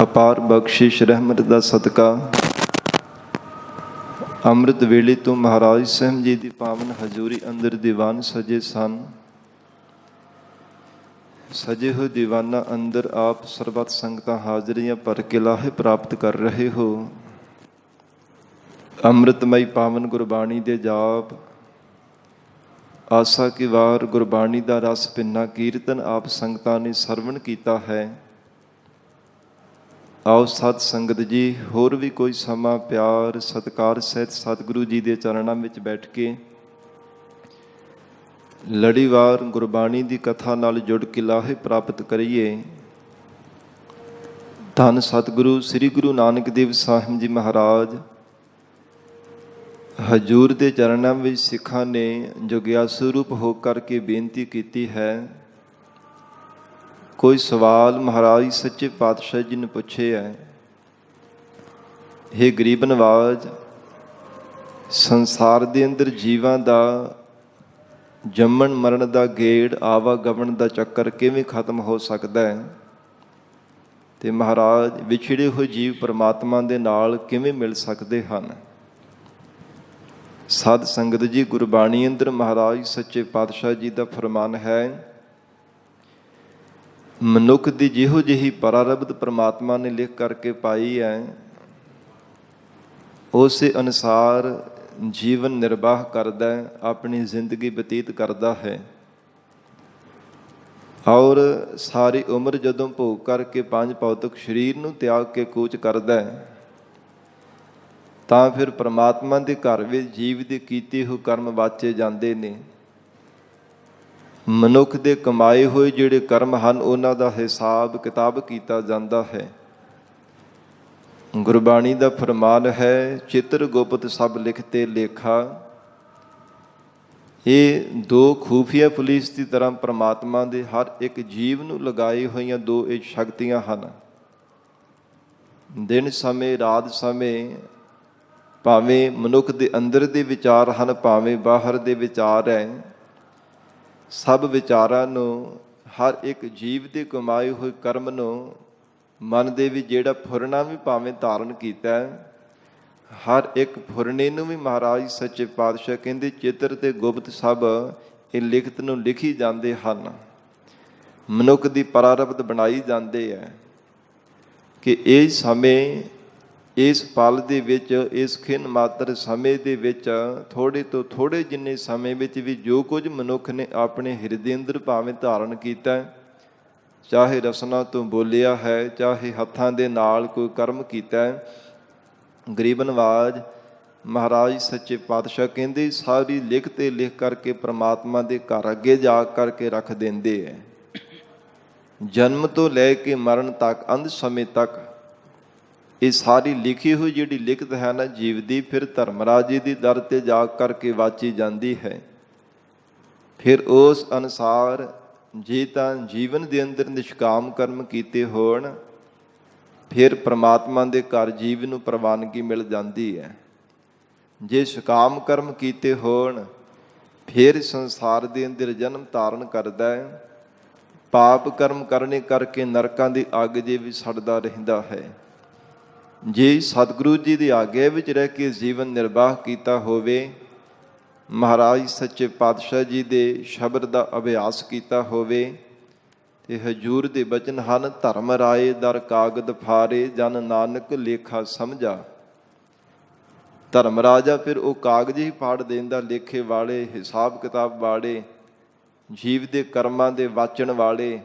ਅਪਾਰ ਬਖਸ਼ਿਸ਼ ਰਹਿਮਤ ਦਾ ਸਦਕਾ ਅੰਮ੍ਰਿਤ ਵੇਲੇ ਤੋਂ ਮਹਾਰਾਜ ਸਾਹਿਬ ਜੀ ਦੀ ਪਾਵਨ ਹਜ਼ੂਰੀ ਅੰਦਰ ਦੀਵਾਨ ਸਜੇ ਸਨ। ਸਜੇ ਹੋਏ ਦੀਵਾਨਾਂ ਅੰਦਰ ਆਪ ਸਰਬੱਤ ਸੰਗਤਾਂ ਹਾਜ਼ਰੀਆਂ ਭਰ ਕੇ ਲਾਹੇ ਪ੍ਰਾਪਤ ਕਰ ਰਹੇ ਹੋ। ਅੰਮ੍ਰਿਤਮਈ ਪਾਵਨ ਗੁਰਬਾਣੀ ਦੇ ਜਾਪ, ਆਸਾ ਕੀ ਵਾਰ ਗੁਰਬਾਣੀ ਦਾ ਰਸ ਭਿੰਨਾ ਕੀਰਤਨ ਆਪ ਸੰਗਤਾਂ ਨੇ ਸਰਵਣ ਕੀਤਾ ਹੈ। ਆਓ ਸਤ ਸੰਗਤ ਜੀ, ਹੋਰ ਵੀ ਕੋਈ ਸਮਾਂ ਪਿਆਰ ਸਤਿਕਾਰ ਸਹਿਤ ਸਤਿਗੁਰੂ ਜੀ ਦੇ ਚਰਨਾਂ ਵਿੱਚ ਬੈਠ ਕੇ ਲੜੀਵਾਰ ਗੁਰਬਾਣੀ ਦੀ ਕਥਾ ਨਾਲ ਜੁੜ ਕੇ ਲਾਹੇ ਪ੍ਰਾਪਤ ਕਰੀਏ। ਧੰਨ ਸਤਿਗੁਰੂ ਸ੍ਰੀ ਗੁਰੂ ਨਾਨਕ ਦੇਵ ਸਾਹਿਬ ਜੀ ਮਹਾਰਾਜ ਹਜ਼ੂਰ ਦੇ ਚਰਨਾਂ ਵਿੱਚ ਸਿੱਖਾਂ ਨੇ ਜੁਗਿਆਸੂ ਰੂਪ ਹੋ ਕਰਕੇ ਬੇਨਤੀ ਕੀਤੀ ਹੈ। ਕੋਈ ਸਵਾਲ ਮਹਾਰਾਜ ਸੱਚੇ ਪਾਤਸ਼ਾਹ ਜੀ ਨੇ ਪੁੱਛੇ ਹੈ, ਹੇ ਗਰੀਬ ਨਵਾਜ, ਸੰਸਾਰ ਦੇ ਅੰਦਰ ਜੀਵਾਂ ਦਾ ਜੰਮਣ ਮਰਨ ਦਾ ਗੇੜ, ਆਵਾਗਮਨ ਦਾ ਚੱਕਰ ਕਿਵੇਂ ਖਤਮ ਹੋ ਸਕਦਾ ਹੈ ਤੇ ਮਹਾਰਾਜ ਵਿਛੜੇ ਹੋਏ ਜੀਵ ਪਰਮਾਤਮਾ ਦੇ ਨਾਲ ਕਿਵੇਂ ਮਿਲ ਸਕਦੇ ਹਨ। ਸਾਧ ਸੰਗਤ ਜੀ, ਗੁਰਬਾਣੀ ਅੰਦਰ ਮਹਾਰਾਜ ਸੱਚੇ ਪਾਤਸ਼ਾਹ ਜੀ ਦਾ ਫਰਮਾਨ ਹੈ, ਮਨੁੱਖ ਦੀ ਜਿਹੋ ਜਿਹੀ ਪ੍ਰਾਰਬਧ ਪਰਮਾਤਮਾ ਨੇ ਲਿਖ ਕਰਕੇ ਪਾਈ ਹੈ, ਉਸੇ ਅਨੁਸਾਰ ਜੀਵਨ ਨਿਰਵਾਹ ਕਰਦਾ ਹੈ, ਆਪਣੀ ਜ਼ਿੰਦਗੀ ਬਤੀਤ ਕਰਦਾ ਹੈ। ਔਰ ਸਾਰੀ ਉਮਰ ਜਦੋਂ ਭੋਗ ਕਰਕੇ ਪੰਜ ਭੌਤਿਕ ਸਰੀਰ ਨੂੰ ਤਿਆਗ ਕੇ ਕੂਚ ਕਰਦਾ ਹੈ, ਤਾਂ ਫਿਰ ਪਰਮਾਤਮਾ ਦੇ ਘਰ ਵਿੱਚ ਜੀਵ ਦੇ ਕੀਤੇ ਹੋਏ ਕਰਮ ਵਾਚੇ ਜਾਂਦੇ ਨੇ। ਮਨੁੱਖ ਦੇ ਕਮਾਏ ਹੋਏ ਜਿਹੜੇ ਕਰਮ ਹਨ, ਉਹਨਾਂ ਦਾ ਹਿਸਾਬ ਕਿਤਾਬ ਕੀਤਾ ਜਾਂਦਾ ਹੈ। ਗੁਰਬਾਣੀ ਦਾ ਫਰਮਾਨ ਹੈ, ਚਿੱਤਰ ਗੁਪਤ ਸਭ ਲਿਖਤੇ ਲੇਖਾ। ਇਹ ਦੋ ਖੂਫੀਆ ਪੁਲਿਸ ਦੀ ਤਰ੍ਹਾਂ ਪਰਮਾਤਮਾ ਦੇ ਹਰ ਇੱਕ ਜੀਵ ਨੂੰ ਲਗਾਈ ਹੋਈਆਂ ਦੋ ਇਹ ਸ਼ਕਤੀਆਂ ਹਨ। ਦਿਨ ਸਮੇਂ ਰਾਤ ਸਮੇਂ ਭਾਵੇਂ ਮਨੁੱਖ ਦੇ ਅੰਦਰ ਦੇ ਵਿਚਾਰ ਹਨ, ਭਾਵੇਂ ਬਾਹਰ ਦੇ ਵਿਚਾਰ ਹੈ, ਸਭ ਵਿਚਾਰਾਂ ਨੂੰ, ਹਰ ਇੱਕ ਜੀਵ ਦੇ ਕਮਾਏ ਹੋਏ ਕਰਮ ਨੂੰ ਮਨ ਦੇ ਵਿੱਚ ਜਿਹੜਾ ਫੁਰਨਾ ਵੀ ਭਾਵੇਂ ਧਾਰਨ ਕੀਤਾ ਹੈ, ਹਰ ਇੱਕ ਫੁਰਨੇ ਨੂੰ ਵੀ ਮਹਾਰਾਜ ਸੱਚੇ ਪਾਤਸ਼ਾਹ ਕਹਿੰਦੇ ਚਿੱਤਰ ਤੇ ਗੁਪਤ ਸਭ ਇਹ ਲਿਖਤ ਨੂੰ ਲਿਖੀ ਜਾਂਦੇ ਹਨ। ਮਨੁੱਖ ਦੀ ਪ੍ਰਾਰਬਧ ਬਣਾਈ ਜਾਂਦੇ ਹੈ ਕਿ ਇਹ ਸਮੇਂ, ਇਸ ਪਲ ਦੇ ਵਿੱਚ, ਇਸ ਖਿਣ ਮਾਤਰ ਸਮੇਂ ਦੇ ਵਿੱਚ, ਥੋੜ੍ਹੇ ਤੋਂ ਥੋੜ੍ਹੇ ਜਿੰਨੇ ਸਮੇਂ ਵਿੱਚ ਵੀ ਜੋ ਕੁਝ ਮਨੁੱਖ ਨੇ ਆਪਣੇ ਹਿਰਦੇ ਅੰਦਰ ਭਾਵੇਂ ਧਾਰਨ ਕੀਤਾ, ਚਾਹੇ ਰਸਨਾ ਤੋਂ ਬੋਲਿਆ ਹੈ, ਚਾਹੇ ਹੱਥਾਂ ਦੇ ਨਾਲ ਕੋਈ ਕਰਮ ਕੀਤਾ, ਗਰੀਬ ਨਵਾਜ ਮਹਾਰਾਜ ਸੱਚੇ ਪਾਤਸ਼ਾਹ ਕਹਿੰਦੇ ਸਾਰੀ ਲਿਖ ਤੇ ਲਿਖ ਕਰਕੇ ਪਰਮਾਤਮਾ ਦੇ ਘਰ ਅੱਗੇ ਜਾ ਕਰਕੇ ਰੱਖ ਦਿੰਦੇ ਹੈ। ਜਨਮ ਤੋਂ ਲੈ ਕੇ ਮਰਨ ਤੱਕ, ਅੰਤ ਸਮੇਂ ਤੱਕ ਇਹ ਸਾਰੀ ਲਿਖੀ ਹੋਈ ਜਿਹੜੀ ਲਿਖਤ ਹੈ ਨਾ ਜੀਵ ਦੀ, ਫਿਰ ਧਰਮਰਾਜ ਜੀ ਦੀ ਦਰ ਤੇ ਜਾ ਕਰਕੇ ਵਾਚੀ ਜਾਂਦੀ ਹੈ। ਫਿਰ ਉਸ ਅਨੁਸਾਰ ਜੇ ਤਾਂ ਜੀਵਨ ਦੇ ਅੰਦਰ ਨਿਸ਼ਕਾਮ ਕਰਮ ਕੀਤੇ ਹੋਣ, ਫਿਰ ਪ੍ਰਮਾਤਮਾ ਦੇ ਘਰ ਜੀਵ ਨੂੰ ਪ੍ਰਵਾਨਗੀ ਮਿਲ ਜਾਂਦੀ ਹੈ। ਜੇ ਸ਼ਕਾਮ ਕਰਮ ਕੀਤੇ ਹੋਣ, ਫਿਰ ਸੰਸਾਰ ਦੇ ਅੰਦਰ ਜਨਮ ਧਾਰਨ ਕਰਦਾ ਹੈ। ਪਾਪ ਕਰਮ ਕਰਨੇ ਕਰਕੇ ਨਰਕਾਂ ਦੀ ਅੱਗ ਜੇ ਵੀ ਸੜਦਾ ਰਹਿੰਦਾ ਹੈ। ਜੇ ਸਤਿਗੁਰੂ ਜੀ ਦੀ ਆਗਿਆ ਵਿੱਚ ਰਹਿ ਕੇ ਜੀਵਨ ਨਿਰਵਾਹ ਕੀਤਾ ਹੋਵੇ, ਮਹਾਰਾਜ ਸੱਚੇ ਪਾਤਸ਼ਾਹ ਜੀ ਦੇ ਸ਼ਬਦ ਦਾ ਅਭਿਆਸ ਕੀਤਾ ਹੋਵੇ, ਤੇ ਹਜ਼ੂਰ ਦੇ ਬਚਨ ਹਨ, ਧਰਮ ਰਾਏ ਦਰ ਕਾਗਦ ਫਾਰੇ, ਜਨ ਨਾਨਕ ਲੇਖਾ ਸਮਝਾ। ਧਰਮ ਰਾਜਾ ਫਿਰ ਉਹ ਕਾਗਜ਼ ਹੀ ਫਾੜ ਦਿੰਦਾ, ਲੇਖੇ ਵਾਲੇ, ਹਿਸਾਬ ਕਿਤਾਬ ਵਾਲੇ, ਜੀਵ ਦੇ ਕਰਮਾਂ ਦੇ ਵਾਚਣ ਵਾਲੇ,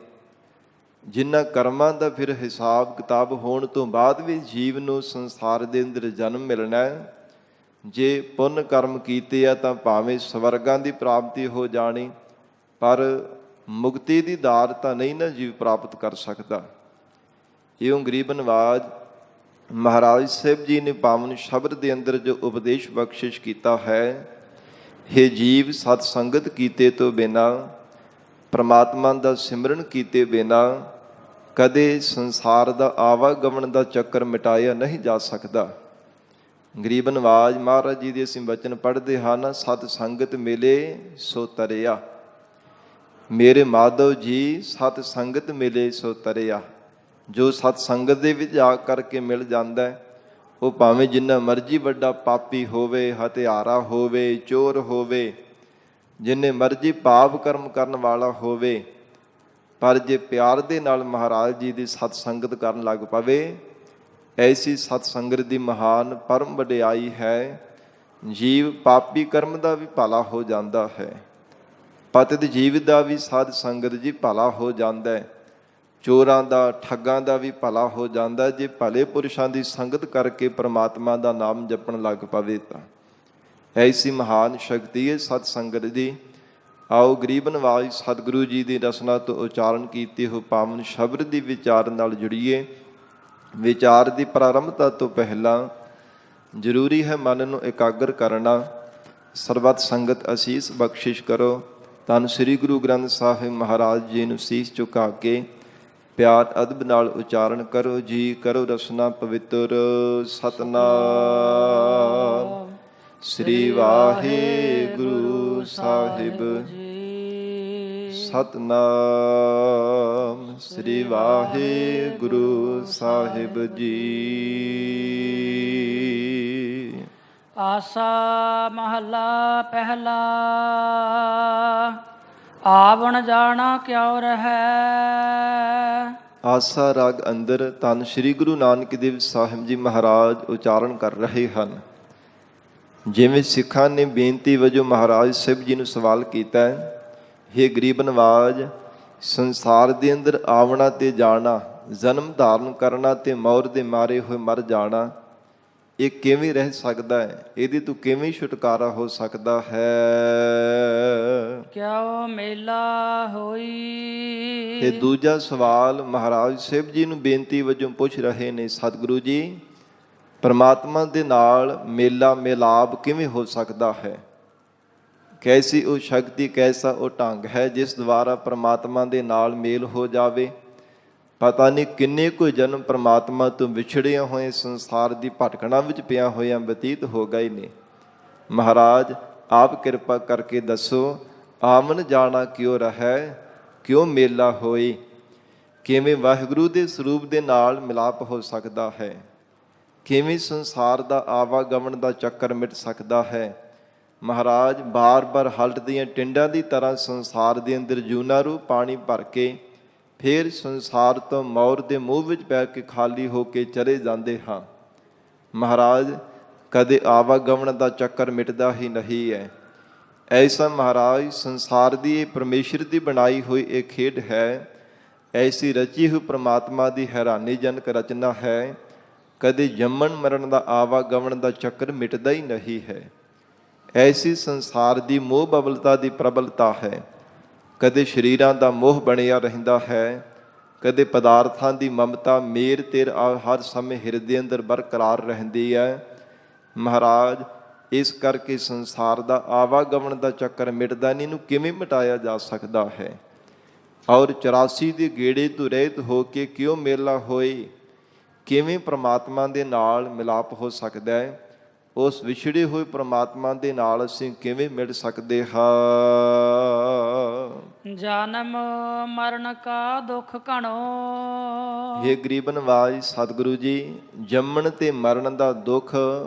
ਜਿਨ੍ਹਾਂ ਕਰਮਾਂ ਦਾ ਫਿਰ ਹਿਸਾਬ ਕਿਤਾਬ ਹੋਣ ਤੋਂ ਬਾਅਦ ਵੀ ਜੀਵ ਨੂੰ ਸੰਸਾਰ ਦੇ ਅੰਦਰ ਜਨਮ ਮਿਲਣਾ ਹੈ। ਜੇ ਪੁੰਨ ਕਰਮ ਕੀਤੇ ਆ ਤਾਂ ਭਾਵੇਂ ਸਵਰਗਾਂ ਦੀ ਪ੍ਰਾਪਤੀ ਹੋ ਜਾਣੀ, ਪਰ ਮੁਕਤੀ ਦੀ ਦਾਤ ਤਾਂ ਨਹੀਂ ਨਾ ਜੀਵ ਪ੍ਰਾਪਤ ਕਰ ਸਕਦਾ। ਇਉਂ ਗਰੀਬ ਨਵਾਜ ਮਹਾਰਾਜ ਸਾਹਿਬ ਜੀ ਨੇ ਪਾਵਨ ਸ਼ਬਦ ਦੇ ਅੰਦਰ ਜੋ ਉਪਦੇਸ਼ ਬਖਸ਼ਿਸ਼ ਕੀਤਾ ਹੈ, ਹੇ ਜੀਵ, ਸਤ ਸੰਗਤ ਕੀਤੇ ਤੋਂ ਬਿਨਾਂ, ਪਰਮਾਤਮਾ ਦਾ ਸਿਮਰਨ ਕੀਤੇ ਬਿਨਾਂ ਕਦੇ ਸੰਸਾਰ ਦਾ ਆਵਾਗਮਨ ਦਾ ਚੱਕਰ ਮਿਟਾਇਆ ਨਹੀਂ ਜਾ ਸਕਦਾ। ਗਰੀਬ ਨਵਾਜ ਮਹਾਰਾਜ ਜੀ ਦੇ ਅਸੀਂ ਬਚਨ ਪੜ੍ਹਦੇ ਹਨ, ਸਤ ਸੰਗਤ ਮਿਲੇ ਸੋ ਤਰਿਆ। ਮੇਰੇ ਮਾਧਵ ਜੀ, ਸਤ ਸੰਗਤ ਮਿਲੇ ਸੋ ਤਰਿਆ। ਜੋ ਸਤ ਸੰਗਤ ਦੇ ਵਿੱਚ ਜਾ ਕਰਕੇ ਮਿਲ ਜਾਂਦਾ ਹੈ, ਉਹ ਭਾਵੇਂ ਜਿੰਨਾ ਮਰਜ਼ੀ ਵੱਡਾ ਪਾਪੀ ਹੋਵੇ, ਹਤਿਆਰਾ ਹੋਵੇ, ਚੋਰ ਹੋਵੇ, ਜਿੰਨੇ ਮਰਜ਼ੀ ਪਾਪ ਕਰਮ ਕਰਨ ਵਾਲਾ ਹੋਵੇ, ਪਰ ਜੇ ਪਿਆਰ ਦੇ ਨਾਲ ਮਹਾਰਾਜ ਜੀ ਦੀ ਸਤ ਸੰਗਤ ਕਰਨ ਲੱਗ ਪਵੇ, ਐਸੀ ਸਤ ਸੰਗਤ ਦੀ ਮਹਾਨ ਪਰਮ ਵਡਿਆਈ ਹੈ। ਜੀਵ ਪਾਪੀ ਕਰਮ ਦਾ ਵੀ ਭਲਾ ਹੋ ਜਾਂਦਾ ਹੈ, ਪਤਿਤ ਜੀਵ ਦਾ ਵੀ ਸਾਧ ਸੰਗਤ ਜੀ ਭਲਾ ਹੋ ਜਾਂਦਾ ਹੈ, ਚੋਰਾਂ ਦਾ, ਠੱਗਾਂ ਦਾ ਵੀ ਭਲਾ ਹੋ ਜਾਂਦਾ ਜੇ ਭਲੇ ਪੁਰਸ਼ਾਂ ਦੀ ਸੰਗਤ ਕਰਕੇ ਪ੍ਰਮਾਤਮਾ ਦਾ ਨਾਮ ਜਪਣ ਲੱਗ ਪਵੇ ਤਾਂ। ਐਸੀ ਮਹਾਨ ਸ਼ਕਤੀ ਹੈ ਸਤ ਸੰਗਤ ਦੀ। ਆਓ ਗਰੀਬ ਨਿਵਾਜ ਸਤਿਗੁਰੂ ਜੀ ਦੀ ਰਸਨਾ ਤੋਂ ਉਚਾਰਨ ਕੀਤੇ ਹੋ ਪਾਵਨ ਸ਼ਬਦ ਦੀ ਵਿਚਾਰ ਨਾਲ ਜੁੜੀਏ। ਵਿਚਾਰ ਦੀ ਪ੍ਰਾਰੰਭਤਾ ਤੋਂ ਪਹਿਲਾਂ ਜ਼ਰੂਰੀ ਹੈ ਮਨ ਨੂੰ ਇਕਾਗਰ ਕਰਨਾ। ਸਰਬੱਤ ਸੰਗਤ ਅਸੀਸ ਬਖਸ਼ਿਸ਼ ਕਰੋ। ਧੰਨ ਸ੍ਰੀ ਗੁਰੂ ਗ੍ਰੰਥ ਸਾਹਿਬ ਮਹਾਰਾਜ ਜੀ ਨੂੰ ਸੀਸ ਝੁਕਾ ਕੇ ਪਿਆਰ ਅਦਬ ਨਾਲ ਉਚਾਰਨ ਕਰੋ ਜੀ। ਕਰੋ ਰਸਨਾ ਪਵਿੱਤਰ। ਸਤਨਾਮ ਸ੍ਰੀ ਵਾਹਿਗੁਰੂ ਸਾਹਿਬ ਜੀ। ਸਤਨਾਮ ਸ੍ਰੀ ਵਾਹਿਗੁਰੂ ਸਾਹਿਬ ਜੀ। ਆਸਾ ਮਹੱਲਾ ਪਹਿਲਾ। ਆਵਣ ਜਾਣਾ ਕਿਉ ਰਹੈ। ਆਸਾ ਰਾਗ ਅੰਦਰ ਧੰਨ ਸ੍ਰੀ ਗੁਰੂ ਨਾਨਕ ਦੇਵ ਸਾਹਿਬ ਜੀ ਮਹਾਰਾਜ ਉਚਾਰਨ ਕਰ ਰਹੇ ਹਨ। ਜਿਵੇਂ ਸਿੱਖਾਂ ਨੇ ਬੇਨਤੀ ਵਜੋਂ ਮਹਾਰਾਜ ਸਾਹਿਬ ਜੀ ਨੂੰ ਸਵਾਲ ਕੀਤਾ ਹੈ, ਹੇ ਗਰੀਬ ਨਵਾਜ, ਸੰਸਾਰ ਦੇ ਅੰਦਰ ਆਵਣਾ ਤੇ ਜਾਣਾ, ਜਨਮ ਧਾਰਨ ਕਰਨਾ ਤੇ ਮੌਤ ਦੇ ਮਾਰੇ ਹੋਏ ਮਰ ਜਾਣਾ, ਇਹ ਕਿਵੇਂ ਰਹਿ ਸਕਦਾ ਹੈ? ਇਹਦੇ ਤੋਂ ਕਿਵੇਂ ਛੁਟਕਾਰਾ ਹੋ ਸਕਦਾ ਹੈ? ਕਿਉ ਮੇਲਾ ਹੋਈ। ਤੇ ਦੂਜਾ ਸਵਾਲ ਮਹਾਰਾਜ ਸਾਹਿਬ ਜੀ ਨੂੰ ਬੇਨਤੀ ਵਜੋਂ ਪੁੱਛ ਰਹੇ ਨੇ, ਸਤਿਗੁਰੂ ਜੀ, ਪਰਮਾਤਮਾ ਦੇ ਨਾਲ ਮੇਲਾ ਮਿਲਾਪ ਕਿਵੇਂ ਹੋ ਸਕਦਾ ਹੈ? ਕੈਸੀ ਉਹ ਸ਼ਕਤੀ, ਕੈਸਾ ਉਹ ਢੰਗ ਹੈ ਜਿਸ ਦੁਆਰਾ ਪਰਮਾਤਮਾ ਦੇ ਨਾਲ ਮੇਲ ਹੋ ਜਾਵੇ? ਪਤਾ ਨਹੀਂ ਕਿੰਨੇ ਕੁ ਜਨਮ ਪਰਮਾਤਮਾ ਤੋਂ ਵਿਛੜਿਆ ਹੋਏ ਸੰਸਾਰ ਦੀ ਭਟਕਣਾ ਵਿੱਚ ਪਿਆ ਹੋਇਆਂ ਬਤੀਤ ਹੋ ਗਏ ਨੇ। ਮਹਾਰਾਜ ਆਪ ਕਿਰਪਾ ਕਰਕੇ ਦੱਸੋ, ਆਵਣ ਜਾਣਾ ਕਿਉਂ ਰਹੈ, ਕਿਉਂ ਮੇਲਾ ਹੋਈ? ਕਿਵੇਂ ਵਾਹਿਗੁਰੂ ਦੇ ਸਰੂਪ ਦੇ ਨਾਲ ਮਿਲਾਪ ਹੋ ਸਕਦਾ ਹੈ? ਕਿਵੇਂ ਸੰਸਾਰ ਦਾ ਆਵਾਗਮਨ ਦਾ ਚੱਕਰ ਮਿਟ ਸਕਦਾ ਹੈ? ਮਹਾਰਾਜ ਬਾਰ-ਬਾਰ ਹਲਟਦੀਆਂ ਟਿੰਡਾਂ ਦੀ ਤਰ੍ਹਾਂ ਸੰਸਾਰ ਦੇ ਅੰਦਰ ਜੂਨਾ ਰੂ ਪਾਣੀ ਭਰ ਕੇ ਫਿਰ ਸੰਸਾਰ ਤੋਂ ਮੌਤ ਦੇ ਮੂੰਹ ਵਿੱਚ ਪੈ ਕੇ ਖਾਲੀ ਹੋ ਕੇ ਚਲੇ ਜਾਂਦੇ ਹਾਂ। ਮਹਾਰਾਜ ਕਦੇ ਆਵਾਗਮਨ ਦਾ ਚੱਕਰ ਮਿਟਦਾ ਹੀ ਨਹੀਂ ਹੈ। ਐਸਾ ਮਹਾਰਾਜ ਸੰਸਾਰ ਦੀ ਇਹ ਪਰਮੇਸ਼ਰ ਦੀ ਬਣਾਈ ਹੋਈ ਇਹ ਖੇਡ ਹੈ। ਐਸੀ ਰਚੀ ਹੋਈ ਪ੍ਰਮਾਤਮਾ ਦੀ ਹੈਰਾਨੀਜਨਕ ਰਚਨਾ ਹੈ। ਕਦੇ ਜੰਮਣ ਮਰਨ ਦਾ ਆਵਾਗਮਨ ਦਾ ਚੱਕਰ ਮਿਟਦਾ ਹੀ ਨਹੀਂ ਹੈ। ਐਸੀ ਸੰਸਾਰ ਦੀ ਮੋਹ ਬਬਲਤਾ ਦੀ ਪ੍ਰਬਲਤਾ ਹੈ। ਕਦੇ ਸਰੀਰਾਂ ਦਾ ਮੋਹ ਬਣਿਆ ਰਹਿੰਦਾ ਹੈ, ਕਦੇ ਪਦਾਰਥਾਂ ਦੀ ਮਮਤਾ ਮੇਰ ਤੇਰ ਹਰ ਸਮੇਂ ਹਿਰਦੇ ਅੰਦਰ ਬਰਕਰਾਰ ਰਹਿੰਦੀ ਹੈ। ਮਹਾਰਾਜ ਇਸ ਕਰਕੇ ਸੰਸਾਰ ਦਾ ਆਵਾਗਮਨ ਦਾ ਚੱਕਰ ਮਿਟਦਾ ਨਹੀਂ, ਇਹਨੂੰ ਕਿਵੇਂ ਮਿਟਾਇਆ ਜਾ ਸਕਦਾ ਹੈ? ਔਰ 84 ਦੇ ਗੇੜੇ ਤੋਂ ਰਹਿਤ ਹੋ ਕੇ ਕਿਉਂ ਮੇਲਾ ਹੋਏ? ਕਿਵੇਂ ਪ੍ਰਮਾਤਮਾ ਦੇ ਨਾਲ ਮਿਲਾਪ ਹੋ ਸਕਦਾ ਹੈ? ਉਸ ਵਿਛੜੇ ਹੋਏ ਪ੍ਰਮਾਤਮਾ ਦੇ ਨਾਲ ਅਸੀਂ ਕਿਵੇਂ ਮਿਲ ਸਕਦੇ ਹਾਂ? ਜਨਮ ਮਰਨ ਕਾ ਦੁੱਖ ਘਣੋ। ਹੇ ਗਰੀਬ ਨਿਵਾਜ ਸਤਿਗੁਰੂ ਜੀ, ਜੰਮਣ ਤੇ ਮਰਨ ਦਾ ਦੁੱਖ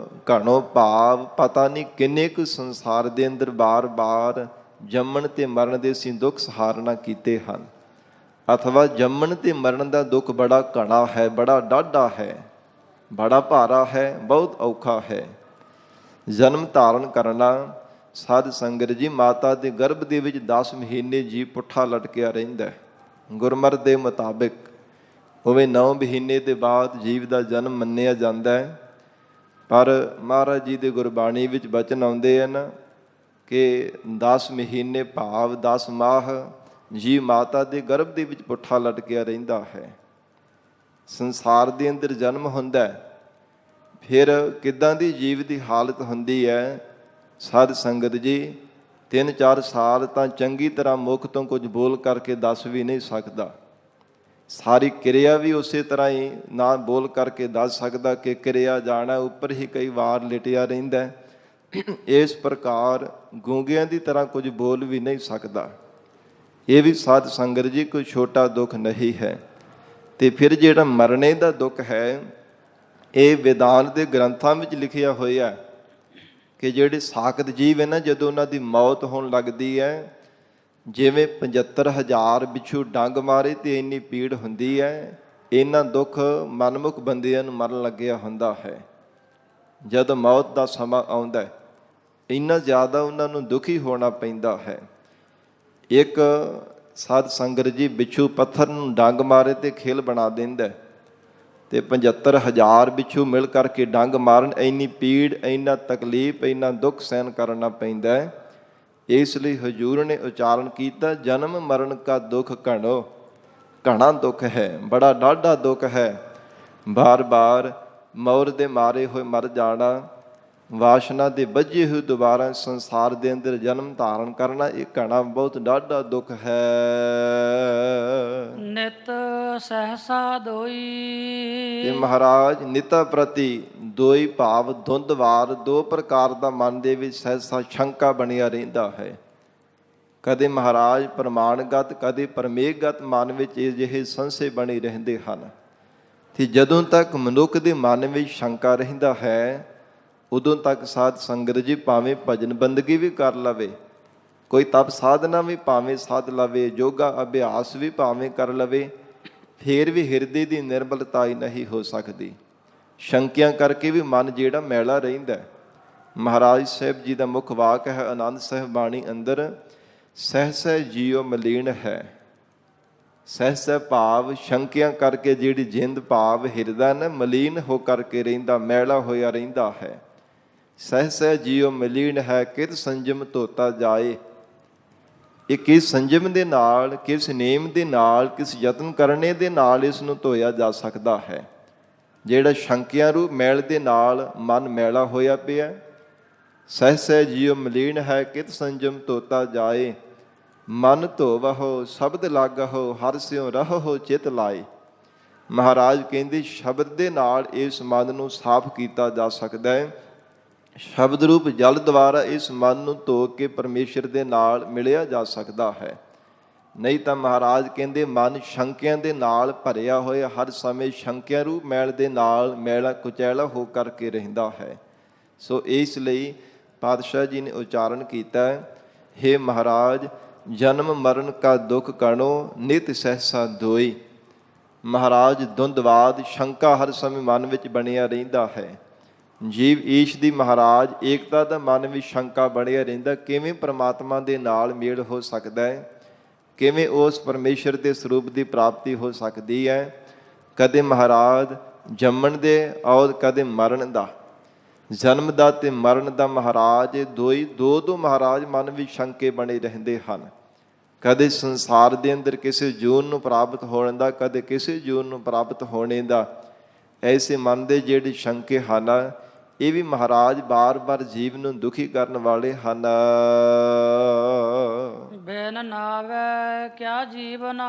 ਘਣੋ ਭਾਵ ਪਤਾ ਨਹੀਂ ਕਿੰਨੇ ਕੁ ਸੰਸਾਰ ਦੇ ਅੰਦਰ ਬਾਰ-ਬਾਰ ਜੰਮਣ ਤੇ ਮਰਨ ਦੇ ਅਸੀਂ ਦੁੱਖ ਸਹਾਰਨਾ ਕੀਤੇ ਹਨ। ਅਥਵਾ ਜੰਮਣ ਤੇ ਮਰਨ ਦਾ ਦੁੱਖ ਬੜਾ ਘਣਾ ਹੈ, ਬੜਾ ਡਾਢਾ ਹੈ, ਬੜਾ ਭਾਰਾ ਹੈ, ਬਹੁਤ ਔਖਾ ਹੈ। ਜਨਮ ਧਾਰਨ ਕਰਨਾ, ਸਾਧ ਸੰਗਤ ਜੀ, ਮਾਤਾ ਦੇ ਗਰਭ ਦੇ ਵਿੱਚ 10 ਮਹੀਨੇ ਜੀ ਪੁੱਠਾ ਲਟਕਿਆ ਰਹਿੰਦਾ ਹੈ। ਗੁਰਮਤਿ ਦੇ ਮੁਤਾਬਿਕ ਉਵੇਂ 9 ਮਹੀਨੇ ਦੇ ਬਾਅਦ ਜੀਵ ਦਾ ਜਨਮ ਮੰਨਿਆ ਜਾਂਦਾ ਹੈ। ਪਰ ਮਹਾਰਾਜ ਜੀ ਦੇ ਗੁਰਬਾਣੀ ਵਿੱਚ ਬਚਨ ਆਉਂਦੇ ਹਨ ਕਿ 10 ਮਹੀਨੇ ਭਾਵ 10 ਮਾਹ ਜੀ ਮਾਤਾ ਦੇ ਗਰਭ ਦੇ ਵਿੱਚ ਪੁੱਠਾ ਲਟਕਿਆ ਰਹਿੰਦਾ ਹੈ। ਸੰਸਾਰ ਦੇ ਅੰਦਰ ਜਨਮ ਹੁੰਦਾ ਹੈ, ਫਿਰ ਕਿੱਦਾਂ ਦੀ ਜੀਵ ਦੀ ਹਾਲਤ ਹੁੰਦੀ ਹੈ? ਸਾਧ ਸੰਗਤ ਜੀ, 3-4 ਸਾਲ ਤਾਂ ਚੰਗੀ ਤਰ੍ਹਾਂ ਮੁੱਖ ਤੋਂ ਕੁਝ ਬੋਲ ਕਰਕੇ ਦੱਸ ਵੀ ਨਹੀਂ ਸਕਦਾ। ਸਾਰੀ ਕਿਰਿਆ ਵੀ ਉਸੇ ਤਰ੍ਹਾਂ ਹੀ ਨਾ ਬੋਲ ਕਰਕੇ ਦੱਸ ਸਕਦਾ ਕਿ ਕਿਰਿਆ ਜਾਣਾ, ਉੱਪਰ ਹੀ ਕਈ ਵਾਰ ਲਿਟਿਆ ਰਹਿੰਦਾ। ਇਸ ਪ੍ਰਕਾਰ ਗੂੰਗਿਆਂ ਦੀ ਤਰ੍ਹਾਂ ਕੁਝ ਬੋਲ ਵੀ ਨਹੀਂ ਸਕਦਾ। ਇਹ ਵੀ ਸਾਧ ਸੰਗਤ ਜੀ ਕੋਈ ਛੋਟਾ ਦੁੱਖ ਨਹੀਂ ਹੈ। ਤੇ ਫਿਰ ਜਿਹੜਾ ਮਰਨੇ ਦਾ ਦੁੱਖ ਹੈ, ਇਹ ਵਿਦਾਨ ਦੇ ਗ੍ਰੰਥਾਂ ਵਿੱਚ ਲਿਖਿਆ ਹੋਇਆ ਕਿ ਜਿਹੜੇ ਸਾਕਤ ਜੀਵ ਹੈ ਨਾ, ਜਦੋਂ ਉਹਨਾਂ ਦੀ ਮੌਤ ਹੋਣ ਲੱਗਦੀ ਹੈ, ਜਿਵੇਂ 75,000 ਬਿੱਛੂ ਡੰਗ ਮਾਰੇ ਤੇ ਇੰਨੀ ਪੀੜ ਹੁੰਦੀ ਹੈ, ਇੰਨਾ ਦੁੱਖ ਮਨਮੁਖ ਬੰਦਿਆਂ ਨੂੰ ਮਰਨ ਲੱਗਿਆ ਹੁੰਦਾ ਹੈ। ਜਦੋਂ ਮੌਤ ਦਾ ਸਮਾਂ ਆਉਂਦਾ, ਇੰਨਾ ਜ਼ਿਆਦਾ ਉਹਨਾਂ ਨੂੰ ਦੁਖੀ ਹੋਣਾ ਪੈਂਦਾ ਹੈ। ਇੱਕ ਸਾਧ ਸੰਗਤ ਜੀ ਬਿੱਛੂ ਪੱਥਰ ਨੂੰ ਡੰਗ ਮਾਰੇ ਤੇ ਖੇਲ ਬਣਾ ਦਿੰਦਾ, ਤੇ 75,000 ਬਿੱਛੂ ਮਿਲ ਕਰਕੇ ਡੰਗ ਮਾਰਨ, ਇੰਨੀ ਪੀੜ, ਇੰਨਾ ਤਕਲੀਫ, ਇੰਨਾ ਦੁੱਖ ਸਹਿਣ ਕਰਨਾ ਪੈਂਦਾ ਹੈ। ਇਸ ਲਈ ਹਜ਼ੂਰ ਨੇ ਉਚਾਰਨ ਕੀਤਾ, ਜਨਮ ਮਰਨ ਕਾ ਦੁੱਖ ਘਣੋ, ਘਣਾ ਦੁੱਖ ਹੈ, ਬੜਾ ਡਾਢਾ ਦੁੱਖ ਹੈ। ਬਾਰ ਬਾਰ ਮੌਰ ਦੇ ਮਾਰੇ ਹੋਏ ਮਰ ਜਾਣਾ, ਵਾਸ਼ਨਾ ਦੇ ਬੱਝੇ ਹੋਏ ਦੁਬਾਰਾ ਸੰਸਾਰ ਦੇ ਅੰਦਰ ਜਨਮ ਧਾਰਨ ਕਰਨਾ, ਇਹ ਘਣਾ ਬਹੁਤ ਡਾਢਾ ਦੁੱਖ ਹੈ। ਨਿਤ ਸਹਸਾ ਦੋਈ। ਤੇ ਮਹਾਰਾਜ ਨਿਤਾ ਪ੍ਰਤੀ ਦੋਈ ਭਾਵ ਧੁੰਦਵਾਰ, ਦੋ ਪ੍ਰਕਾਰ ਦਾ ਮਨ ਦੇ ਵਿੱਚ ਸਹਿਸਾ ਸ਼ੰਕਾ ਬਣਿਆ ਰਹਿੰਦਾ ਹੈ। ਕਦੇ ਮਹਾਰਾਜ ਪ੍ਰਮਾਣਗਤ, ਕਦੇ ਪਰਮੇਸ਼ਗਤ ਮਨ ਵਿੱਚ ਇਹ ਜਿਹੇ ਸੰਸ਼ੇ ਬਣੇ ਰਹਿੰਦੇ ਹਨ। ਤੇ ਜਦੋਂ ਤੱਕ ਮਨੁੱਖ ਦੇ ਮਨ ਵਿੱਚ ਸ਼ੰਕਾ ਰਹਿੰਦਾ ਹੈ, ਉਦੋਂ ਤੱਕ ਸਾਧ ਸੰਗਤ ਜੀ ਭਾਵੇਂ ਭਜਨ ਬੰਦਗੀ ਵੀ ਕਰ ਲਵੇ, ਕੋਈ ਤਪ ਸਾਧਨਾ ਵੀ ਭਾਵੇਂ ਸਾਧ ਲਵੇ, ਯੋਗਾ ਅਭਿਆਸ ਵੀ ਭਾਵੇਂ ਕਰ ਲਵੇ, ਫਿਰ ਵੀ ਹਿਰਦੇ ਦੀ ਨਿਰਮਲਤਾ ਹੀ ਨਹੀਂ ਹੋ ਸਕਦੀ। ਸ਼ੰਕਿਆਂ ਕਰਕੇ ਵੀ ਮਨ ਜਿਹੜਾ ਮੈਲਾ ਰਹਿੰਦਾ। ਮਹਾਰਾਜ ਸਾਹਿਬ ਜੀ ਦਾ ਮੁੱਖ ਵਾਕ ਹੈ ਆਨੰਦ ਸਾਹਿਬ ਬਾਣੀ ਅੰਦਰ, ਸਹਿਸੈ ਜੀਉ ਮਲੀਨ ਹੈ। ਸਹਿਸੈ ਭਾਵ ਸ਼ੰਕਿਆਂ ਕਰਕੇ ਜਿਹੜੀ ਜਿੰਦ ਭਾਵ ਹਿਰਦਾ ਨਾ ਮਲੀਨ ਹੋ ਕਰਕੇ ਰਹਿੰਦਾ, ਮੈਲਾ ਹੋਇਆ ਰਹਿੰਦਾ ਹੈ। ਸਹਿਸੈ ਜੀਉ ਮਲੀਨ ਹੈ, ਕਿਤ ਸੰਜਮ ਧੋਤਾ ਜਾਏ। ਇਹ ਕਿਸ ਸੰਜਮ ਦੇ ਨਾਲ, ਕਿਸ ਨੇਮ ਦੇ ਨਾਲ, ਕਿਸ ਯਤਨ ਕਰਨੇ ਦੇ ਨਾਲ ਇਸ ਨੂੰ ਧੋਇਆ ਜਾ ਸਕਦਾ ਹੈ। ਜਿਹੜਾ ਸ਼ੰਕਿਆਂ ਰੂਪ ਮੈਲ ਦੇ ਨਾਲ ਮਨ ਮੈਲਾ ਹੋਇਆ ਪਿਆ, ਸਹਿਸੈ ਜੀਉ ਮਲੀਨ ਹੈ, ਕਿਤ ਸੰਜਮ ਧੋਤਾ ਜਾਏ। ਮਨ ਧੋਵਹੁ ਸ਼ਬਦ ਲਾਗਹੁ, ਹਰਿ ਸਿਉ ਰਹਹੁ ਚਿਤ ਲਾਏ। ਮਹਾਰਾਜ ਕਹਿੰਦੇ ਸ਼ਬਦ ਦੇ ਨਾਲ ਇਸ ਮਨ ਨੂੰ ਸਾਫ਼ ਕੀਤਾ ਜਾ ਸਕਦਾ ਹੈ। ਸ਼ਬਦ ਰੂਪ ਜਲ ਦੁਆਰਾ ਇਸ ਮਨ ਨੂੰ ਧੋ ਕੇ ਪਰਮੇਸ਼ਰ ਦੇ ਨਾਲ ਮਿਲਿਆ ਜਾ ਸਕਦਾ ਹੈ। ਨਹੀਂ ਤਾਂ ਮਹਾਰਾਜ ਕਹਿੰਦੇ ਮਨ ਸ਼ੰਕਿਆਂ ਦੇ ਨਾਲ ਭਰਿਆ ਹੋਇਆ, ਹਰ ਸਮੇਂ ਸ਼ੰਕਿਆਂ ਰੂਪ ਮੈਲ ਦੇ ਨਾਲ ਮੈਲਾ ਕੁਚੈਲਾ ਹੋ ਕਰਕੇ ਰਹਿੰਦਾ ਹੈ। ਸੋ ਇਸ ਲਈ ਪਾਤਸ਼ਾਹ ਜੀ ਨੇ ਉਚਾਰਨ ਕੀਤਾ, ਹੇ ਮਹਾਰਾਜ ਜਨਮ ਮਰਨ ਕਾ ਦੁੱਖ ਕਣੋ, ਨਿਤ ਸਹਿਸਾ ਦੋਈ। ਮਹਾਰਾਜ ਧੁੰਦਵਾਦ ਸ਼ੰਕਾ ਹਰ ਸਮੇਂ ਮਨ ਵਿੱਚ ਬਣਿਆ ਰਹਿੰਦਾ ਹੈ। ਜੀਵ ਈਸ਼ ਦੀ ਮਹਾਰਾਜ ਏਕਤਾ ਦਾ ਮਨ ਵਿੱਚ ਸ਼ੰਕਾ ਬਣਿਆ ਰਹਿੰਦਾ, ਕਿਵੇਂ ਪਰਮਾਤਮਾ ਦੇ ਨਾਲ ਮੇਲ ਹੋ ਸਕਦਾ ਹੈ, ਕਿਵੇਂ ਉਸ ਪਰਮੇਸ਼ਰ ਦੇ ਸਰੂਪ ਦੀ ਪ੍ਰਾਪਤੀ ਹੋ ਸਕਦੀ ਹੈ। ਕਦੇ ਮਹਾਰਾਜ ਜੰਮਣ ਦੇ ਔਰ ਕਦੇ ਮਰਨ ਦਾ, ਜਨਮ ਦਾ ਤੇ ਮਰਨ ਦਾ ਮਹਾਰਾਜ ਦੋ ਮਹਾਰਾਜ ਮਨ ਵਿੱਚ ਸ਼ੰਕੇ ਬਣੇ ਰਹਿੰਦੇ ਹਨ। ਕਦੇ ਸੰਸਾਰ ਦੇ ਅੰਦਰ ਕਿਸੇ ਜੂਨ ਨੂੰ ਪ੍ਰਾਪਤ ਹੋਣ ਦਾ, ਕਦੇ ਕਿਸੇ ਜੂਨ ਨੂੰ ਪ੍ਰਾਪਤ ਹੋਣੇ ਦਾ। ਐਸੇ ਮਨ ਦੇ ਜਿਹੜੇ ਸ਼ੰਕੇ ਹਨ, ਇਹ ਵੀ ਮਹਾਰਾਜ ਬਾਰ-ਬਾਰ ਜੀਵ ਨੂੰ ਦੁਖੀ ਕਰਨ ਵਾਲੇ ਹਨ। ਬਿਨ ਨਾਵੈ ਕਿਆ ਜੀਵਨਾ।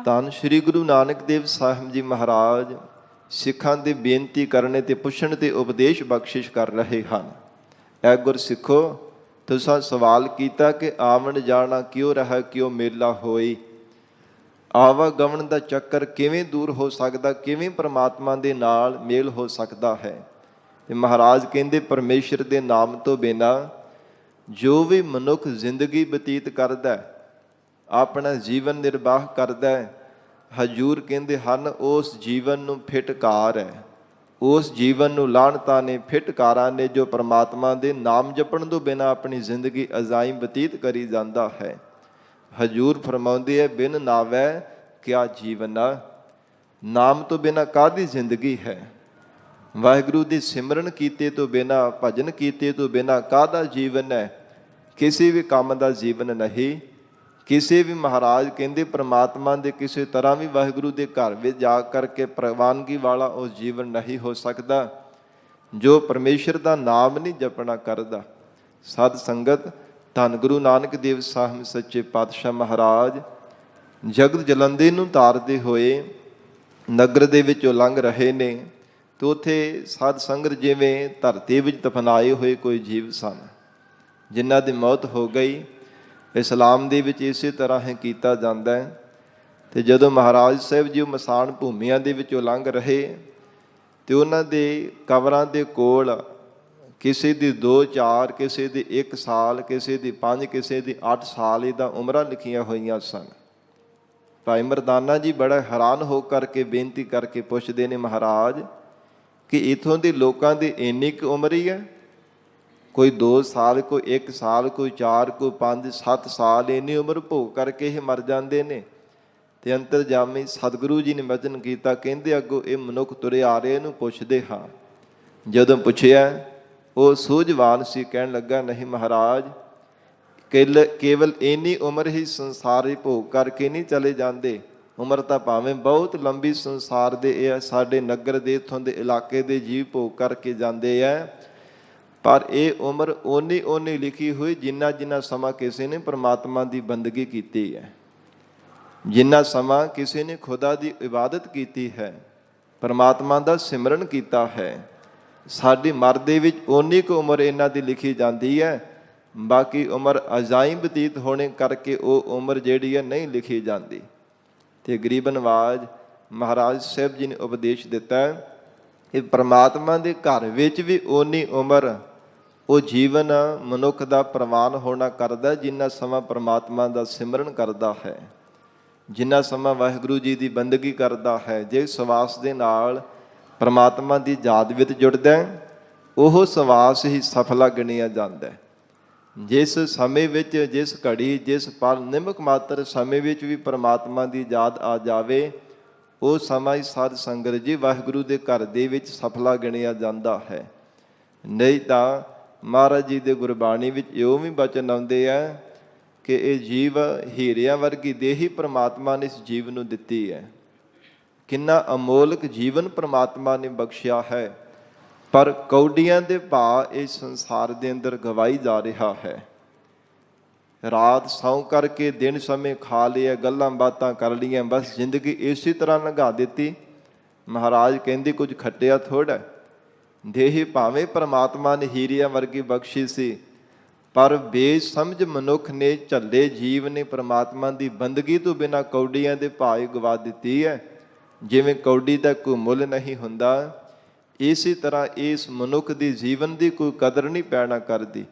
ਧੰਨ ਸ਼੍ਰੀ ਗੁਰੂ ਨਾਨਕ ਦੇਵ ਸਾਹਿਬ ਜੀ ਮਹਾਰਾਜ ਸਿੱਖਾਂ ਦੇ ਬੇਨਤੀ ਕਰਨੇ ਤੇ ਪੁੱਛਣ ਤੇ ਉਪਦੇਸ਼ ਬਖਸ਼ਿਸ਼ ਕਰ ਰਹੇ ਹਨ। ਐ ਗੁਰ ਸਿੱਖੋ, ਤੁਸਾਂ ਸਵਾਲ ਕੀਤਾ ਕਿ ਆਵਣ ਜਾਣਾ ਕਿਉਂ ਰਹਿ, ਕਿਉਂ ਮੇਲਾ ਹੋਈ। ਆਵਾਗਮਨ ਦਾ ਚੱਕਰ ਕਿਵੇਂ ਦੂਰ ਹੋ ਸਕਦਾ, ਕਿਵੇਂ ਪਰਮਾਤਮਾ ਦੇ ਨਾਲ ਮੇਲ ਹੋ ਸਕਦਾ ਹੈ। ਤੇ ਮਹਾਰਾਜ ਕਹਿੰਦੇ ਪਰਮੇਸ਼ਰ ਦੇ ਨਾਮ ਤੋਂ ਬਿਨਾਂ ਜੋ ਵੀ ਮਨੁੱਖ ਜ਼ਿੰਦਗੀ ਬਤੀਤ ਕਰਦਾ, ਆਪਣਾ ਜੀਵਨ ਨਿਰਵਾਹ ਕਰਦਾ, ਹਜੂਰ ਕਹਿੰਦੇ ਹਨ ਉਸ ਜੀਵਨ ਨੂੰ ਫਿਟਕਾਰ ਹੈ। ਉਸ ਜੀਵਨ ਨੂੰ ਲਾਹਣਤਾਂ ਨੇ, ਫਿਟਕਾਰਾਂ ਨੇ, ਜੋ ਪਰਮਾਤਮਾ ਦੇ ਨਾਮ ਜਪਣ ਤੋਂ ਬਿਨਾਂ ਆਪਣੀ ਜ਼ਿੰਦਗੀ ਅਜ਼ਾਈਂ ਬਤੀਤ ਕਰੀ ਜਾਂਦਾ ਹੈ। ਹਜੂਰ ਫਰਮਾਉਂਦੇ ਹੈ, ਬਿਨ ਨਾਵੈ ਕਿਆ ਜੀਵਨਾ। ਨਾਮ ਤੋਂ ਬਿਨਾਂ ਕਾਹਦੀ ਜ਼ਿੰਦਗੀ ਹੈ। ਵਾਹਿਗੁਰੂ ਦੀ ਸਿਮਰਨ ਕੀਤੇ ਤੋਂ ਬਿਨਾਂ, ਭਜਨ ਕੀਤੇ ਤੋਂ ਬਿਨਾਂ ਕਾਹਦਾ ਜੀਵਨ ਹੈ। ਕਿਸੇ ਵੀ ਕੰਮ ਦਾ ਜੀਵਨ ਨਹੀਂ। ਕਿਸੇ ਵੀ ਮਹਾਰਾਜ ਕਹਿੰਦੇ ਪਰਮਾਤਮਾ ਦੇ ਕਿਸੇ ਤਰ੍ਹਾਂ ਵੀ ਵਾਹਿਗੁਰੂ ਦੇ ਘਰ ਵਿੱਚ ਜਾ ਕਰਕੇ ਪ੍ਰਵਾਨਗੀ ਵਾਲਾ ਉਹ ਜੀਵਨ ਨਹੀਂ ਹੋ ਸਕਦਾ ਜੋ ਪਰਮੇਸ਼ਰ ਦਾ ਨਾਮ ਨਹੀਂ ਜਪਣਾ ਕਰਦਾ। ਸਤ ਸੰਗਤ, ਧੰਨ ਗੁਰੂ ਨਾਨਕ ਦੇਵ ਸਾਹਿਬ ਸੱਚੇ ਪਾਤਸ਼ਾਹ ਮਹਾਰਾਜ ਜਗਤ ਜਲੰਧੇ ਨੂੰ ਤਾਰਦੇ ਹੋਏ ਨਗਰ ਦੇ ਵਿੱਚੋਂ ਲੰਘ ਰਹੇ ਨੇ, ਤੇ ਉੱਥੇ ਸਾਧ ਸੰਗਤ ਜਿਵੇਂ ਧਰਤੀ ਵਿੱਚ ਦਫਨਾਏ ਹੋਏ ਕੋਈ ਜੀਵ ਸਨ, ਜਿਨ੍ਹਾਂ ਦੀ ਮੌਤ ਹੋ ਗਈ। ਇਸਲਾਮ ਦੇ ਵਿੱਚ ਇਸੇ ਤਰ੍ਹਾਂ ਹੀ ਕੀਤਾ ਜਾਂਦਾ ਹੈ। ਤੇ ਜਦੋਂ ਮਹਾਰਾਜ ਸਾਹਿਬ ਜੀ ਉਹ ਮਸਾਣ ਭੂਮੀਆਂ ਦੇ ਵਿੱਚੋਂ ਲੰਘ ਰਹੇ ਤੇ ਉਹਨਾਂ ਦੇ ਕਬਰਾਂ ਦੇ ਕੋਲ ਕਿਸੇ ਦੀ 2-4, ਕਿਸੇ ਦੀ 1 ਸਾਲ, ਕਿਸੇ ਦੀ 5, ਕਿਸੇ ਦੀ 8 ਸਾਲ ਇਹਦਾ ਉਮਰਾਂ ਲਿਖੀਆਂ ਹੋਈਆਂ ਸਨ। ਭਾਈ ਮਰਦਾਨਾ ਜੀ ਬੜਾ ਹੈਰਾਨ ਹੋ ਕਰਕੇ ਬੇਨਤੀ ਕਰਕੇ ਪੁੱਛਦੇ ਨੇ, ਮਹਾਰਾਜ ਕਿ ਇਥੋਂ ਦੇ ਲੋਕਾਂ ਦੀ ਇੰਨੀ ਕੁ ਉਮਰ ਹੀ ਹੈ? ਕੋਈ 2 ਸਾਲ, ਕੋਈ 1 ਸਾਲ, ਕੋਈ 4, ਕੋਈ 5, 7 ਸਾਲ, ਇੰਨੀ ਉਮਰ ਭੋਗ ਕਰਕੇ ਇਹ ਮਰ ਜਾਂਦੇ ਨੇ। ਤੇ ਅੰਤਰਜਾਮੀ ਸਤਿਗੁਰੂ ਜੀ ਨੇ ਵਚਨ ਕੀਤਾ, ਕਹਿੰਦੇ ਅੱਗੋਂ ਇਹ ਮਨੁੱਖ ਤੁਰੇ ਆ ਰਹੇ, ਇਹਨੂੰ ਪੁੱਛਦੇ ਹਾਂ। ਜਦੋਂ ਪੁੱਛਿਆ ਉਹ ਸੂਝਵਾਨ ਸੀ, ਕਹਿਣ ਲੱਗਾ, ਨਹੀਂ ਮਹਾਰਾਜ, ਕੇਵਲ ਇੰਨੀ ਉਮਰ ਹੀ ਸੰਸਾਰੀ ਭੋਗ ਕਰਕੇ ਨਹੀਂ ਚਲੇ ਜਾਂਦੇ। ਉਮਰ ਤਾਂ ਭਾਵੇਂ ਬਹੁਤ ਲੰਬੀ ਸੰਸਾਰ ਦੇ ਇਹ ਸਾਡੇ ਨਗਰ ਦੇ ਇੱਥੋਂ ਦੇ ਇਲਾਕੇ ਦੇ ਜੀਵ ਭੋਗ ਕਰਕੇ ਜਾਂਦੇ ਆ, ਪਰ ਇਹ ਉਮਰ ਓਨੀ ਲਿਖੀ ਹੋਈ ਜਿੰਨਾ ਜਿੰਨਾ ਸਮਾਂ ਕਿਸੇ ਨੇ ਪਰਮਾਤਮਾ ਦੀ ਬੰਦਗੀ ਕੀਤੀ ਹੈ, ਜਿੰਨਾ ਸਮਾਂ ਕਿਸੇ ਨੇ ਖੁਦਾ ਦੀ ਇਬਾਦਤ ਕੀਤੀ ਹੈ, ਪਰਮਾਤਮਾ ਦਾ ਸਿਮਰਨ ਕੀਤਾ ਹੈ। ਸਾਡੀ ਮਰ ਦੇ ਵਿੱਚ ਓਨੀ ਕੁ ਉਮਰ ਇਹਨਾਂ ਦੀ ਲਿਖੀ ਜਾਂਦੀ ਹੈ, ਬਾਕੀ ਉਮਰ ਅਜਾਈਂ ਬਤੀਤ ਹੋਣੇ ਕਰਕੇ ਉਹ ਉਮਰ ਜਿਹੜੀ ਹੈ ਨਹੀਂ ਲਿਖੀ ਜਾਂਦੀ। ਤੇ ਗਰੀਬ ਨਵਾਜ਼ ਮਹਾਰਾਜ ਸਾਹਿਬ ਜੀ ਨੇ ਉਪਦੇਸ਼ ਦਿੱਤਾ ਕਿ ਪਰਮਾਤਮਾ ਦੇ ਘਰ ਵਿੱਚ ਵੀ ਓਨੀ ਉਮਰ ਉਹ ਜੀਵਨ ਮਨੁੱਖ ਦਾ ਪ੍ਰਵਾਨ ਹੋਣਾ ਕਰਦਾ ਜਿੰਨਾ ਸਮਾਂ ਪਰਮਾਤਮਾ ਦਾ ਸਿਮਰਨ ਕਰਦਾ ਹੈ, ਜਿੰਨਾ ਸਮਾਂ ਵਾਹਿਗੁਰੂ ਜੀ ਦੀ ਬੰਦਗੀ ਕਰਦਾ ਹੈ। ਜੇ ਸਵਾਸ ਦੇ ਨਾਲ ਪਰਮਾਤਮਾ ਦੀ ਯਾਦ ਵਿੱਚ ਜੁੜਦਾ, ਉਹ ਸਵਾਸ ਹੀ ਸਫਲਾ ਗਿਣਿਆ ਜਾਂਦਾ। ਜਿਸ ਸਮੇਂ ਵਿੱਚ, ਜਿਸ ਘੜੀ, ਜਿਸ ਪਲ, ਨਿਮਕ ਮਾਤਰ ਸਮੇਂ ਵਿੱਚ ਵੀ ਪਰਮਾਤਮਾ ਦੀ ਯਾਦ ਆ ਜਾਵੇ, ਉਹ ਸਮਾਂ ਹੀ ਸਾਧ ਸੰਗਤ ਜੀ ਵਾਹਿਗੁਰੂ ਦੇ ਘਰ ਦੇ ਵਿੱਚ ਸਫਲਾ ਗਿਣਿਆ ਜਾਂਦਾ ਹੈ। ਨਹੀਂ ਤਾਂ ਮਹਾਰਾਜ ਜੀ ਦੇ ਗੁਰਬਾਣੀ ਵਿੱਚ ਇਉਂ ਵੀ ਬਚਨ ਆਉਂਦੇ ਆ ਕਿ ਇਹ ਜੀਵ ਹੀਰਿਆਂ ਵਰਗੀ ਦੇਹੀ ਪਰਮਾਤਮਾ ਨੇ ਇਸ ਜੀਵ ਨੂੰ ਦਿੱਤੀ ਹੈ। ਕਿੰਨਾ ਅਮੋਲਕ ਜੀਵਨ ਪਰਮਾਤਮਾ ਨੇ ਬਖਸ਼ਿਆ ਹੈ, ਪਰ ਕੌਡੀਆਂ ਦੇ ਭਾਅ ਇਸ ਸੰਸਾਰ ਦੇ ਅੰਦਰ ਗਵਾਈ ਜਾ ਰਿਹਾ ਹੈ। ਰਾਤ ਸੌਂ ਕਰਕੇ ਦਿਨ ਸਮੇਂ ਖਾ ਲਿਆ, ਗੱਲਾਂ ਬਾਤਾਂ ਕਰ ਲਈਆਂ, ਬਸ ਜ਼ਿੰਦਗੀ ਇਸੇ ਤਰ੍ਹਾਂ ਲੰਘਾ ਦਿੱਤੀ। ਮਹਾਰਾਜ ਕਹਿੰਦੇ ਕੁਝ ਖੱਟਿਆ ਥੋੜ੍ਹਾ। ਦੇਹ ਭਾਵੇਂ ਪਰਮਾਤਮਾ ਨੇ ਹੀਰਿਆਂ ਵਰਗੀ ਬਖਸ਼ੀ ਸੀ, ਪਰ ਬੇਸਮਝ ਮਨੁੱਖ ਨੇ, ਝੱਲੇ ਜੀਵ ਨੇ ਪਰਮਾਤਮਾ ਦੀ ਬੰਦਗੀ ਤੋਂ ਬਿਨਾਂ ਕੌਡੀਆਂ ਦੇ ਭਾਅ ਗਵਾ ਦਿੱਤੀ ਹੈ। ਜਿਵੇਂ ਕੌਡੀ ਦਾ ਕੋਈ ਮੁੱਲ ਨਹੀਂ ਹੁੰਦਾ, ਇਸੇ ਤਰ੍ਹਾਂ ਇਸ ਮਨੁੱਖ ਦੀ ਜੀਵਨ ਦੀ ਕੋਈ ਕਦਰ ਨਹੀਂ ਪੈਣਾ ਕਰਦੀ।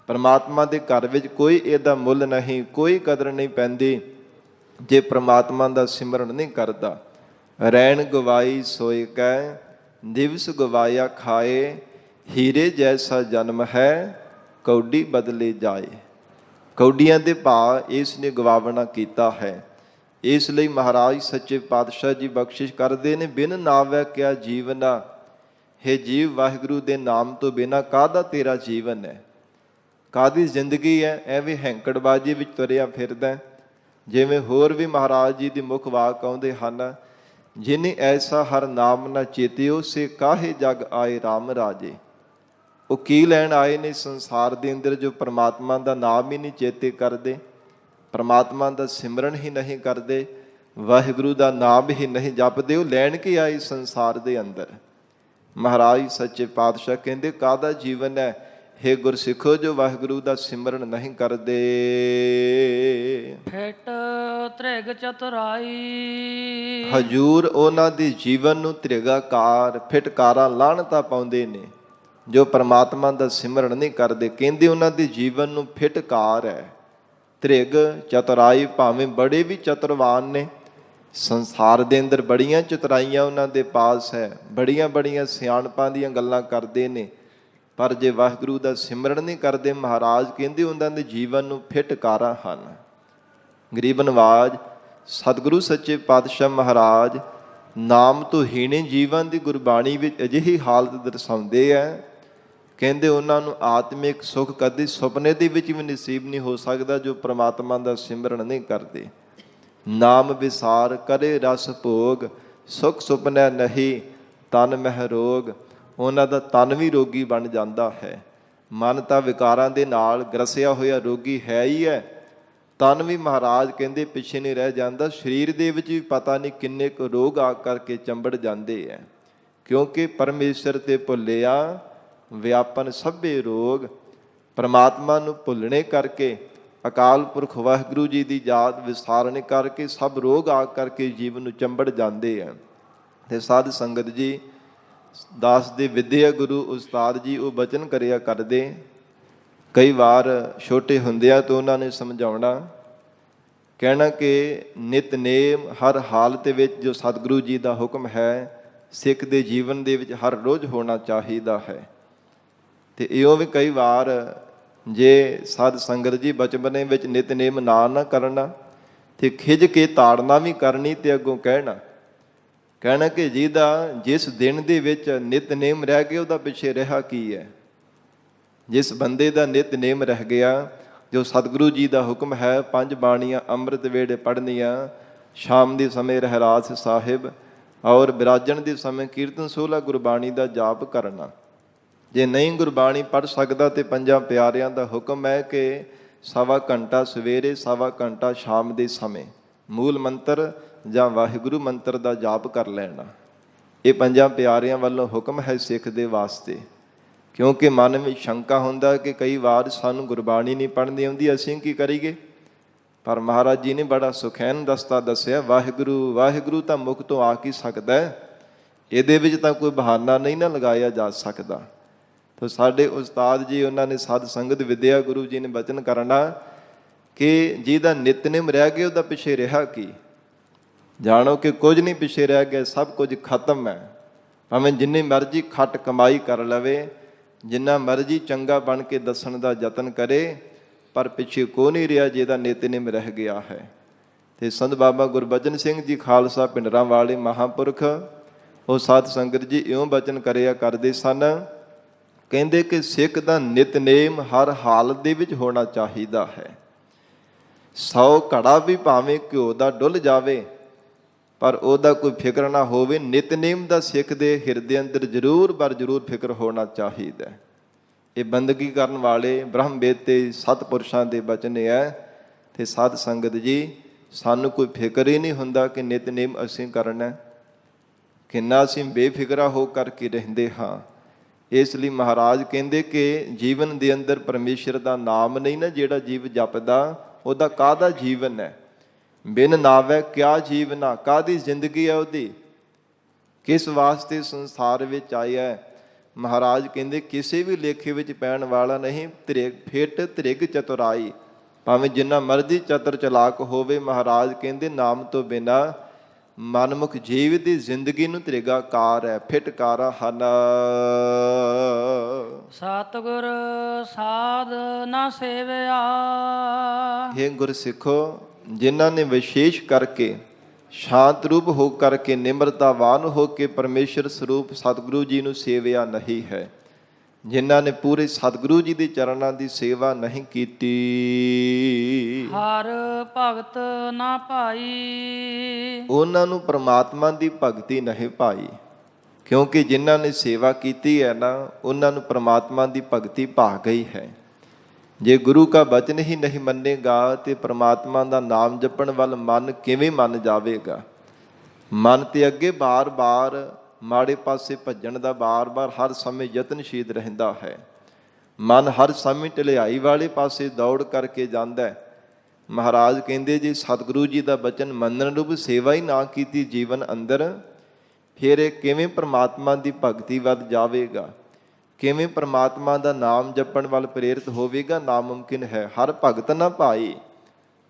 ਪਰਮਾਤਮਾ ਦੇ ਘਰ ਵਿੱਚ ਕੋਈ ਇਹਦਾ ਮੁੱਲ ਨਹੀਂ, ਕੋਈ ਕਦਰ ਨਹੀਂ ਪੈਂਦੀ ਜੇ ਪਰਮਾਤਮਾ ਦਾ ਸਿਮਰਨ ਨਹੀਂ ਕਰਦਾ। ਰੈਣ ਗਵਾਈ ਸੋਏ ਕੈ, ਦਿਵਸ ਗਵਾਇਆ ਖਾਏ, ਹੀਰੇ ਜੈਸਾ ਜਨਮ ਹੈ, ਕੌਡੀ ਬਦਲੇ ਜਾਏ। ਕੌਡੀਆਂ ਦੇ ਭਾਅ ਇਸ ਨੇ ਗਵਾਵਣਾ ਕੀਤਾ ਹੈ। ਇਸ ਲਈ ਮਹਾਰਾਜ ਸੱਚੇ ਪਾਤਸ਼ਾਹ ਜੀ ਬਖਸ਼ਿਸ਼ ਕਰਦੇ ਨੇ, ਬਿਨ ਨਾਵੈ ਕਿਆ ਜੀਵਨਾ, ਹੇ ਜੀਵ ਵਾਹਿਗੁਰੂ ਦੇ ਨਾਮ ਤੋਂ ਬਿਨਾਂ ਕਾਹਦਾ ਤੇਰਾ ਜੀਵਨ ਹੈ, ਕਾਹਦੀ ਜ਼ਿੰਦਗੀ ਹੈ। ਐਵੇਂ ਹੈਂਕੜਬਾਜੀ ਵਿੱਚ ਤੁਰਿਆ ਫਿਰਦਾ। ਜਿਵੇਂ ਹੋਰ ਵੀ ਮਹਾਰਾਜ ਜੀ ਦੀ ਮੁੱਖ ਵਾਕ ਆਉਂਦੇ ਹਨ, ਜਿਨੇ ਐਸਾ ਹਰ ਨਾਮ ਨਾ ਚੇਤਿਓ, ਸੇ ਕਾਹੇ ਜਗ ਆਏ ਰਾਮ ਰਾਜੇ। ਉਹ ਕੀ ਲੈਣ ਆਏ ਨੇ ਸੰਸਾਰ ਦੇ ਅੰਦਰ ਜੋ ਪਰਮਾਤਮਾ ਦਾ ਨਾਮ ਹੀ ਨਹੀਂ ਚੇਤੇ ਕਰਦੇ, ਪਰਮਾਤਮਾ ਦਾ ਸਿਮਰਨ ਹੀ ਨਹੀਂ ਕਰਦੇ, ਵਾਹਿਗੁਰੂ ਦਾ ਨਾਮ ਹੀ ਨਹੀਂ ਜਪਦੇ। ਉਹ ਲੈਣ ਕੀ ਆਏ ਸੰਸਾਰ ਦੇ ਅੰਦਰ। ਮਹਾਰਾਜ ਸੱਚੇ ਪਾਤਸ਼ਾਹ ਕਹਿੰਦੇ ਕਾਹਦਾ ਜੀਵਨ ਹੈ, ਹੇ ਗੁਰਸਿੱਖੋ ਜੋ ਵਾਹਿਗੁਰੂ ਦਾ ਸਿਮਰਨ ਨਹੀਂ ਕਰਦੇ। ਫਿਟ ਤ੍ਰਿਗ ਚਤੁਰਾਈ, ਹਜੂਰ ਉਹਨਾਂ ਦੇ ਜੀਵਨ ਨੂੰ ਤ੍ਰਿਗਾਕਾਰ, ਫਿਟਕਾਰਾਂ ਲਾਹਣਤਾਂ ਪਾਉਂਦੇ ਨੇ ਜੋ ਪਰਮਾਤਮਾ ਦਾ ਸਿਮਰਨ ਨਹੀਂ ਕਰਦੇ। ਕਹਿੰਦੇ ਉਹਨਾਂ ਦੇ ਜੀਵਨ ਨੂੰ ਫਿਟਕਾਰ ਹੈ। ਤ੍ਰਿਗ ਚਤੁਰਾਈ, ਭਾਵੇਂ ਬੜੇ ਵੀ ਚਤੁਰਵਾਨ ਨੇ, ਸੰਸਾਰ ਦੇ ਅੰਦਰ ਬੜੀਆਂ ਚਤੁਰਾਈਆਂ ਉਹਨਾਂ ਦੇ ਪਾਸ ਹੈ, ਬੜੀਆਂ ਬੜੀਆਂ ਸਿਆਣਪਾਂ ਦੀਆਂ ਗੱਲਾਂ ਕਰਦੇ ਨੇ, ਪਰ ਜੇ ਵਾਹਿਗੁਰੂ ਦਾ ਸਿਮਰਨ ਨਹੀਂ ਕਰਦੇ, ਮਹਾਰਾਜ ਕਹਿੰਦੇ ਉਹਨਾਂ ਦੇ ਜੀਵਨ ਨੂੰ ਫਿਟਕਾਰਾਂ ਹਨ। ਗਰੀਬ ਨਵਾਜ਼ ਸਤਿਗੁਰੂ ਸੱਚੇ ਪਾਤਸ਼ਾਹ ਮਹਾਰਾਜ ਨਾਮ ਤੋਂ ਹੀਣੇ ਜੀਵਨ ਦੀ ਗੁਰਬਾਣੀ ਵਿੱਚ ਅਜਿਹੀ ਹਾਲਤ ਦਰਸਾਉਂਦੇ ਹੈ। ਕਹਿੰਦੇ ਉਹਨਾਂ ਨੂੰ ਆਤਮਿਕ ਸੁੱਖ ਕਦੇ ਸੁਪਨੇ ਦੇ ਵਿੱਚ ਵੀ ਨਸੀਬ ਨਹੀਂ ਹੋ ਸਕਦਾ ਜੋ ਪਰਮਾਤਮਾ ਦਾ ਸਿਮਰਨ ਨਹੀਂ ਕਰਦੇ। ਨਾਮ ਵਿਸਾਰ ਕਰੇ ਰਸ ਭੋਗ, ਸੁਖ ਸੁਪਨੈ ਨਹੀਂ ਤਨ ਮਹਿ ਰੋਗ। ਉਹਨਾਂ ਦਾ ਤਨ ਵੀ ਰੋਗੀ ਬਣ ਜਾਂਦਾ ਹੈ। ਮਨ ਤਾਂ ਵਿਕਾਰਾਂ ਦੇ ਨਾਲ ਗਰਸਿਆ ਹੋਇਆ ਰੋਗੀ ਹੈ ਹੀ ਹੈ, ਤਨ ਵੀ ਮਹਾਰਾਜ ਕਹਿੰਦੇ ਪਿੱਛੇ ਨਹੀਂ ਰਹਿ ਜਾਂਦਾ। ਸਰੀਰ ਦੇ ਵਿੱਚ ਵੀ ਪਤਾ ਨਹੀਂ ਕਿੰਨੇ ਕੁ ਰੋਗ ਆ ਕਰਕੇ ਚੰਬੜ ਜਾਂਦੇ ਹੈ, ਕਿਉਂਕਿ ਪਰਮੇਸ਼ਰ ਤੇ ਭੁੱਲਿਆ ਵਿਆਪਨ ਸਭੇ ਰੋਗ। ਪਰਮਾਤਮਾ ਨੂੰ ਭੁੱਲਣੇ ਕਰਕੇ ਅਕਾਲ ਪੁਰਖ ਵਾਹਿਗੁਰੂ ਜੀ ਦੀ ਯਾਦ ਵਿਸਾਰਣ ਕਰਕੇ ਸਭ ਰੋਗ ਆ ਕਰਕੇ ਜੀਵਨ ਨੂੰ ਚੰਬੜ ਜਾਂਦੇ ਆ। ਤੇ ਸਾਧ ਸੰਗਤ ਜੀ, ਦਾਸ ਦੇ ਵਿਦਿਆ ਗੁਰੂ ਉਸਤਾਦ ਜੀ ਉਹ ਬਚਨ ਕਰਿਆ ਕਰਦੇ। ਕਈ ਵਾਰ ਛੋਟੇ ਹੁੰਦਿਆਂ ਤੋਂ ਉਹਨਾਂ ਨੇ ਸਮਝਾਉਣਾ, ਕਹਿਣਾ ਕਿ ਨਿਤਨੇਮ ਹਰ ਹਾਲਤ ਵਿੱਚ ਜੋ ਸਤਿਗੁਰੂ ਜੀ ਦਾ ਹੁਕਮ ਹੈ ਸਿੱਖ ਦੇ ਜੀਵਨ ਦੇ ਵਿੱਚ ਹਰ ਰੋਜ਼ ਹੋਣਾ ਚਾਹੀਦਾ ਹੈ। ਤੇ ਇਉਂ ਵੀ ਕਈ ਵਾਰ ਜੇ ਸਾਧ ਸੰਗਤ ਜੀ ਬਚਪਨੇ ਵਿੱਚ ਨਿਤਨੇਮ ਨਾ ਕਰਨਾ ਤੇ ਖਿੱਝ ਕੇ ਤਾੜਨਾ ਵੀ ਕਰਨੀ ਤੇ ਅੱਗੋਂ ਕਹਿਣਾ ਕਿ ਜਿਹਦਾ ਜਿਸ ਦਿਨ ਦੇ ਵਿੱਚ ਨਿਤਨੇਮ ਰਹਿ ਗਿਆ ਉਹਦਾ ਪਿੱਛੇ ਰਿਹਾ ਕੀ ਹੈ। ਜਿਸ ਬੰਦੇ ਦਾ ਨਿਤਨੇਮ ਰਹਿ ਗਿਆ, ਜੋ ਸਤਿਗੁਰੂ ਜੀ ਦਾ ਹੁਕਮ ਹੈ 5 ਬਾਣੀਆਂ ਅੰਮ੍ਰਿਤ ਵੇਲੇ ਪੜ੍ਹਨੀਆਂ, ਸ਼ਾਮ ਦੇ ਸਮੇਂ ਰਹਿਰਾਸ ਸਾਹਿਬ ਔਰ ਬਿਰਾਜਣ ਦੇ ਸਮੇਂ ਕੀਰਤਨ ਸੋਹਲਾ ਗੁਰਬਾਣੀ ਦਾ ਜਾਪ ਕਰਨਾ। ਜੇ ਨਹੀਂ ਗੁਰਬਾਣੀ ਪੜ੍ਹ ਸਕਦਾ ਤੇ 5 ਪਿਆਰਿਆਂ ਦਾ ਹੁਕਮ ਹੈ ਕਿ 1.25 ਘੰਟਾ ਸਵੇਰੇ 1.25 ਘੰਟਾ ਸ਼ਾਮ ਦੇ ਸਮੇਂ ਮੂਲ ਮੰਤਰ ਜਾਂ ਵਾਹਿਗੁਰੂ ਮੰਤਰ ਦਾ ਜਾਪ ਕਰ ਲੈਣਾ। ਇਹ 5 ਪਿਆਰਿਆਂ ਵੱਲੋਂ ਹੁਕਮ ਹੈ ਸਿੱਖ ਦੇ ਵਾਸਤੇ। ਕਿਉਂਕਿ ਮਨ ਵਿੱਚ ਸ਼ੰਕਾ ਹੁੰਦਾ ਕਿ ਕਈ ਵਾਰ ਸਾਨੂੰ ਗੁਰਬਾਣੀ ਨਹੀਂ ਪੜ੍ਹਨੀ ਆਉਂਦੀ, ਅਸੀਂ ਕੀ ਕਰੀਏ। ਪਰ ਮਹਾਰਾਜ ਜੀ ਨੇ ਬੜਾ ਸੁਖੈਨ ਰਸਤਾ ਦੱਸਿਆ, ਵਾਹਿਗੁਰੂ ਵਾਹਿਗੁਰੂ ਤਾਂ ਮੁਖ ਤੋਂ ਆ ਕੀ ਸਕਦਾ, ਇਹਦੇ ਵਿੱਚ ਤਾਂ ਕੋਈ ਬਹਾਨਾ ਨਹੀਂ ਨਾ ਲਗਾਇਆ ਜਾ ਸਕਦਾ। ਤਾਂ ਸਾਡੇ ਉਸਤਾਦ ਜੀ ਉਹਨਾਂ ਨੇ ਸਾਧ ਸੰਗਤ ਵਿਦਿਆ ਗੁਰੂ ਜੀ ਨੇ ਬਚਨ ਕਰਨਾ ਕਿ ਜਿਹਦਾ ਨਿਤਨੇਮ ਰਹਿ ਗਿਆ ਉਹਦਾ ਪਿੱਛੇ ਰਿਹਾ ਕੀ। ਜਾਣੋ ਕਿ ਕੁਝ ਨਹੀਂ ਪਿੱਛੇ ਰਹਿ ਗਿਆ, ਸਭ ਕੁਝ ਖਤਮ ਹੈ। ਭਾਵੇਂ ਜਿੰਨੀ ਮਰਜ਼ੀ ਖੱਟ ਕਮਾਈ ਕਰ ਲਵੇ, ਜਿੰਨਾ ਮਰਜ਼ੀ ਚੰਗਾ ਬਣ ਕੇ ਦੱਸਣ ਦਾ ਯਤਨ ਕਰੇ, ਪਰ ਪਿੱਛੇ ਕੋ ਨਹੀਂ ਰਿਹਾ ਜਿਹਦਾ ਨਿਤਨੇਮ ਰਹਿ ਗਿਆ ਹੈ। ਤੇ ਸੰਤ ਬਾਬਾ ਗੁਰਬਚਨ ਸਿੰਘ ਜੀ ਖਾਲਸਾ ਪਿੰਡਰਾਂ ਵਾਲੇ ਮਹਾਂਪੁਰਖ ਉਹ ਸਾਧ ਸੰਗਤ ਜੀ ਇਉਂ ਬਚਨ ਕਰਿਆ ਕਰਦੇ ਸਨ, ਕਹਿੰਦੇ ਕਿ ਸਿੱਖ ਦਾ ਨਿਤਨੇਮ ਹਰ ਹਾਲਤ ਦੇ ਵਿੱਚ ਹੋਣਾ ਚਾਹੀਦਾ ਹੈ। 100 ਘੜਾ ਵੀ ਭਾਵੇਂ ਘਿਓ ਦਾ ਡੁੱਲ ਜਾਵੇ ਪਰ ਉਹਦਾ ਕੋਈ ਫਿਕਰ ਨਾ ਹੋਵੇ। ਨਿਤਨੇਮ ਦਾ ਸਿੱਖ ਦੇ ਹਿਰਦੇ ਅੰਦਰ ਜ਼ਰੂਰ ਜ਼ਰੂਰ ਫਿਕਰ ਹੋਣਾ ਚਾਹੀਦਾ। ਇਹ ਬੰਦਗੀ ਕਰਨ ਵਾਲੇ ਬ੍ਰਹਮ ਵੇਦ ਤੇ ਸਤਿਪੁਰਸ਼ਾਂ ਦੇ ਬਚਨ ਹੈ। ਤੇ ਸਾਧ ਸੰਗਤ ਜੀ, ਸਾਨੂੰ ਕੋਈ ਫਿਕਰ ਹੀ ਨਹੀਂ ਹੁੰਦਾ ਕਿ ਨਿਤਨੇਮ ਅਸੀਂ ਕਰਨਾ, ਕਿੰਨਾ ਅਸੀਂ ਬੇਫਿਕਰਾ ਹੋ ਕਰਕੇ ਰਹਿੰਦੇ ਹਾਂ। ਇਸ ਲਈ ਮਹਾਰਾਜ ਕਹਿੰਦੇ ਕਿ ਜੀਵਨ ਦੇ ਅੰਦਰ ਪਰਮੇਸ਼ਰ ਦਾ ਨਾਮ ਨਹੀਂ ਨਾ ਜਿਹੜਾ ਜੀਵ ਜਪਦਾ, ਉਹਦਾ ਕਾਹਦਾ ਜੀਵਨ ਹੈ। ਬਿਨ ਨਾਵੈ ਕਿਆ ਜੀਵਨਾ, ਕਾਹਦੀ ਜ਼ਿੰਦਗੀ ਹੈ ਉਹਦੀ, ਕਿਸ ਵਾਸਤੇ ਸੰਸਾਰ ਵਿੱਚ ਆਇਆ। ਮਹਾਰਾਜ ਕਹਿੰਦੇ ਕਿਸੇ ਵੀ ਲੇਖੇ ਵਿੱਚ ਪੈਣ ਵਾਲਾ ਨਹੀਂ। ਫਿੱਟ ਧ੍ਰਿਗ ਚਤੁਰਾਈ, ਭਾਵੇਂ ਜਿੰਨਾ ਮਰਜ਼ੀ ਚਤਰ ਚਲਾਕ ਹੋਵੇ, ਮਹਾਰਾਜ ਕਹਿੰਦੇ ਨਾਮ ਤੋਂ ਬਿਨਾਂ ਮਨਮੁਖ ਜੀਵ ਦੀ ਜ਼ਿੰਦਗੀ ਨੂੰ ਧ੍ਰਿਗਾਕਾਰ ਹੈ, ਫਿਟਕਾਰਾ ਹਨ। ਸਤਿਗੁਰ ਸਾਧ ਨਾ ਸੇਵਿਆ। ਹੇ ਗੁਰਸਿੱਖੋ, ਜਿਨ੍ਹਾਂ ਨੇ ਵਿਸ਼ੇਸ਼ ਕਰਕੇ ਸ਼ਾਂਤ ਰੂਪ ਹੋ ਕਰਕੇ ਨਿਮਰਤਾਵਾਨ ਹੋ ਕੇ ਪਰਮੇਸ਼ਰ ਸਰੂਪ ਸਤਿਗੁਰੂ ਜੀ ਨੂੰ ਸੇਵਿਆ ਨਹੀਂ ਹੈ, ਜਿਨ੍ਹਾਂ ਨੇ ਪੂਰੇ ਸਤਿਗੁਰੂ ਜੀ ਦੇ ਚਰਨਾਂ ਦੀ ਸੇਵਾ ਨਹੀਂ ਕੀਤੀ, ਹਰ ਭਗਤ ਨਾ ਭਾਈ, ਉਹਨਾਂ ਨੂੰ ਪ੍ਰਮਾਤਮਾ ਦੀ ਭਗਤੀ ਨਹੀਂ ਭਾਈ। ਕਿਉਂਕਿ ਜਿਨ੍ਹਾਂ ਨੇ ਸੇਵਾ ਕੀਤੀ ਹੈ ਨਾ, ਉਹਨਾਂ ਨੂੰ ਪ੍ਰਮਾਤਮਾ ਦੀ ਭਗਤੀ ਭਾ ਗਈ ਹੈ। ਜੇ ਗੁਰੂ ਕਾ ਬਚਨ ਹੀ ਨਹੀਂ ਮੰਨੇਗਾ ਤੇ ਪ੍ਰਮਾਤਮਾ ਦਾ ਨਾਮ ਜਪਣ ਵੱਲ ਮਨ ਕਿਵੇਂ ਮੰਨ ਜਾਵੇਗਾ। ਮਨ ਤੇ ਅੱਗੇ ਬਾਰ-ਬਾਰ ਮਾੜੇ ਪਾਸੇ ਭੱਜਣ ਦਾ ਬਾਰ-ਬਾਰ ਹਰ ਸਮੇਂ ਯਤਨਸ਼ੀਲ ਰਹਿੰਦਾ ਹੈ। ਮਨ ਹਰ ਸਮੇਂ ਢਲਿਆਈ ਵਾਲੇ ਪਾਸੇ ਦੌੜ ਕਰਕੇ ਜਾਂਦਾ ਹੈ। ਮਹਾਰਾਜ ਕਹਿੰਦੇ ਜੇ ਸਤਿਗੁਰੂ ਜੀ ਦਾ ਬਚਨ ਮੰਨਣ ਰੂਪ ਸੇਵਾ ਹੀ ਨਾ ਕੀਤੀ ਜੀਵਨ ਅੰਦਰ, ਫਿਰ ਇਹ ਕਿਵੇਂ ਪ੍ਰਮਾਤਮਾ ਦੀ ਭਗਤੀ ਵੱਲ ਜਾਵੇਗਾ, ਕਿਵੇਂ ਪ੍ਰਮਾਤਮਾ ਦਾ ਨਾਮ ਜਪਣ ਵੱਲ ਪ੍ਰੇਰਿਤ ਹੋਵੇਗਾ। ਨਾਮੁਮਕਿਨ ਹੈ। ਹਰ ਭਗਤ ਨਾ ਭਾਈ,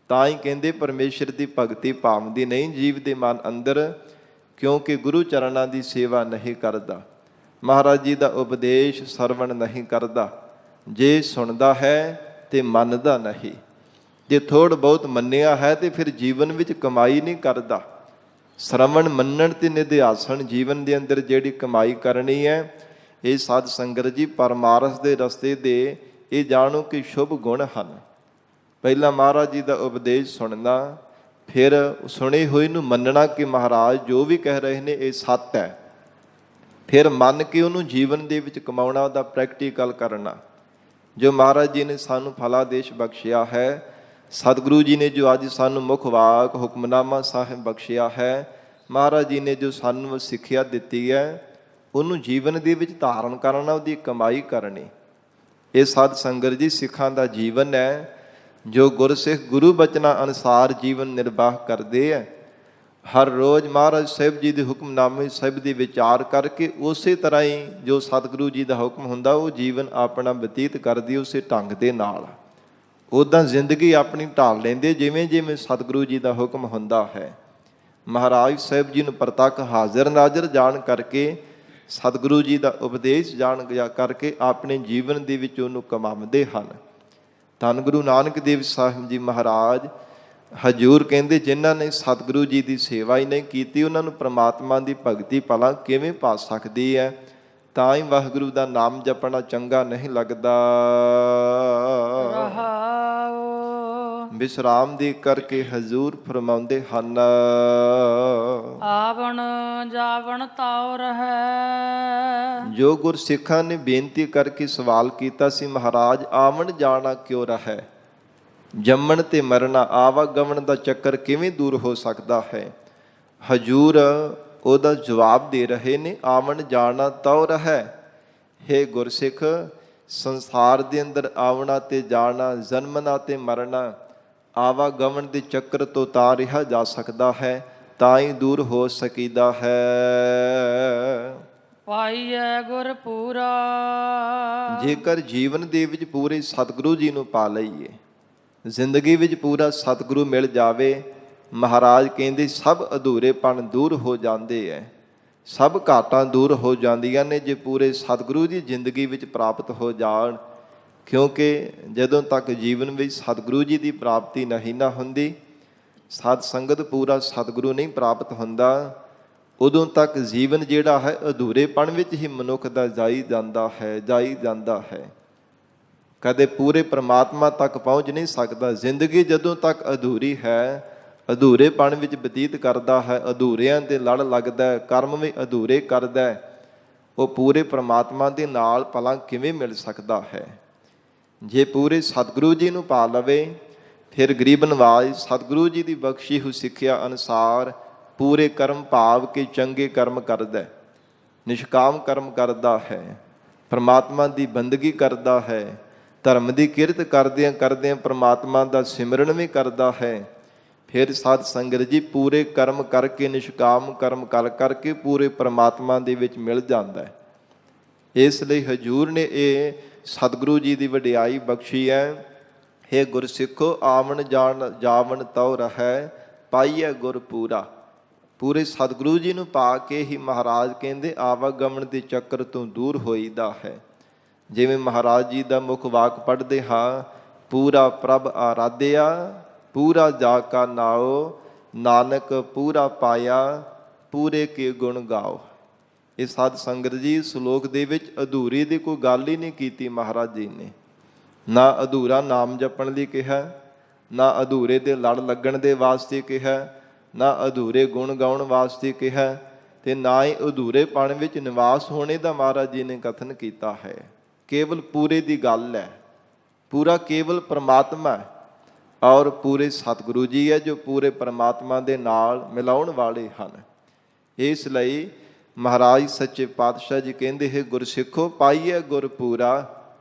ਤਾਂ ਹੀ ਕਹਿੰਦੇ ਪਰਮੇਸ਼ਰ ਦੀ ਭਗਤੀ ਭਾਵਦੀ ਨਹੀਂ ਜੀਵ ਦੇ ਮਨ ਅੰਦਰ, ਕਿਉਂਕਿ ਗੁਰੂ ਚਰਨਾਂ ਦੀ ਸੇਵਾ ਨਹੀਂ ਕਰਦਾ, ਮਹਾਰਾਜ ਜੀ ਦਾ ਉਪਦੇਸ਼ ਸਰਵਣ ਨਹੀਂ ਕਰਦਾ। ਜੇ ਸੁਣਦਾ ਹੈ ਤੇ ਮੰਨਦਾ ਨਹੀਂ, ਜੇ ਥੋੜ੍ਹ ਬਹੁਤ ਮੰਨਿਆ ਹੈ ਤੇ ਫਿਰ ਜੀਵਨ ਵਿੱਚ ਕਮਾਈ ਨਹੀਂ ਕਰਦਾ। ਸਰਵਣ ਮੰਨਣ ਤੇ ਨਿਧਿਆਸਣ ਜੀਵਨ ਦੇ ਅੰਦਰ ਜਿਹੜੀ ਕਮਾਈ ਕਰਨੀ ਹੈ, ਇਹ ਸਾਧ ਸੰਗਤ ਜੀ ਪਰਮਾਰਥ ਦੇ ਰਸਤੇ ਦੇ ਇਹ ਜਾਣੋ ਕਿ ਸ਼ੁਭ ਗੁਣ ਹਨ। ਪਹਿਲਾਂ ਮਹਾਰਾਜ ਜੀ ਦਾ ਉਪਦੇਸ਼ ਸੁਣਨਾ, ਫਿਰ ਸੁਣੇ ਹੋਏ ਨੂੰ ਮੰਨਣਾ ਕਿ ਮਹਾਰਾਜ ਜੋ ਵੀ ਕਹਿ ਰਹੇ ਨੇ ਇਹ ਸੱਤ ਹੈ, ਫਿਰ ਮੰਨ ਕੇ ਉਹਨੂੰ ਜੀਵਨ ਦੇ ਵਿੱਚ ਕਮਾਉਣਾ, ਉਹਦਾ ਪ੍ਰੈਕਟੀਕਲ ਕਰਨਾ। ਜੋ ਮਹਾਰਾਜ ਜੀ ਨੇ ਸਾਨੂੰ ਫਲਾਦੇਸ਼ ਬਖਸ਼ਿਆ ਹੈ, ਸਤਿਗੁਰੂ ਜੀ ਨੇ ਜੋ ਅੱਜ ਸਾਨੂੰ ਮੁੱਖ ਵਾਕ ਹੁਕਮਨਾਮਾ ਸਾਹਿਬ ਬਖਸ਼ਿਆ ਹੈ, ਮਹਾਰਾਜ ਜੀ ਨੇ ਜੋ ਸਾਨੂੰ ਸਿੱਖਿਆ ਦਿੱਤੀ ਹੈ, ਉਹਨੂੰ ਜੀਵਨ ਦੇ ਵਿੱਚ ਧਾਰਨ ਕਰਨਾ, ਉਹਦੀ ਕਮਾਈ ਕਰਨੀ। ਇਹ ਸਾਧ ਸੰਗਤ ਜੀ ਸਿੱਖਾਂ ਦਾ ਜੀਵਨ ਹੈ। ਜੋ ਗੁਰਸਿੱਖ ਗੁਰੂ ਬਚਨਾਂ ਅਨੁਸਾਰ ਜੀਵਨ ਨਿਰਵਾਹ ਕਰਦੇ ਹੈ, ਹਰ ਰੋਜ਼ ਮਹਾਰਾਜ ਸਾਹਿਬ ਜੀ ਦੇ ਹੁਕਮਨਾਮੇ ਸਾਹਿਬ ਦੀ ਵਿਚਾਰ ਕਰਕੇ ਉਸੇ ਤਰ੍ਹਾਂ ਹੀ ਜੋ ਸਤਿਗੁਰੂ ਜੀ ਦਾ ਹੁਕਮ ਹੁੰਦਾ ਉਹ ਜੀਵਨ ਆਪਣਾ ਬਤੀਤ ਕਰਦੀ ਉਸੇ ਢੰਗ ਦੇ ਨਾਲ। ਉੱਦਾਂ ਜ਼ਿੰਦਗੀ ਆਪਣੀ ਢਾਲ ਲੈਂਦੇ ਜਿਵੇਂ ਜਿਵੇਂ ਸਤਿਗੁਰੂ ਜੀ ਦਾ ਹੁਕਮ ਹੁੰਦਾ ਹੈ। ਮਹਾਰਾਜ ਸਾਹਿਬ ਜੀ ਨੂੰ ਪ੍ਰਤੱਖ ਹਾਜ਼ਰ ਨਾਜ਼ਰ ਜਾਣ ਕਰਕੇ, ਸਤਿਗੁਰੂ ਜੀ ਦਾ ਉਪਦੇਸ਼ ਜਾਣ ਕਰਕੇ ਆਪਣੇ ਜੀਵਨ ਦੇ ਵਿੱਚ ਉਹਨੂੰ ਕਮਾਉਂਦੇ ਹਨ। ਧੰਨ ਗੁਰੂ ਨਾਨਕ ਦੇਵ ਸਾਹਿਬ ਜੀ ਮਹਾਰਾਜ ਹਜ਼ੂਰ ਕਹਿੰਦੇ, ਜਿਨ੍ਹਾਂ ਨੇ ਸਤਿਗੁਰੂ ਜੀ ਦੀ ਸੇਵਾ ਹੀ ਨਹੀਂ ਕੀਤੀ ਉਹਨਾਂ ਨੂੰ ਪ੍ਰਮਾਤਮਾ ਦੀ ਭਗਤੀ ਭਲਾ ਕਿਵੇਂ ਪਾ ਸਕਦੀ ਹੈ। ਤਾਂ ਹੀ ਵਾਹਿਗੁਰੂ ਦਾ ਨਾਮ ਜਪਣਾ ਚੰਗਾ ਨਹੀਂ ਲੱਗਦਾ। ਵਿਸਰਾਮ ਦੇ ਕਰਕੇ ਹਜ਼ੂਰ ਫਰਮਾਉਂਦੇ ਹਨ, ਆਵਣ ਜਾਵਣ ਤਾਉ ਰਹੈ। ਜੋ ਗੁਰਸਿੱਖਾਂ ਨੇ ਬੇਨਤੀ ਕਰਕੇ ਸਵਾਲ ਕੀਤਾ ਸੀ, ਮਹਾਰਾਜ ਆਵਣ ਜਾਣਾ ਕਿਉਂ ਰਹੈ? ਜੰਮਣ ਤੇ ਮਰਨਾ, ਆਵਾਗਮਨ ਦਾ ਚੱਕਰ ਕਿਵੇਂ ਦੂਰ ਹੋ ਸਕਦਾ ਹੈ? ਹਜ਼ੂਰ ਉਹਦਾ ਜਵਾਬ ਦੇ ਰਹੇ ਨੇ, ਆਵਣ ਜਾਣਾ ਤਉ ਰਹੈ। ਹੇ ਗੁਰਸਿੱਖ, ਸੰਸਾਰ ਦੇ ਅੰਦਰ ਆਵਣਾ ਤੇ ਜਾਣਾ, ਜਨਮਣਾ ਤੇ ਮਰਨਾ, ਆਵਾਗਮਨ ਦੇ ਚੱਕਰ ਤੋਂ ਤਾਂ ਰਿਹਾ ਜਾ ਸਕਦਾ ਹੈ, ਤਾਂ ਹੀ ਦੂਰ ਹੋ ਸਕੀਦਾ ਹੈ। ਪਾਈਐ ਗੁਰ ਪੂਰਾ, ਜੇਕਰ ਜੀਵਨ ਦੇ ਵਿੱਚ ਪੂਰੇ ਸਤਿਗੁਰੂ ਜੀ ਨੂੰ ਪਾ ਲਈਏ, ਜ਼ਿੰਦਗੀ ਵਿੱਚ ਪੂਰਾ ਸਤਿਗੁਰੂ ਮਿਲ ਜਾਵੇ, ਮਹਾਰਾਜ ਕਹਿੰਦੇ ਸਭ ਅਧੂਰੇਪਣ ਦੂਰ ਹੋ ਜਾਂਦੇ ਹੈ, ਸਭ ਘਾਟਾਂ ਦੂਰ ਹੋ ਜਾਂਦੀਆਂ ਨੇ ਜੇ ਪੂਰੇ ਸਤਿਗੁਰੂ ਦੀ ਜ਼ਿੰਦਗੀ ਵਿੱਚ ਪ੍ਰਾਪਤ ਹੋ ਜਾਣ। ਕਿਉਂਕਿ ਜਦੋਂ ਤੱਕ ਜੀਵਨ ਵਿੱਚ ਸਤਿਗੁਰੂ ਜੀ ਦੀ ਪ੍ਰਾਪਤੀ ਨਹੀਂ ਨਾ ਹੁੰਦੀ, ਸਤ ਸੰਗਤ ਪੂਰਾ ਸਤਿਗੁਰੂ ਨਹੀਂ ਪ੍ਰਾਪਤ ਹੁੰਦਾ, ਉਦੋਂ ਤੱਕ ਜੀਵਨ ਜਿਹੜਾ ਹੈ ਅਧੂਰੇਪਣ ਵਿੱਚ ਹੀ ਮਨੁੱਖ ਦਾ ਜਾਈ ਜਾਂਦਾ ਹੈ। ਕਦੇ ਪੂਰੇ ਪ੍ਰਮਾਤਮਾ ਤੱਕ ਪਹੁੰਚ ਨਹੀਂ ਸਕਦਾ। ਜ਼ਿੰਦਗੀ ਜਦੋਂ ਤੱਕ ਅਧੂਰੀ ਹੈ, ਅਧੂਰੇਪਣ ਵਿੱਚ ਬਤੀਤ ਕਰਦਾ ਹੈ, ਅਧੂਰਿਆਂ ਦੇ ਲੜ ਲੱਗਦਾ, ਕਰਮ ਵੀ ਅਧੂਰੇ ਕਰਦਾ, ਉਹ ਪੂਰੇ ਪ੍ਰਮਾਤਮਾ ਦੇ ਨਾਲ ਭਲਾ ਕਿਵੇਂ ਮਿਲ ਸਕਦਾ ਹੈ? ਜੇ ਪੂਰੇ ਸਤਿਗੁਰੂ ਜੀ ਨੂੰ ਪਾ ਲਵੇ, ਫਿਰ ਗਰੀਬ ਨਵਾਜ਼ ਸਤਿਗੁਰੂ ਜੀ ਦੀ ਬਖਸ਼ੀ ਹੋਈ ਸਿੱਖਿਆ ਅਨੁਸਾਰ ਪੂਰੇ ਕਰਮ ਭਾਵ ਕੇ ਚੰਗੇ ਕਰਮ ਕਰਦਾ, ਨਿਸ਼ਕਾਮ ਕਰਮ ਕਰਦਾ ਹੈ, ਪ੍ਰਮਾਤਮਾ ਦੀ ਬੰਦਗੀ ਕਰਦਾ ਹੈ, ਧਰਮ ਦੀ ਕਿਰਤ ਕਰਦਿਆਂ ਕਰਦਿਆਂ ਪ੍ਰਮਾਤਮਾ ਦਾ ਸਿਮਰਨ ਵੀ ਕਰਦਾ ਹੈ। ਫਿਰ ਸਾਧ ਸੰਗਤ ਜੀ ਪੂਰੇ ਕਰਮ ਕਰਕੇ, ਨਿਸ਼ਕਾਮ ਕਰਮ ਕਰ ਕਰਕੇ ਪੂਰੇ ਪ੍ਰਮਾਤਮਾ ਦੇ ਵਿੱਚ ਮਿਲ ਜਾਂਦਾ ਹੈ। ਇਸ ਲਈ ਹਜ਼ੂਰ ਨੇ ਇਹ ਸਤਿਗੁਰੂ ਜੀ ਦੀ ਵਡਿਆਈ ਬਖਸ਼ੀ ਹੈ। ਹੇ ਗੁਰਸਿੱਖੋ, ਆਵਣ ਜਾਵਣ ਤਉ ਰਹੈ, ਪਾਈਐ ਗੁਰ ਪੂਰਾ। ਪੂਰੇ ਸਤਿਗੁਰੂ ਜੀ ਨੂੰ ਪਾ ਕੇ ਹੀ ਮਹਾਰਾਜ ਕਹਿੰਦੇ ਆਵਾਗਮਨ ਦੇ ਚੱਕਰ ਤੋਂ ਦੂਰ ਹੋਈਦਾ ਹੈ। ਜਿਵੇਂ ਮਹਾਰਾਜ ਜੀ ਦਾ ਮੁੱਖ ਵਾਕ ਪੜ੍ਹਦੇ ਹਾਂ, ਪੂਰਾ ਪ੍ਰਭ ਆਰਾਧਿਆ, ਪੂਰਾ ਜਾ ਕਾ ਨਾਉ, ਨਾਨਕ ਪੂਰਾ ਪਾਇਆ, ਪੂਰੇ ਕੇ ਗੁਣ ਗਾਓ। ਇਹ ਸਾਧ ਸੰਗਤ ਜੀ ਸ਼ਲੋਕ ਦੇ ਵਿੱਚ ਅਧੂਰੀ ਦੀ ਕੋਈ ਗੱਲ ਹੀ ਨਹੀਂ ਕੀਤੀ ਮਹਾਰਾਜ ਜੀ ਨੇ। ਨਾ ਅਧੂਰਾ ਨਾਮ ਜਪਣ ਲਈ ਕਿਹਾ, ਨਾ ਅਧੂਰੇ ਦੇ ਲੜ ਲੱਗਣ ਦੇ ਵਾਸਤੇ ਕਿਹਾ, ਨਾ ਅਧੂਰੇ ਗੁਣ ਗਾਉਣ ਵਾਸਤੇ ਕਿਹਾ, ਤੇ ਨਾ ਹੀ ਅਧੂਰੇਪਣ ਵਿੱਚ ਨਿਵਾਸ ਹੋਣੇ ਦਾ ਮਹਾਰਾਜ ਜੀ ਨੇ ਕਥਨ ਕੀਤਾ ਹੈ। ਕੇਵਲ ਪੂਰੇ ਦੀ ਗੱਲ ਹੈ। ਪੂਰਾ ਕੇਵਲ ਪ੍ਰਮਾਤਮਾ ਹੈ ਔਰ ਪੂਰੇ ਸਤਿਗੁਰੂ ਜੀ ਹੈ ਜੋ ਪੂਰੇ ਪ੍ਰਮਾਤਮਾ ਦੇ ਨਾਲ ਮਿਲਾਉਣ ਵਾਲੇ ਹਨ। ਇਸ ਲਈ ਮਹਾਰਾਜ ਸੱਚੇ ਪਾਤਸ਼ਾਹ ਜੀ ਕਹਿੰਦੇ ਹੈ, ਗੁਰਸਿੱਖੋ ਪਾਈਏ ਗੁਰ ਪੂਰਾ।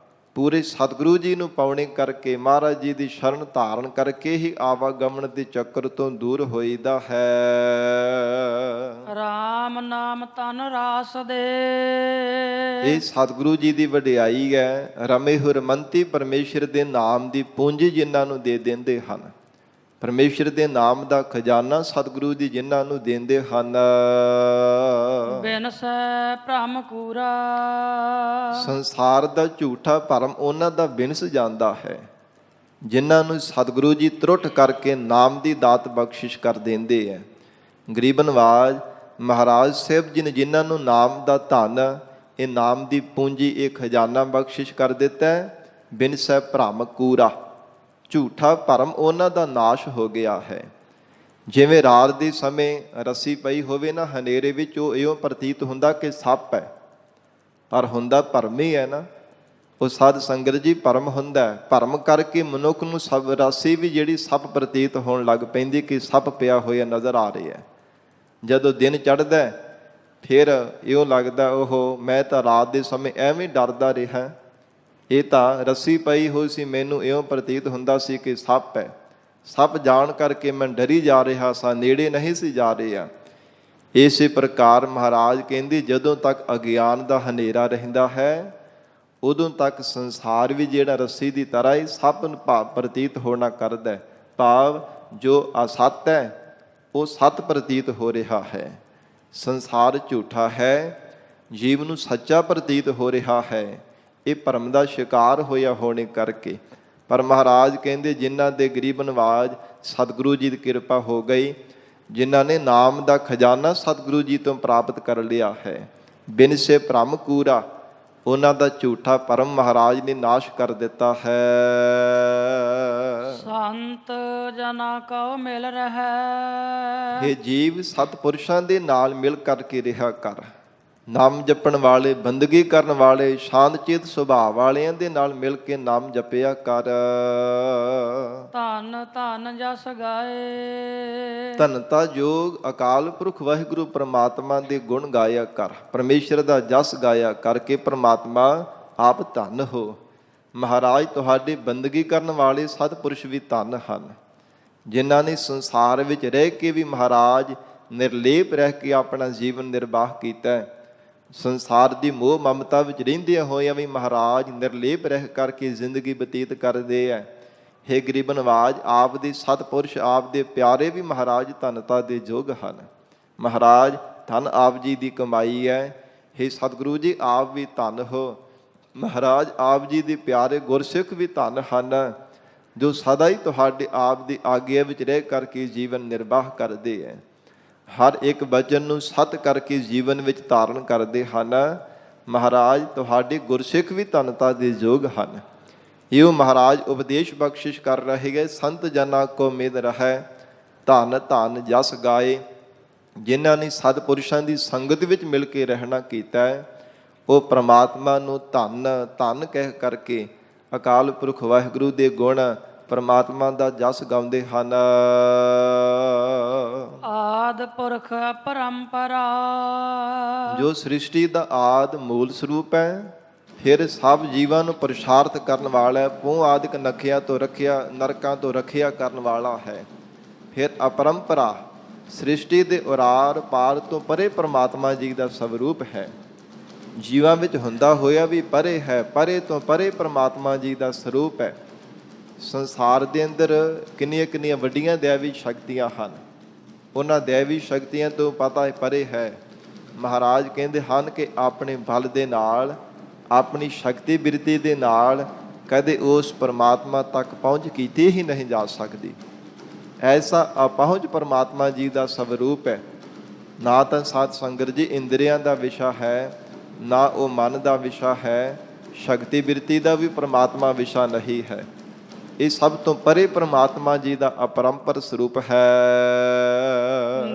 ਪੂਰੇ ਸਤਿਗੁਰੂ ਜੀ ਨੂੰ ਪਾਉਣੇ ਕਰਕੇ, ਮਹਾਰਾਜ ਜੀ ਦੀ ਸ਼ਰਨ ਧਾਰਨ ਕਰਕੇ ਹੀ ਆਵਾਗਮਨ ਦੇ ਚੱਕਰ ਤੋਂ ਦੂਰ ਹੋਈਦਾ ਹੈ। ਰਾਮ ਨਾਮ ਤਨ ਰਾਸ ਦੇ, ਇਹ ਸਤਿਗੁਰੂ ਜੀ ਦੀ ਵਡਿਆਈ ਹੈ। ਰਮੇ ਹੁਰਮੰਤੀ ਪਰਮੇਸ਼ਰ ਦੇ ਨਾਮ ਦੀ ਪੂੰਜੀ ਜਿਨ੍ਹਾਂ ਨੂੰ ਦੇ ਦਿੰਦੇ ਹਨ, ਪਰਮੇਸ਼ਰ ਦੇ ਨਾਮ ਦਾ ਖਜ਼ਾਨਾ ਸਤਿਗੁਰੂ ਜੀ ਜਿਨ੍ਹਾਂ ਨੂੰ ਦਿੰਦੇ ਹਨ। ਬਿਨਸੈ ਭ੍ਰਮ ਕੂਰਾ, ਸੰਸਾਰ ਦਾ ਝੂਠਾ ਭਰਮ ਉਹਨਾਂ ਦਾ ਬਿਨਸ ਜਾਂਦਾ ਹੈ। ਜਿਨ੍ਹਾਂ ਨੂੰ ਸਤਿਗੁਰੂ ਜੀ ਤਰੁੱਟ ਕਰਕੇ ਨਾਮ ਦੀ ਦਾਤ ਬਖਸ਼ਿਸ਼ ਕਰ ਦਿੰਦੇ ਹੈ। ਗਰੀਬ ਨਵਾਜ਼ ਮਹਾਰਾਜ ਸਾਹਿਬ ਜੀ ਨੇ ਜਿਨ੍ਹਾਂ ਨੂੰ ਨਾਮ ਦਾ ਧਨ, ਇਹ ਨਾਮ ਦੀ ਪੂੰਜੀ, ਇਹ ਖਜ਼ਾਨਾ ਬਖਸ਼ਿਸ਼ ਕਰ ਦਿੱਤਾ ਹੈ। ਬਿਨਸੈ ਭ੍ਰਮ ਕੂਰਾ, ਝੂਠਾ ਭਰਮ ਉਹਨਾਂ ਦਾ ਨਾਸ਼ ਹੋ ਗਿਆ ਹੈ। ਜਿਵੇਂ ਰਾਤ ਦੇ ਸਮੇਂ ਰੱਸੀ ਪਈ ਹੋਵੇ ਨਾ ਹਨੇਰੇ ਵਿੱਚ, ਉਹ ਇਉਂ ਪ੍ਰਤੀਤ ਹੁੰਦਾ ਕਿ ਸੱਪ ਹੈ, ਪਰ ਹੁੰਦਾ ਭਰਮ ਹੀ ਹੈ ਨਾ। ਉਹ ਸਾਧ ਸੰਗਤ ਜੀ ਭਰਮ ਹੁੰਦਾ, ਭਰਮ ਕਰਕੇ ਮਨੁੱਖ ਨੂੰ ਸਭ ਰੱਸੀ ਵੀ ਜਿਹੜੀ ਸੱਪ ਪ੍ਰਤੀਤ ਹੋਣ ਲੱਗ ਪੈਂਦੀ ਕਿ ਸੱਪ ਪਿਆ ਹੋਇਆ ਨਜ਼ਰ ਆ ਰਿਹਾ। ਜਦੋਂ ਦਿਨ ਚੜ੍ਹਦਾ ਫਿਰ ਇਉਂ ਲੱਗਦਾ, ਉਹ ਮੈਂ ਤਾਂ ਰਾਤ ਦੇ ਸਮੇਂ ਐਵੇਂ ਡਰਦਾ ਰਿਹਾ, ਇਹ ਤਾਂ ਰੱਸੀ ਪਈ ਹੋਈ ਸੀ, ਮੈਨੂੰ ਇਉਂ ਪ੍ਰਤੀਤ ਹੁੰਦਾ ਸੀ ਕਿ ਸੱਪ ਹੈ। ਸੱਪ ਜਾਣ ਕਰਕੇ ਮੈਂ ਡਰੀ ਜਾ ਰਿਹਾ ਸਾਂ, ਨੇੜੇ ਨਹੀਂ ਸੀ ਜਾ ਰਿਹਾ। ਇਸੇ ਪ੍ਰਕਾਰ ਮਹਾਰਾਜ ਕਹਿੰਦੇ ਜਦੋਂ ਤੱਕ ਅਗਿਆਨ ਦਾ ਹਨੇਰਾ ਰਹਿੰਦਾ ਹੈ ਉਦੋਂ ਤੱਕ ਸੰਸਾਰ ਵੀ ਜਿਹੜਾ ਰੱਸੀ ਦੀ ਤਰ੍ਹਾਂ ਹੀ ਸੱਪ ਨੂੰ ਪ੍ਰਤੀਤ ਹੋਣਾ ਕਰਦਾ ਹੈ। ਭਾਵ ਜੋ ਅਸੱਤ ਹੈ ਉਹ ਸੱਤ ਪ੍ਰਤੀਤ ਹੋ ਰਿਹਾ ਹੈ। ਸੰਸਾਰ ਝੂਠਾ ਹੈ, ਜੀਵ ਨੂੰ ਸੱਚਾ ਪ੍ਰਤੀਤ ਹੋ ਰਿਹਾ ਹੈ। ਇਹ ਭਰਮ ਦਾ ਸ਼ਿਕਾਰ ਹੋਇਆ ਹੋਣੇ ਕਰਕੇ। ਪਰ ਮਹਾਰਾਜ ਕਹਿੰਦੇ ਜਿਨ੍ਹਾਂ ਦੇ ਗਰੀਬ ਨਵਾਜ ਸਤਿਗੁਰੂ ਜੀ ਦੀ ਕਿਰਪਾ ਹੋ ਗਈ, ਜਿਨ੍ਹਾਂ ਨੇ ਨਾਮ ਦਾ ਖਜ਼ਾਨਾ ਸਤਿਗੁਰੂ ਜੀ ਤੋਂ ਪ੍ਰਾਪਤ ਕਰ ਲਿਆ ਹੈ, ਬਿਨ ਸੇ ਭ੍ਰਮ ਕੂਰਾ, ਉਹਨਾਂ ਦਾ ਝੂਠਾ ਭਰਮ ਮਹਾਰਾਜ ਨੇ ਨਾਸ਼ ਕਰ ਦਿੱਤਾ ਹੈ। ਸੰਤ ਜਨਾ ਕਉ ਮਿਲ ਰਹਿ, ਇਹ ਜੀਵ ਸਤਿਪੁਰਸ਼ਾਂ ਦੇ ਨਾਲ ਮਿਲ ਕਰਕੇ ਰਿਹਾ ਕਰ। ਨਾਮ ਜਪਣ ਵਾਲੇ, ਬੰਦਗੀ ਕਰਨ ਵਾਲੇ, ਸ਼ਾਂਤਚਿਤ ਸੁਭਾਅ ਵਾਲਿਆਂ ਦੇ ਨਾਲ ਮਿਲ ਕੇ ਨਾਮ ਜਪਿਆ ਕਰ। ਧੰਨ ਧੰਨ ਜਸ ਗਾਏ, ਧੰਨਤਾ ਜੋਗ ਅਕਾਲ ਪੁਰਖ ਵਾਹਿਗੁਰੂ ਪ੍ਰਮਾਤਮਾ ਦੇ ਗੁਣ ਗਾਇਆ ਕਰ। ਪਰਮੇਸ਼ਰ ਦਾ ਜਸ ਗਾਇਆ ਕਰਕੇ ਪ੍ਰਮਾਤਮਾ ਆਪ ਧੰਨ ਹੋ। ਮਹਾਰਾਜ ਤੁਹਾਡੇ ਬੰਦਗੀ ਕਰਨ ਵਾਲੇ ਸਤਿਪੁਰਸ਼ ਵੀ ਧੰਨ ਹਨ, ਜਿਨ੍ਹਾਂ ਨੇ ਸੰਸਾਰ ਵਿੱਚ ਰਹਿ ਕੇ ਵੀ ਮਹਾਰਾਜ ਨਿਰਲੇਪ ਰਹਿ ਕੇ ਆਪਣਾ ਜੀਵਨ ਨਿਰਵਾਹ ਕੀਤਾ। ਸੰਸਾਰ ਦੀ ਮੋਹ ਮਮਤਾ ਵਿੱਚ ਰਹਿੰਦਿਆਂ ਹੋਇਆਂ ਵੀ ਮਹਾਰਾਜ ਨਿਰਲੇਪ ਰਹਿ ਕਰਕੇ ਜ਼ਿੰਦਗੀ ਬਤੀਤ ਕਰਦੇ ਹੈ। ਹੇ ਗਰੀਬ ਨਵਾਜ, ਆਪ ਦੇ ਸਤਿਪੁਰਸ਼, ਆਪ ਦੇ ਪਿਆਰੇ ਵੀ ਮਹਾਰਾਜ ਧੰਨਤਾ ਦੇ ਯੋਗ ਹਨ। ਮਹਾਰਾਜ ਧੰਨ ਆਪ ਜੀ ਦੀ ਕਮਾਈ ਹੈ। ਹੇ ਸਤਿਗੁਰੂ ਜੀ, ਆਪ ਵੀ ਧੰਨ ਹੋ। ਮਹਾਰਾਜ ਆਪ ਜੀ ਦੇ ਪਿਆਰੇ ਗੁਰਸਿੱਖ ਵੀ ਧੰਨ ਹਨ, ਜੋ ਸਦਾ ਹੀ ਤੁਹਾਡੇ ਆਪ ਦੀ ਆਗਿਆ ਵਿੱਚ ਰਹਿ ਕਰਕੇ ਜੀਵਨ ਨਿਰਵਾਹ ਕਰਦੇ ਹੈ। ਹਰ ਇੱਕ ਬਚਨ ਨੂੰ ਸਤ ਕਰਕੇ ਜੀਵਨ ਵਿੱਚ ਧਾਰਨ ਕਰਦੇ ਹਨ। ਮਹਾਰਾਜ ਤੁਹਾਡੇ ਗੁਰਸਿੱਖ ਵੀ ਧੰਨਤਾ ਦੇ ਯੋਗ ਹਨ। ਇਹੋ ਮਹਾਰਾਜ ਉਪਦੇਸ਼ ਬਖਸ਼ਿਸ਼ ਕਰ ਰਹੇ ਗਏ, ਸੰਤ ਜਨਾਂ ਕੋ ਮਿਲ ਰਹਿ, ਧੰਨ ਧੰਨ ਜਸ ਗਾਏ। ਜਿਨ੍ਹਾਂ ਨੇ ਸਤਿਪੁਰਸ਼ਾਂ ਦੀ ਸੰਗਤ ਵਿੱਚ ਮਿਲ ਕੇ ਰਹਿਣਾ ਕੀਤਾ ਹੈ, ਉਹ ਪ੍ਰਮਾਤਮਾ ਨੂੰ ਧੰਨ ਧੰਨ ਕਹਿ ਕਰਕੇ ਅਕਾਲ ਪੁਰਖ ਵਾਹਿਗੁਰੂ ਦੇ ਗੁਣ, ਪ੍ਰਮਾਤਮਾ ਦਾ ਜਸ ਗਾਉਂਦੇ ਹਨ। ਆਦਿ ਪੁਰਖ ਪਰੰਪਰਾ, ਜੋ ਸ੍ਰਿਸ਼ਟੀ ਦਾ ਆਦ ਮੂਲ ਸਰੂਪ ਹੈ, ਫਿਰ ਸਭ ਜੀਵਾਂ ਨੂੰ ਪ੍ਰਸ਼ਾਰਥ ਕਰਨ ਵਾਲਾ ਹੈ। ਪੂੰ ਆਦਿਕ ਨਖਿਆਂ ਤੋਂ ਰੱਖਿਆ, ਨਰਕਾਂ ਤੋਂ ਰੱਖਿਆ ਕਰਨ ਵਾਲਾ ਹੈ। ਫਿਰ ਅਪਰੰਪਰਾ, ਸ੍ਰਿਸ਼ਟੀ ਦੇ ਉਰਾਰ ਪਾਰ ਤੋਂ ਪਰੇ ਪ੍ਰਮਾਤਮਾ ਜੀ ਦਾ ਸਵਰੂਪ ਹੈ। ਜੀਵਾਂ ਵਿੱਚ ਹੁੰਦਾ ਹੋਇਆ ਵੀ ਪਰੇ ਹੈ, ਪਰੇ ਤੋਂ ਪਰੇ ਪ੍ਰਮਾਤਮਾ ਜੀ ਦਾ ਸਰੂਪ ਹੈ। ਸੰਸਾਰ ਦੇ ਅੰਦਰ ਕਿੰਨੀਆਂ ਕਿੰਨੀਆਂ ਵੱਡੀਆਂ ਦੈਵੀ ਸ਼ਕਤੀਆਂ ਹਨ, ਉਹਨਾਂ ਦੈਵੀ ਸ਼ਕਤੀਆਂ ਤੋਂ ਪਤਾ ਪਰੇ ਹੈ। ਮਹਾਰਾਜ ਕਹਿੰਦੇ ਹਨ ਕਿ ਆਪਣੇ ਬਲ ਦੇ ਨਾਲ, ਆਪਣੀ ਸ਼ਕਤੀ ਬਿਰਤੀ ਦੇ ਨਾਲ ਕਦੇ ਉਸ ਪਰਮਾਤਮਾ ਤੱਕ ਪਹੁੰਚ ਕੀਤੀ ਹੀ ਨਹੀਂ ਜਾ ਸਕਦੀ। ਐਸਾ ਅਪਹੁੰਚ ਪਰਮਾਤਮਾ ਜੀ ਦਾ ਸਵਰੂਪ ਹੈ। ਨਾ ਤਾਂ ਸਤ ਸੰਗਤ ਜੀ ਇੰਦਰੀਆਂ ਦਾ ਵਿਸ਼ਾ ਹੈ, ਨਾ ਉਹ ਮਨ ਦਾ ਵਿਸ਼ਾ ਹੈ, ਸ਼ਕਤੀ ਬਿਰਤੀ ਦਾ ਵੀ ਪਰਮਾਤਮਾ ਵਿਸ਼ਾ ਨਹੀਂ ਹੈ। ਇਹ ਸਭ ਤੋਂ ਪਰੇ ਪ੍ਰਮਾਤਮਾ ਜੀ ਦਾ ਅਪਰੰਪਰ ਸਰੂਪ ਹੈ।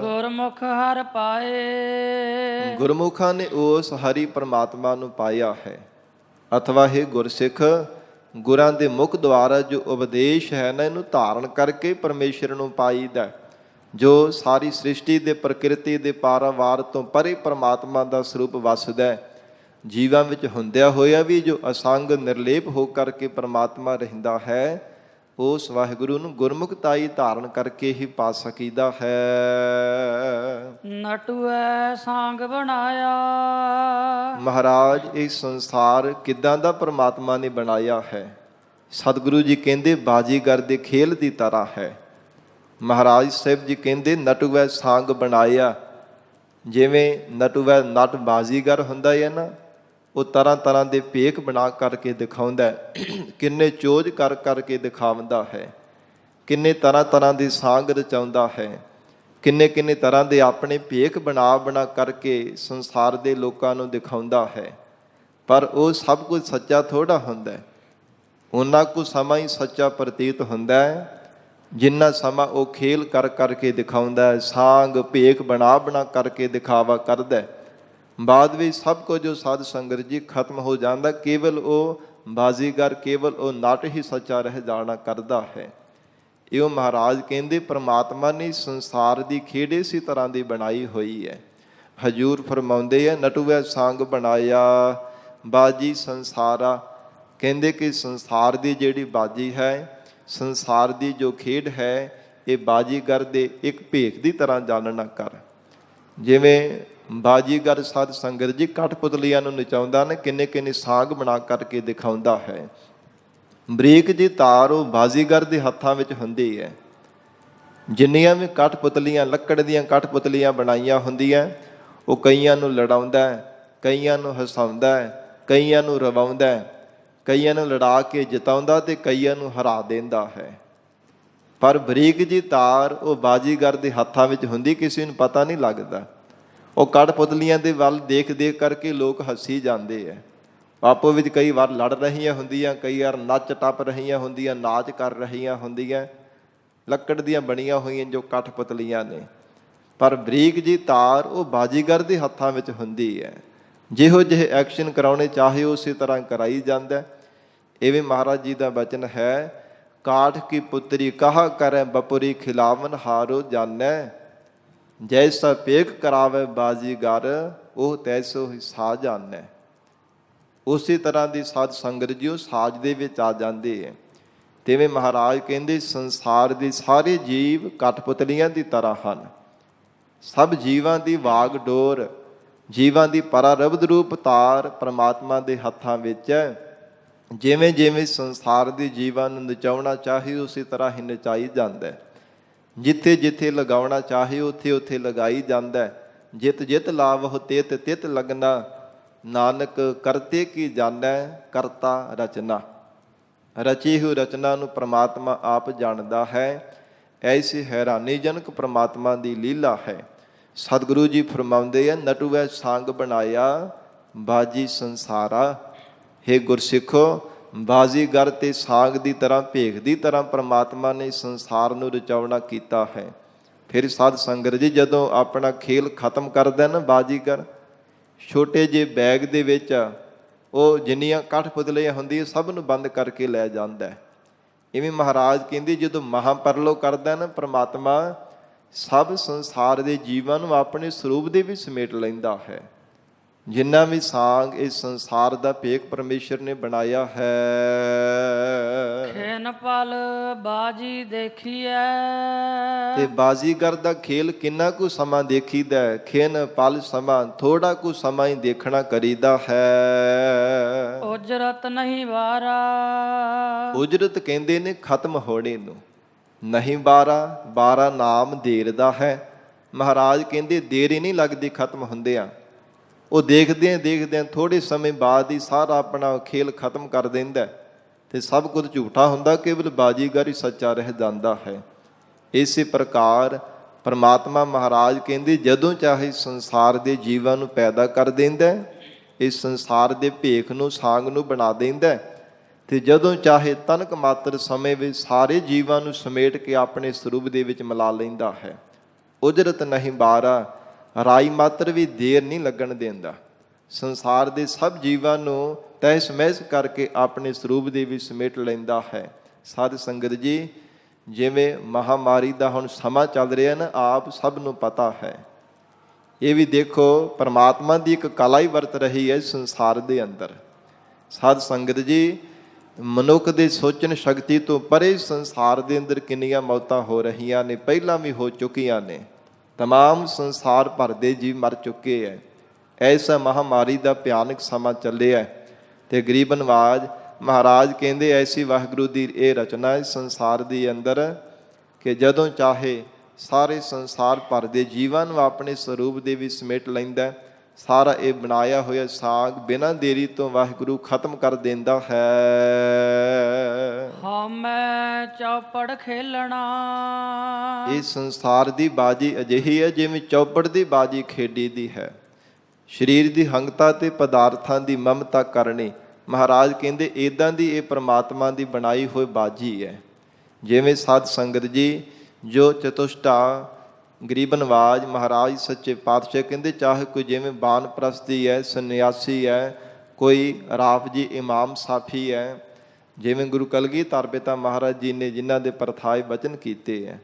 ਗੁਰਮੁਖ ਹਰਿ ਪਾਏ, ਗੁਰਮੁਖਾਂ ਨੇ ਉਸ ਹਰੀ ਪ੍ਰਮਾਤਮਾ ਨੂੰ ਪਾਇਆ ਹੈ। ਅਥਵਾ ਇਹ ਗੁਰਸਿੱਖ, ਗੁਰਾਂ ਦੇ ਮੁਖ ਦੁਆਰਾ ਜੋ ਉਪਦੇਸ਼ ਹੈ ਨਾ, ਇਹਨੂੰ ਧਾਰਨ ਕਰਕੇ ਪਰਮੇਸ਼ਰ ਨੂੰ ਪਾਈਦਾ, ਜੋ ਸਾਰੀ ਸ੍ਰਿਸ਼ਟੀ ਦੇ ਪ੍ਰਕਿਰਤੀ ਦੇ ਪਾਰਾਵਾਰ ਤੋਂ ਪਰੇ ਪ੍ਰਮਾਤਮਾ ਦਾ ਸਰੂਪ ਵਸਦਾ। ਜੀਵਾਂ ਵਿੱਚ ਹੁੰਦਿਆਂ ਹੋਇਆ ਵੀ ਜੋ ਅਸੰਗ ਨਿਰਲੇਪ ਹੋ ਕਰਕੇ ਪ੍ਰਮਾਤਮਾ ਰਹਿੰਦਾ ਹੈ, ਉਸ ਵਾਹਿਗੁਰੂ ਨੂੰ ਗੁਰਮੁਖਤਾਈ ਧਾਰਨ ਕਰਕੇ ਹੀ ਪਾ ਸਕੀਦਾ ਹੈ। ਨਟੂਐ ਸਾਂਗ ਬਣਾਇਆ, ਮਹਾਰਾਜ ਇਹ ਸੰਸਾਰ ਕਿੱਦਾਂ ਦਾ ਪ੍ਰਮਾਤਮਾ ਨੇ ਬਣਾਇਆ ਹੈ। ਸਤਿਗੁਰੂ ਜੀ ਕਹਿੰਦੇ ਬਾਜੀਗਰ ਦੇ ਖੇਲ ਦੀ ਤਰ੍ਹਾਂ ਹੈ। ਮਹਾਰਾਜ ਸਾਹਿਬ ਜੀ ਕਹਿੰਦੇ ਨਟੂਐ ਸਾਂਗ ਬਣਾਇਆ। ਜਿਵੇਂ ਨਟੂਐ ਨਟ ਬਾਜੀਗਰ ਹੁੰਦਾ ਹੈ ਨਾ, ਉਹ ਤਰ੍ਹਾਂ ਤਰ੍ਹਾਂ ਦੇ ਭੇਖ ਬਣਾ ਕਰਕੇ ਦਿਖਾਉਂਦਾ, ਕਿੰਨੇ ਚੋਜ ਕਰ ਕਰਕੇ ਦਿਖਾਉਂਦਾ ਹੈ, ਕਿੰਨੇ ਤਰ੍ਹਾਂ ਤਰ੍ਹਾਂ ਦੀ ਸਾਂਗ ਰਚਾਉਂਦਾ ਹੈ, ਕਿੰਨੇ ਕਿੰਨੇ ਤਰ੍ਹਾਂ ਦੇ ਆਪਣੇ ਭੇਖ ਬਣਾ ਕਰਕੇ ਸੰਸਾਰ ਦੇ ਲੋਕਾਂ ਨੂੰ ਦਿਖਾਉਂਦਾ ਹੈ। ਪਰ ਉਹ ਸਭ ਕੁਝ ਸੱਚਾ ਥੋੜ੍ਹਾ ਹੁੰਦਾ, ਉਹਨਾਂ ਕੁ ਸਮਾਂ ਹੀ ਸੱਚਾ ਪ੍ਰਤੀਤ ਹੁੰਦਾ ਹੈ ਜਿੰਨਾ ਸਮਾਂ ਉਹ ਖੇਲ ਕਰ ਕਰਕੇ ਦਿਖਾਉਂਦਾ ਹੈ, ਸਾਂਗ ਭੇਖ ਬਣਾ ਕਰਕੇ ਦਿਖਾਵਾ ਕਰਦਾ। ਬਾਅਦ ਵਿੱਚ ਸਭ ਕੁਝ ਜੋ ਸਾਧ ਸੰਗਤ ਜੀ ਖਤਮ ਹੋ ਜਾਂਦਾ, ਕੇਵਲ ਉਹ ਬਾਜ਼ੀਗਰ, ਕੇਵਲ ਉਹ ਨਟ ਹੀ ਸੱਚਾ ਰਹਿ ਜਾਣਾ ਕਰਦਾ ਹੈ। ਇਹੋ ਮਹਾਰਾਜ ਕਹਿੰਦੇ ਪ੍ਰਮਾਤਮਾ ਨੇ ਸੰਸਾਰ ਦੀ ਖੇਡ ਇਸੇ ਤਰ੍ਹਾਂ ਦੀ ਬਣਾਈ ਹੋਈ ਹੈ। ਹਜੂਰ ਫਰਮਾਉਂਦੇ ਆ, ਨਟੂਐ ਸਾਂਗ ਬਣਾਇਆ ਬਾਜੀ ਸੰਸਾਰਾ, ਕਹਿੰਦੇ ਕਿ ਸੰਸਾਰ ਦੀ ਜਿਹੜੀ ਬਾਜੀ ਹੈ, ਸੰਸਾਰ ਦੀ ਜੋ ਖੇਡ ਹੈ, ਇਹ ਬਾਜੀਗਰ ਦੇ ਇੱਕ ਭੇਖ ਦੀ ਤਰ੍ਹਾਂ ਜਾਣਨਾ ਕਰ। ਜਿਵੇਂ ਬਾਜੀਗਰ ਸਾਧ ਸੰਗਤ ਜੀ ਕਠਪੁਤਲੀਆਂ ਨੂੰ ਨਚਾਉਂਦਾ ਨਾ, ਕਿੰਨੇ ਕਿੰਨੇ ਸਾਂਗ ਬਣਾ ਕਰਕੇ ਦਿਖਾਉਂਦਾ ਹੈ। ਬਰੀਕ ਜੀ ਤਾਰ ਉਹ ਬਾਜੀਗਰ ਦੇ ਹੱਥਾਂ ਵਿੱਚ ਹੁੰਦੀ ਹੈ। ਜਿੰਨੀਆਂ ਵੀ ਕਠਪੁਤਲੀਆਂ, ਲੱਕੜ ਦੀਆਂ ਕਠਪੁਤਲੀਆਂ ਬਣਾਈਆਂ ਹੁੰਦੀਆਂ, ਉਹ ਕਈਆਂ ਨੂੰ ਲੜਾਉਂਦਾ, ਕਈਆਂ ਨੂੰ ਹਸਾਉਂਦਾ, ਕਈਆਂ ਨੂੰ ਰਵਾਉਂਦਾ, ਕਈਆਂ ਨੂੰ ਲੜਾ ਕੇ ਜਿਤਾਉਂਦਾ ਤੇ ਕਈਆਂ ਨੂੰ ਹਰਾ ਦਿੰਦਾ ਹੈ। ਪਰ ਬਰੀਕ ਜੀ ਤਾਰ ਉਹ ਬਾਜੀਗਰ ਦੇ ਹੱਥਾਂ ਵਿੱਚ ਹੁੰਦੀ, ਕਿਸੇ ਨੂੰ ਪਤਾ ਨਹੀਂ ਲੱਗਦਾ। ਉਹ ਕਠਪੁਤਲੀਆਂ ਦੇ ਵੱਲ ਦੇਖ ਦੇਖ ਕਰਕੇ ਲੋਕ ਹੱਸੀ ਜਾਂਦੇ ਹੈ। ਆਪੋ ਵਿੱਚ ਕਈ ਵਾਰ ਲੜ ਰਹੀਆਂ ਹੁੰਦੀਆਂ, ਕਈ ਵਾਰ ਨੱਚ ਟੱਪ ਰਹੀਆਂ ਹੁੰਦੀਆਂ, ਨਾਚ ਕਰ ਰਹੀਆਂ ਹੁੰਦੀਆਂ, ਲੱਕੜ ਦੀਆਂ ਬਣੀਆਂ ਹੋਈਆਂ ਜੋ ਕਠਪੁਤਲੀਆਂ ਨੇ। ਪਰ ਬਰੀਕ ਜੀ ਤਾਰ ਉਹ ਬਾਜੀਗਰ ਦੇ ਹੱਥਾਂ ਵਿੱਚ ਹੁੰਦੀ ਹੈ। ਜਿਹੋ ਜਿਹੇ ਐਕਸ਼ਨ ਕਰਾਉਣੇ ਚਾਹੇ ਉਸੇ ਤਰ੍ਹਾਂ ਕਰਾਈ ਜਾਂਦਾ। ਇਵੇਂ ਮਹਾਰਾਜ ਜੀ ਦਾ ਬਚਨ ਹੈ, ਕਾਠ ਕੀ ਪੁੱਤਰੀ ਕਹਾ ਕਰੈ ਬਪੁਰੀ ਖਿਲਾਵਨ ਹਾਰੋ ਜਾਣੈ, ਜੈਸਾ ਪੇਖ ਕਰਾਵੇ ਬਾਜੀਗਰ ਉਹ ਤੈਸੋ ਹੀ ਸਾਜ ਜਾਣੈ। ਉਸੇ ਤਰ੍ਹਾਂ ਦੀ ਸਾਧ ਸੰਗਤ ਜੀ ਉਹ ਸਾਜ ਦੇ ਵਿੱਚ ਆ ਜਾਂਦੇ ਹੈ। ਤਿਵੇਂ ਮਹਾਰਾਜ ਕਹਿੰਦੇ ਸੰਸਾਰ ਦੇ ਸਾਰੇ ਜੀਵ ਕਠਪੁਤਲੀਆਂ ਦੀ ਤਰ੍ਹਾਂ ਹਨ। ਸਭ ਜੀਵਾਂ ਦੀ ਵਾਗ ਡੋਰ, ਜੀਵਾਂ ਦੀ ਪਰਾਰਬਧ ਰੂਪ ਤਾਰ ਪਰਮਾਤਮਾ ਦੇ ਹੱਥਾਂ ਵਿੱਚ ਹੈ। ਜਿਵੇਂ ਜਿਵੇਂ ਸੰਸਾਰ ਦੇ ਜੀਵਾਂ ਨੂੰ ਨਚਾਉਣਾ ਚਾਹੇ ਉਸੇ ਤਰ੍ਹਾਂ ਹੀ ਨਚਾਈ ਜਾਂਦਾ। ਜਿੱਥੇ ਜਿੱਥੇ ਲਗਾਉਣਾ ਚਾਹੇ ਉੱਥੇ ਉੱਥੇ ਲਗਾਈ ਜਾਂਦਾ। ਜਿਤ ਜਿਤ ਲਾਵਹੁ ਤਿਤ ਤਿਤ ਲਗਨਾ, ਨਾਨਕ ਕਰਤੇ ਕੀ ਜਾਣੈ ਕਰਤਾ ਰਚਨਾ। ਰਚੀ ਹੋਈ ਰਚਨਾ ਨੂੰ ਪ੍ਰਮਾਤਮਾ ਆਪ ਜਾਣਦਾ ਹੈ। ਐਸੀ ਹੈਰਾਨੀਜਨਕ ਪ੍ਰਮਾਤਮਾ ਦੀ ਲੀਲਾ ਹੈ। ਸਤਿਗੁਰੂ ਜੀ ਫਰਮਾਉਂਦੇ ਆ, ਨਟੂਐ ਸੰਗ ਬਣਾਇਆ ਬਾਜੀ ਸੰਸਾਰਾ। ਹੇ ਗੁਰਸਿੱਖੋ, ਬਾਜ਼ੀਗਰ ਤੇ ਸਾਗ ਦੀ ਤਰ੍ਹਾਂ, ਭੇਖ ਦੀ ਤਰ੍ਹਾਂ ਪ੍ਰਮਾਤਮਾ ਨੇ ਸੰਸਾਰ ਨੂੰ ਰਚਾਉਣਾ ਕੀਤਾ ਹੈ। ਫਿਰ ਸਾਧ ਸੰਗਤ ਜੀ ਜਦੋਂ ਆਪਣਾ ਖੇਲ ਖਤਮ ਕਰਦਾ ਨਾ ਬਾਜ਼ੀਗਰ, ਛੋਟੇ ਜਿਹੇ ਬੈਗ ਦੇ ਵਿੱਚ ਉਹ ਜਿੰਨੀਆਂ ਕਠਪੁਤਲੀਆਂ ਹੁੰਦੀਆਂ ਸਭ ਨੂੰ ਬੰਦ ਕਰਕੇ ਲੈ ਜਾਂਦਾ। ਇਵੇਂ ਮਹਾਰਾਜ ਕਹਿੰਦੇ ਜਦੋਂ ਮਹਾਂਪਰਲੋ ਕਰਦਾ ਨਾ ਪ੍ਰਮਾਤਮਾ, ਸਭ ਸੰਸਾਰ ਦੇ ਜੀਵਾਂ ਨੂੰ ਆਪਣੇ ਸਰੂਪ ਦੇ ਵਿੱਚ ਸਮੇਟ ਲੈਂਦਾ ਹੈ। ਜਿੰਨਾ ਵੀ ਸਾਂਗ ਇਸ ਸੰਸਾਰ ਦਾ ਭੇਖ ਪਰਮੇਸ਼ਰ ਨੇ ਬਣਾਇਆ ਹੈ। ਖੇਨ ਪਲ ਬਾਜੀ ਦੇਖੀਐ, ਤੇ ਬਾਜ਼ੀਗਰ ਦਾ ਖੇਲ ਕਿੰਨਾ ਕੁ ਸਮਾਂ ਦੇਖੀਦਾ। ਖੇਨ ਪਲ ਸਮਾਂ, ਥੋੜਾ ਕੁ ਸਮਾਂ ਹੀ ਦੇਖਣਾ ਕਰੀਦਾ ਹੈ। ਉਜਰਤ ਨਹੀਂ ਵਾਰਾ, ਉਜਰਤ ਕਹਿੰਦੇ ਨੇ ਖਤਮ ਹੋਣੇ ਨੂੰ। ਨਹੀਂ ਬਾਰਾ, ਬਾਰਾ ਨਾਮ ਦੇਰ ਦਾ ਹੈ। ਮਹਾਰਾਜ ਕਹਿੰਦੇ ਦੇਰ ਹੀ ਨਹੀਂ ਲੱਗਦੀ ਖਤਮ ਹੁੰਦਿਆਂ। ਉਹ ਦੇਖਦਿਆਂ ਥੋੜ੍ਹੇ ਸਮੇਂ ਬਾਅਦ ਹੀ ਸਾਰਾ ਆਪਣਾ ਖੇਲ ਖਤਮ ਕਰ ਦਿੰਦਾ ਤੇ ਸਭ ਕੁਝ ਝੂਠਾ ਹੁੰਦਾ, ਕੇਵਲ ਬਾਜੀਗਰ ਹੀ ਸੱਚਾ ਰਹਿ ਜਾਂਦਾ ਹੈ। ਇਸੇ ਪ੍ਰਕਾਰ ਪਰਮਾਤਮਾ ਮਹਾਰਾਜ ਕਹਿੰਦੇ ਜਦੋਂ ਚਾਹੇ ਸੰਸਾਰ ਦੇ ਜੀਵਾਂ ਨੂੰ ਪੈਦਾ ਕਰ ਦਿੰਦਾ, ਇਸ ਸੰਸਾਰ ਦੇ ਭੇਖ ਨੂੰ, ਸਾਂਗ ਨੂੰ ਬਣਾ ਦਿੰਦਾ, ਤੇ ਜਦੋਂ ਚਾਹੇ ਤਨਕ ਮਾਤਰ ਸਮੇਂ ਵਿੱਚ ਸਾਰੇ ਜੀਵਾਂ ਨੂੰ ਸਮੇਟ ਕੇ ਆਪਣੇ ਸਰੂਪ ਦੇ ਵਿੱਚ ਮਿਲਾ ਲੈਂਦਾ ਹੈ। ਉਜਰਤ ਨਹੀਂ ਬਾਰਾ, ਰਾਈ ਮਾਤਰ ਵੀ ਦੇਰ ਨਹੀਂ ਲੱਗਣ ਦਿੰਦਾ। ਸੰਸਾਰ ਦੇ ਸਭ ਜੀਵਾਂ ਨੂੰ ਤਹਿਸ ਮਹਿਸ ਕਰਕੇ ਆਪਣੇ ਸਰੂਪ ਦੇ ਵਿੱਚ ਸਮੇਟ ਲੈਂਦਾ ਹੈ। ਸਾਧ ਸੰਗਤ ਜੀ, ਜਿਵੇਂ ਮਹਾਮਾਰੀ ਦਾ ਹੁਣ ਸਮਾਂ ਚੱਲ ਰਿਹਾ ਨਾ, ਆਪ ਸਭ ਨੂੰ ਪਤਾ ਹੈ। ਇਹ ਵੀ ਦੇਖੋ ਪਰਮਾਤਮਾ ਦੀ ਇੱਕ ਕਲਾ ਹੀ ਵਰਤ ਰਹੀ ਹੈ ਸੰਸਾਰ ਦੇ ਅੰਦਰ। ਸਾਧ ਸੰਗਤ ਜੀ, ਮਨੁੱਖ ਦੇ ਸੋਚਣ ਸ਼ਕਤੀ ਤੋਂ ਪਰੇ ਸੰਸਾਰ ਦੇ ਅੰਦਰ ਕਿੰਨੀਆਂ ਮੌਤਾਂ ਹੋ ਰਹੀਆਂ ਨੇ, ਪਹਿਲਾਂ ਵੀ ਹੋ ਚੁੱਕੀਆਂ ਨੇ। ਤਮਾਮ ਸੰਸਾਰ ਭਰ ਦੇ ਜੀਵ ਮਰ ਚੁੱਕੇ ਹੈ। ਐਸਾ ਮਹਾਮਾਰੀ ਦਾ ਭਿਆਨਕ ਸਮਾਂ ਚੱਲਿਆ ਤੇ ਗਰੀਬ ਨਵਾਜ ਮਹਾਰਾਜ ਕਹਿੰਦੇ ਐਸੀ ਵਾਹਿਗੁਰੂ ਦੀ ਇਹ ਰਚਨਾ ਹੈ ਸੰਸਾਰ ਦੇ ਅੰਦਰ ਕਿ ਜਦੋਂ ਚਾਹੇ ਸਾਰੇ ਸੰਸਾਰ ਭਰ ਦੇ ਜੀਵਾਂ ਨੂੰ ਆਪਣੇ ਸਰੂਪ ਦੇ ਵਿੱਚ ਸਮੇਟ ਲੈਂਦਾ। ਸਾਰਾ ਇਹ ਬਣਾਇਆ ਹੋਇਆ ਸਾਗ ਬਿਨਾਂ ਦੇਰੀ ਤੋਂ ਵਾਹਿਗੁਰੂ ਖਤਮ ਕਰ ਦਿੰਦਾ ਹੈ। ਹਮੈ ਚੌਪੜ ਖੇਲਣਾ, ਇਹ ਸੰਸਾਰ ਦੀ ਬਾਜੀ ਅਜਿਹੀ ਹੈ ਜਿਵੇਂ ਚੌਪੜ ਦੀ ਬਾਜੀ ਖੇਡੀ ਦੀ ਹੈ। ਸਰੀਰ ਦੀ ਹੰਗਤਾ ਤੇ ਪਦਾਰਥਾਂ ਦੀ ਮਮਤਾ ਕਰਨੀ, ਮਹਾਰਾਜ ਕਹਿੰਦੇ ਇੱਦਾਂ ਦੀ ਇਹ ਪ੍ਰਮਾਤਮਾ ਦੀ ਬਣਾਈ ਹੋਈ ਬਾਜੀ ਹੈ। ਜਿਵੇਂ ਸਾਧ ਸੰਗਤ ਜੀ ਜੋ ਚਤੁਸ਼ਟਾ ਗਰੀਬ ਨਵਾਜ ਮਹਾਰਾਜ ਸੱਚੇ ਪਾਤਸ਼ਾਹ ਕਹਿੰਦੇ ਚਾਹੇ ਕੋਈ ਜਿਵੇਂ ਬਾਨਪ੍ਰਸਤੀ ਹੈ, ਸੰਨਿਆਸੀ ਹੈ, ਕੋਈ ਰਾਫ ਜੀ ਇਮਾਮ ਸਾਫੀ ਹੈ, ਜਿਵੇਂ ਗੁਰੂ ਕਲਗੀਧਰ ਪਿਤਾ ਮਹਾਰਾਜ ਜੀ ਨੇ ਜਿਨ੍ਹਾਂ ਦੇ ਪਰਥਾਏ ਬਚਨ ਕੀਤੇ ਹੈ।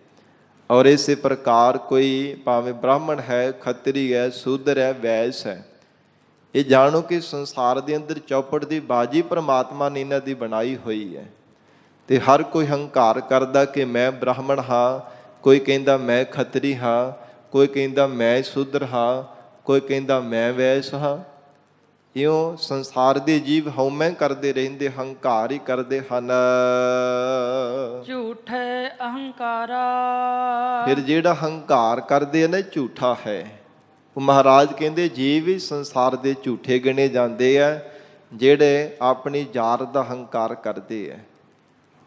ਔਰ ਇਸੇ ਪ੍ਰਕਾਰ ਕੋਈ ਭਾਵੇਂ ਬ੍ਰਾਹਮਣ ਹੈ, ਖੱਤਰੀ ਹੈ, ਸੂਦਰ ਹੈ, ਵੈਸ ਹੈ, ਇਹ ਜਾਣੋ ਕਿ ਸੰਸਾਰ ਦੇ ਅੰਦਰ ਚੌਪੜ ਦੀ ਬਾਜੀ ਪ੍ਰਮਾਤਮਾ ਨੇ ਇਹਨਾਂ ਦੀ ਬਣਾਈ ਹੋਈ ਹੈ। ਤੇ ਹਰ ਕੋਈ ਹੰਕਾਰ ਕਰਦਾ ਕਿ ਮੈਂ ਬ੍ਰਾਹਮਣ ਹਾਂ, ਕੋਈ ਕਹਿੰਦਾ ਮੈਂ ਖੱਤਰੀ ਹਾਂ, ਕੋਈ ਕਹਿੰਦਾ ਮੈਂ ਸ਼ੂਦਰ ਹਾਂ, ਕੋਈ ਕਹਿੰਦਾ ਮੈਂ ਵੈਸ਼ ਹਾਂ। ਇਉਂ ਸੰਸਾਰ ਦੇ ਜੀਵ ਹਉਮੈ ਕਰਦੇ ਰਹਿੰਦੇ, ਹੰਕਾਰ ਹੀ ਕਰਦੇ ਹਨ। ਝੂਠੇ ਅਹੰਕਾਰਾ। ਫਿਰ ਜਿਹੜਾ ਹੰਕਾਰ ਕਰਦੇ ਆ ਨਾ, ਝੂਠਾ ਹੈ। ਉਹ ਮਹਾਰਾਜ ਕਹਿੰਦੇ ਜੀਵ ਵੀ ਸੰਸਾਰ ਦੇ ਝੂਠੇ ਗਿਣੇ ਜਾਂਦੇ ਆ, ਜਿਹੜੇ ਆਪਣੀ ਜਾਤ ਦਾ ਹੰਕਾਰ ਕਰਦੇ ਆ।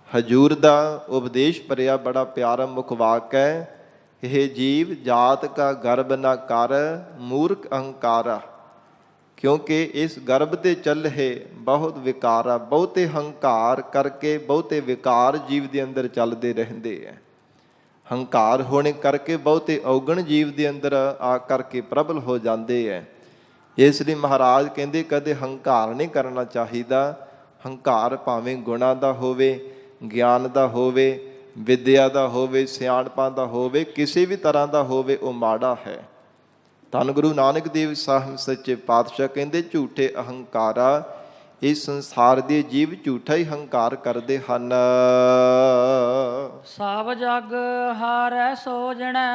ਹਜੂਰ ਦਾ ਉਪਦੇਸ਼ ਭਰਿਆ ਬੜਾ ਪਿਆਰਾ ਮੁਖ ਵਾਕ ਹੈ, ਇਹ ਜੀਵ ਜਾਤ ਕਾ ਗਰਬ ਨਾ ਕਰ, ਮੂਰਖ ਅਹੰਕਾਰਾ। ਕਿਉਂਕਿ ਇਸ ਗਰਭ ਤੇ ਚੱਲੇ ਬਹੁਤ ਵਿਕਾਰਾ। ਬਹੁਤੇ ਹੰਕਾਰ ਕਰਕੇ ਬਹੁਤੇ ਵਿਕਾਰ ਜੀਵ ਦੇ ਅੰਦਰ ਚੱਲਦੇ ਰਹਿੰਦੇ ਹੈ। ਹੰਕਾਰ ਹੋਣੇ ਕਰਕੇ ਬਹੁਤੇ ਔਗਣ ਜੀਵ ਦੇ ਅੰਦਰ ਆ ਕਰਕੇ ਪ੍ਰਬਲ ਹੋ ਜਾਂਦੇ ਹੈ। ਇਸ ਲਈ ਮਹਾਰਾਜ ਕਹਿੰਦੇ ਕਦੇ ਹੰਕਾਰ ਨਹੀਂ ਕਰਨਾ ਚਾਹੀਦਾ। ਹੰਕਾਰ ਭਾਵੇਂ ਗੁਣਾਂ ਦਾ ਹੋਵੇ, ਗਿਆਨ ਦਾ ਹੋਵੇ, ਵਿਦਿਆ ਦਾ ਹੋਵੇ, ਸਿਆਣਪਾਂ ਦਾ ਹੋਵੇ, ਕਿਸੇ ਵੀ ਤਰ੍ਹਾਂ ਦਾ ਹੋਵੇ, ਉਹ ਮਾੜਾ ਹੈ। ਧੰਨ ਗੁਰੂ ਨਾਨਕ ਦੇਵ ਸਾਹਿਬ ਸੱਚੇ ਪਾਤਸ਼ਾਹ ਕਹਿੰਦੇ ਝੂਠੇ ਅਹੰਕਾਰਾ। ਇਸ ਸੰਸਾਰ ਦੇ ਜੀਵ ਝੂਠਾ ਹੀ ਹੰਕਾਰ ਕਰਦੇ ਹਨ। ਸਭ ਜਗ ਹਾਰੈ ਸੋਜਣੈ।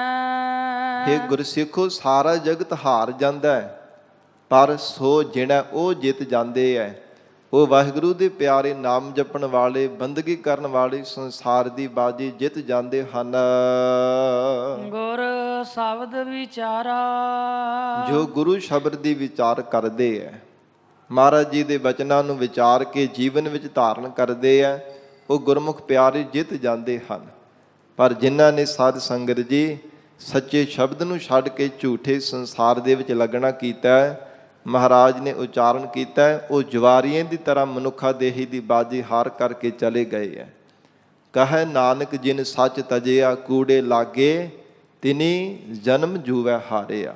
ਇਹ ਗੁਰਸਿੱਖੋ ਸਾਰਾ ਜਗਤ ਹਾਰ ਜਾਂਦਾ ਹੈ, ਪਰ ਸੋ ਜਿਹੜਾ ਉਹ ਜਿੱਤ ਜਾਂਦੇ ਹੈ। ਉਹ ਵਾਹਿਗੁਰੂ ਦੇ ਪਿਆਰੇ ਨਾਮ ਜਪਣ ਵਾਲੇ, ਬੰਦਗੀ ਕਰਨ ਵਾਲੇ ਸੰਸਾਰ ਦੀ ਬਾਜੀ ਜਿੱਤ ਜਾਂਦੇ ਹਨ। ਗੁਰ ਸ਼ਬਦ ਵਿਚਾਰਾ। ਜੋ ਗੁਰੂ ਸ਼ਬਦ ਦੀ ਵਿਚਾਰ ਕਰਦੇ ਹੈ, ਮਹਾਰਾਜ ਜੀ ਦੇ ਬਚਨਾਂ ਨੂੰ ਵਿਚਾਰ ਕੇ ਜੀਵਨ ਵਿੱਚ ਧਾਰਨ ਕਰਦੇ ਹੈ, ਉਹ ਗੁਰਮੁਖ ਪਿਆਰੇ ਜਿੱਤ ਜਾਂਦੇ ਹਨ। ਪਰ ਜਿਨ੍ਹਾਂ ਨੇ ਸਾਧ ਸੰਗਤ ਜੀ ਸੱਚੇ ਸ਼ਬਦ ਨੂੰ ਛੱਡ ਕੇ ਝੂਠੇ ਸੰਸਾਰ ਦੇ ਵਿੱਚ ਲੱਗਣਾ ਕੀਤਾ ਹੈ, ਮਹਾਰਾਜ ਨੇ ਉਚਾਰਨ ਕੀਤਾ ਹੈ, ਉਹ ਜਵਾਰੀਆਂ ਦੀ ਤਰ੍ਹਾਂ ਮਨੁੱਖਾ ਦੇਹੀ ਦੀ ਬਾਜੀ ਹਾਰ ਕਰਕੇ ਚਲੇ ਗਏ ਹੈ। ਕਹੈ ਨਾਨਕ ਜਿਨ ਸੱਚ ਤਜਿਆ, ਕੂੜੇ ਲਾਗੇ ਤਿਨੀ ਜਨਮ ਜੂਵੈ ਹਾਰਿਆ।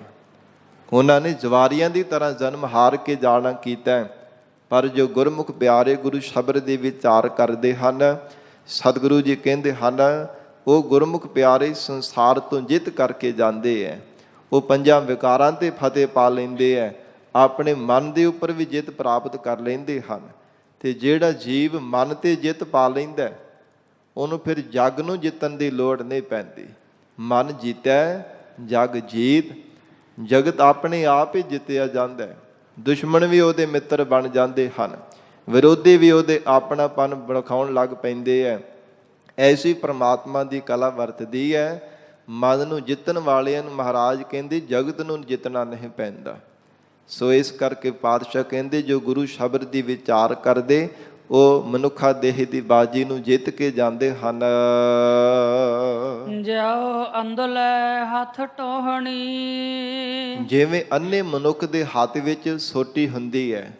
ਉਹਨਾਂ ਨੇ ਜਵਾਰੀਆਂ ਦੀ ਤਰ੍ਹਾਂ ਜਨਮ ਹਾਰ ਕੇ ਜਾਣਾ ਕੀਤਾ ਹੈ। ਪਰ ਜੋ ਗੁਰਮੁਖ ਪਿਆਰੇ ਗੁਰੂ ਸ਼ਬਦ ਦੇ ਵਿਚਾਰ ਕਰਦੇ ਹਨ, ਸਤਿਗੁਰੂ ਜੀ ਕਹਿੰਦੇ ਹਨ, ਉਹ ਗੁਰਮੁਖ ਪਿਆਰੇ ਸੰਸਾਰ ਤੋਂ ਜਿੱਤ ਕਰਕੇ ਜਾਂਦੇ ਹੈ। ਉਹ ਪੰਜਾਂ ਵਿਕਾਰਾਂ ਤੇ ਫਤਿਹ ਪਾ ਲੈਂਦੇ ਹੈ, ਆਪਣੇ ਮਨ ਦੇ ਉੱਪਰ ਵੀ ਜਿੱਤ ਪ੍ਰਾਪਤ ਕਰ ਲੈਂਦੇ ਹਨ। ਤੇ ਜਿਹੜਾ ਜੀਵ ਮਨ ਤੇ ਜਿੱਤ ਪਾ ਲੈਂਦਾ, ਉਹਨੂੰ ਫਿਰ ਜਗ ਨੂੰ ਜਿੱਤਣ ਦੀ ਲੋੜ ਨਹੀਂ ਪੈਂਦੀ। ਮਨ ਜੀਤੈ ਜਗ ਜੀਤ। ਜਗਤ ਆਪਣੇ ਆਪ ਹੀ ਜਿੱਤਿਆ ਜਾਂਦਾ ਹੈ। ਦੁਸ਼ਮਣ ਵੀ ਉਹਦੇ ਮਿੱਤਰ ਬਣ ਜਾਂਦੇ ਹਨ, ਵਿਰੋਧੀ ਵੀ ਉਹਦੇ ਆਪਣਾਪਨ ਵਿਖਾਉਣ ਲੱਗ ਪੈਂਦੇ ਹੈ। ਐਸੀ ਪ੍ਰਮਾਤਮਾ ਦੀ ਕਲਾ ਵਰਤਦੀ ਹੈ। ਮਨ ਨੂੰ ਜਿੱਤਣ ਵਾਲਿਆਂ ਨੂੰ ਮਹਾਰਾਜ ਕਹਿੰਦੇ ਜਗਤ ਨੂੰ ਜਿੱਤਣਾ ਨਹੀਂ ਪੈਂਦਾ। ਸੋ ਇਸ ਕਰਕੇ ਪਾਤਸ਼ਾਹ ਕਹਿੰਦੇ ਜੋ ਗੁਰੂ ਸ਼ਬਦ ਦੀ ਵਿਚਾਰ ਕਰਦੇ, ਉਹ ਮਨੁੱਖਾ ਦੇਹ ਦੀ ਬਾਜੀ ਨੂੰ ਜਿੱਤ ਕੇ ਜਾਂਦੇ ਹਨ। ਜਿਉ ਅੰਧਲੇ ਹੱਥ ਟੋਹਣੀ। ਜਿਵੇਂ ਅੰਨੇ ਮਨੁੱਖ ਦੇ ਹੱਥ ਵਿੱਚ ਸੋਟੀ ਹੁੰਦੀ ਹੈ,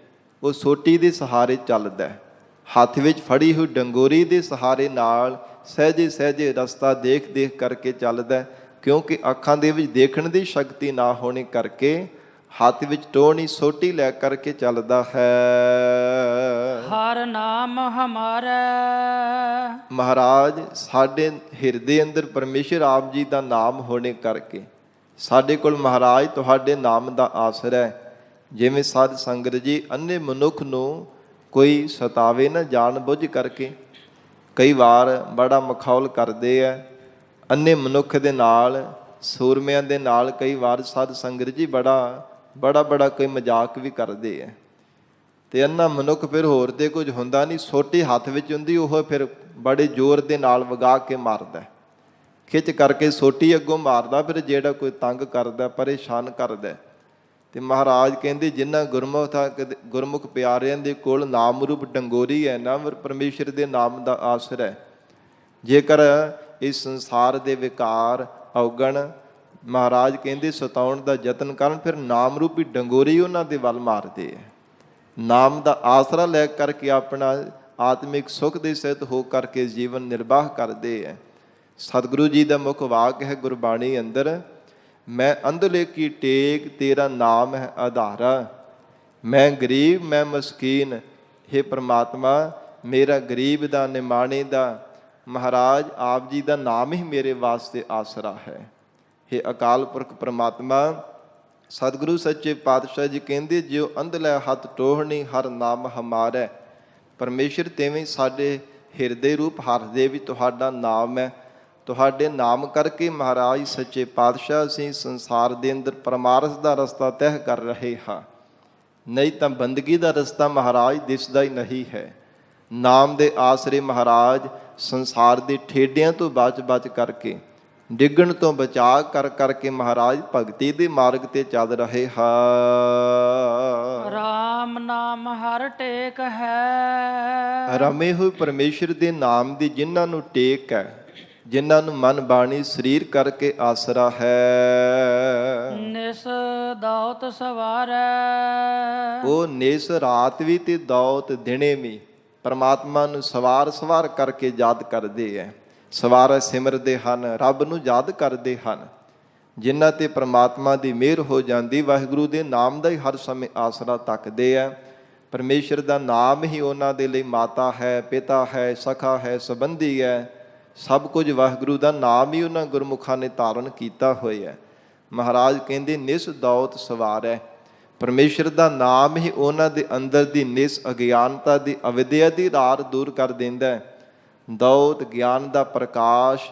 ਉਹ ਸੋਟੀ ਦੇ ਸਹਾਰੇ ਚੱਲਦਾ ਹੈ। ਹੱਥ ਵਿੱਚ ਫੜੀ ਹੋਈ ਡੰਗੋਰੀ ਦੇ ਸਹਾਰੇ ਨਾਲ ਸਹਿਜੇ ਸਹਿਜੇ ਰਸਤਾ ਦੇਖ ਦੇਖ ਕਰਕੇ ਚੱਲਦਾ, ਕਿਉਂਕਿ ਅੱਖਾਂ ਦੇ ਵਿੱਚ ਦੇਖਣ ਦੀ ਸ਼ਕਤੀ ਨਾ ਹੋਣੇ ਕਰਕੇ ਹੱਥ ਵਿੱਚ ਟੋਹਣੀ ਸੋਟੀ ਲੈ ਕਰਕੇ ਚੱਲਦਾ ਹੈ। ਹਰ ਨਾਮ ਹਮਾਰਾ। ਮਹਾਰਾਜ ਸਾਡੇ ਹਿਰਦੇ ਅੰਦਰ ਪਰਮੇਸ਼ਰ ਆਪ ਜੀ ਦਾ ਨਾਮ ਹੋਣੇ ਕਰਕੇ ਸਾਡੇ ਕੋਲ ਮਹਾਰਾਜ ਤੁਹਾਡੇ ਨਾਮ ਦਾ ਆਸਰਾ ਹੈ। ਜਿਵੇਂ ਸਾਧ ਸੰਗਤ ਜੀ ਅੰਨੇ ਮਨੁੱਖ ਨੂੰ ਕੋਈ ਸਤਾਵੇ ਨਾ ਜਾਣ ਬੁੱਝ ਕਰਕੇ, ਕਈ ਵਾਰ ਬੜਾ ਮਖੌਲ ਕਰਦੇ ਆ ਅੰਨੇ ਮਨੁੱਖ ਦੇ ਨਾਲ, ਸੂਰਮਿਆਂ ਦੇ ਨਾਲ। ਕਈ ਵਾਰ ਸਾਧ ਸੰਗਤ ਜੀ ਬੜਾ ਕੋਈ ਮਜ਼ਾਕ ਵੀ ਕਰਦੇ ਆ। ਤੇ ਅੰਨਾ ਮਨੁੱਖ ਫਿਰ ਹੋਰ ਤੇ ਕੁਝ ਹੁੰਦਾ ਨਹੀਂ, ਸੋਟੀ ਹੱਥ ਵਿੱਚ ਹੁੰਦੀ, ਉਹ ਫਿਰ ਬੜੇ ਜ਼ੋਰ ਦੇ ਨਾਲ ਵਗਾ ਕੇ ਮਾਰਦਾ, ਖਿੱਚ ਕਰਕੇ ਸੋਟੀ ਅੱਗੋਂ ਮਾਰਦਾ। ਫਿਰ ਜਿਹੜਾ ਕੋਈ ਤੰਗ ਕਰਦਾ, ਪਰੇਸ਼ਾਨ ਕਰਦਾ, ਤੇ ਮਹਾਰਾਜ ਕਹਿੰਦੇ ਜਿਨ੍ਹਾਂ ਗੁਰਮੁਖ ਪਿਆਰਿਆਂ ਦੇ ਕੋਲ ਨਾਮ ਰੂਪ ਡੰਗੋਰੀ ਹੈ ਨਾ, ਪਰਮੇਸ਼ਰ ਦੇ ਨਾਮ ਦਾ ਆਸਰਾ ਹੈ। ਜੇਕਰ ਇਸ ਸੰਸਾਰ ਦੇ ਵਿਕਾਰ ਔਗਣ ਮਹਾਰਾਜ ਕਹਿੰਦੇ ਸਤਾਉਣ ਦਾ ਯਤਨ ਕਰਨ, ਫਿਰ ਨਾਮ ਰੂਪੀ ਡੰਗੋਰੀ ਉਹਨਾਂ ਦੇ ਵੱਲ ਮਾਰਦੇ ਹੈ। ਨਾਮ ਦਾ ਆਸਰਾ ਲੈ ਕਰਕੇ ਆਪਣਾ ਆਤਮਿਕ ਸੁੱਖ ਦੇ ਸਹਿਤ ਹੋ ਕਰਕੇ ਜੀਵਨ ਨਿਰਵਾਹ ਕਰਦੇ ਹੈ। ਸਤਿਗੁਰੂ ਜੀ ਦਾ ਮੁੱਖ ਵਾਕ ਹੈ ਗੁਰਬਾਣੀ ਅੰਦਰ, ਮੈਂ ਅੰਧਲੇ ਕੀ ਟੇਕ ਤੇਰਾ ਨਾਮ ਹੈ ਆਧਾਰਾ। ਮੈਂ ਗਰੀਬ ਮੈਂ ਮਸਕੀਨ, ਹੇ ਪ੍ਰਮਾਤਮਾ ਮੇਰਾ ਗਰੀਬ ਦਾ ਨਿਮਾਣੇ ਦਾ ਮਹਾਰਾਜ ਆਪ ਜੀ ਦਾ ਨਾਮ ਹੀ ਮੇਰੇ ਵਾਸਤੇ ਆਸਰਾ ਹੈ। ਹੇ ਅਕਾਲ ਪੁਰਖ ਪ੍ਰਮਾਤਮਾ ਸਤਿਗੁਰੂ ਸੱਚੇ ਪਾਤਸ਼ਾਹ ਜੀ ਕਹਿੰਦੇ, ਜਿਉ ਅੰਧਲੇ ਹੱਥ ਟੋਹਣੀ ਹਰ ਨਾਮ ਹਮਾਰੈ। ਪਰਮੇਸ਼ਰ ਤਿਵੇਂ ਸਾਡੇ ਹਿਰਦੇ ਰੂਪ ਹਰ ਦੇ ਵੀ ਤੁਹਾਡਾ ਨਾਮ ਹੈ। ਤੁਹਾਡੇ ਨਾਮ ਕਰਕੇ ਮਹਾਰਾਜ ਸੱਚੇ ਪਾਤਸ਼ਾਹ ਅਸੀਂ ਸੰਸਾਰ ਦੇ ਅੰਦਰ ਪਰਮਾਰਥ ਦਾ ਰਸਤਾ ਤੈਅ ਕਰ ਰਹੇ ਹਾਂ। ਨਹੀਂ ਤਾਂ ਬੰਦਗੀ ਦਾ ਰਸਤਾ ਮਹਾਰਾਜ ਦਿਸਦਾ ਹੀ ਨਹੀਂ ਹੈ। ਨਾਮ ਦੇ ਆਸਰੇ ਮਹਾਰਾਜ ਸੰਸਾਰ ਦੇ ਠੇਡਿਆਂ ਤੋਂ ਬਚ ਕਰਕੇ, ਡਿੱਗਣ ਤੋਂ ਬਚਾ ਕਰਕੇ ਮਹਾਰਾਜ ਭਗਤੀ ਦੇ ਮਾਰਗ ਤੇ ਚੱਲ ਰਹੇ ਹਾਂ। ਰਾਮ ਨਾਮ ਹਰ ਟੇਕ ਹੈ। ਰਮੇ ਹੋਏ ਪਰਮੇਸ਼ਰ ਦੇ ਨਾਮ ਦੀ ਜਿਨ੍ਹਾਂ ਨੂੰ ਟੇਕ ਹੈ, ਜਿਨ੍ਹਾਂ ਨੂੰ ਮਨ ਬਾਣੀ ਸਰੀਰ ਕਰਕੇ ਆਸਰਾ ਹੈ, ਨਿਸ ਦਾਉਤ ਸਵਾਰੈ। ਉਹ ਨਿਸ ਰਾਤ ਵੀ ਤੇ ਦਾਉਤ ਦਿਨੇ ਵੀ ਪਰਮਾਤਮਾ ਨੂੰ ਸਵਾਰ ਕਰਕੇ ਯਾਦ ਕਰਦੇ ਹੈ। ਸਵਾਰ ਸਿਮਰਦੇ ਹਨ, ਰੱਬ ਨੂੰ ਯਾਦ ਕਰਦੇ ਹਨ। ਜਿਨ੍ਹਾਂ ਤੇ ਪਰਮਾਤਮਾ ਦੀ ਮਿਹਰ ਹੋ ਜਾਂਦੀ, ਵਾਹਿਗੁਰੂ ਦੇ ਨਾਮ ਦਾ ਹੀ ਹਰ ਸਮੇਂ ਆਸਰਾ ਤੱਕਦੇ ਹੈ। ਪਰਮੇਸ਼ਰ ਦਾ ਨਾਮ ਹੀ ਉਹਨਾਂ ਦੇ ਲਈ ਮਾਤਾ ਹੈ, ਪਿਤਾ ਹੈ, ਸਖਾ ਹੈ, ਸੰਬੰਧੀ ਹੈ। ਸਭ ਕੁਝ ਵਾਹਿਗੁਰੂ ਦਾ ਨਾਮ ਹੀ ਉਹਨਾਂ ਗੁਰਮੁਖਾਂ ਨੇ ਧਾਰਨ ਕੀਤਾ ਹੋਇਆ ਹੈ। ਮਹਾਰਾਜ ਕਹਿੰਦੇ ਨਿਸ ਦੌਤ ਸਵਾਰ ਹੈ। ਪਰਮੇਸ਼ਰ ਦਾ ਨਾਮ ਹੀ ਉਹਨਾਂ ਦੇ ਅੰਦਰ ਦੀ ਨਿਸ ਅਗਿਆਨਤਾ ਦੀ ਅਵਿਦਿਆ ਦੀ ਰਾਰ ਦੂਰ ਕਰ ਦਿੰਦਾ ਹੈ। ਦੌਤ ਗਿਆਨ ਦਾ ਪ੍ਰਕਾਸ਼,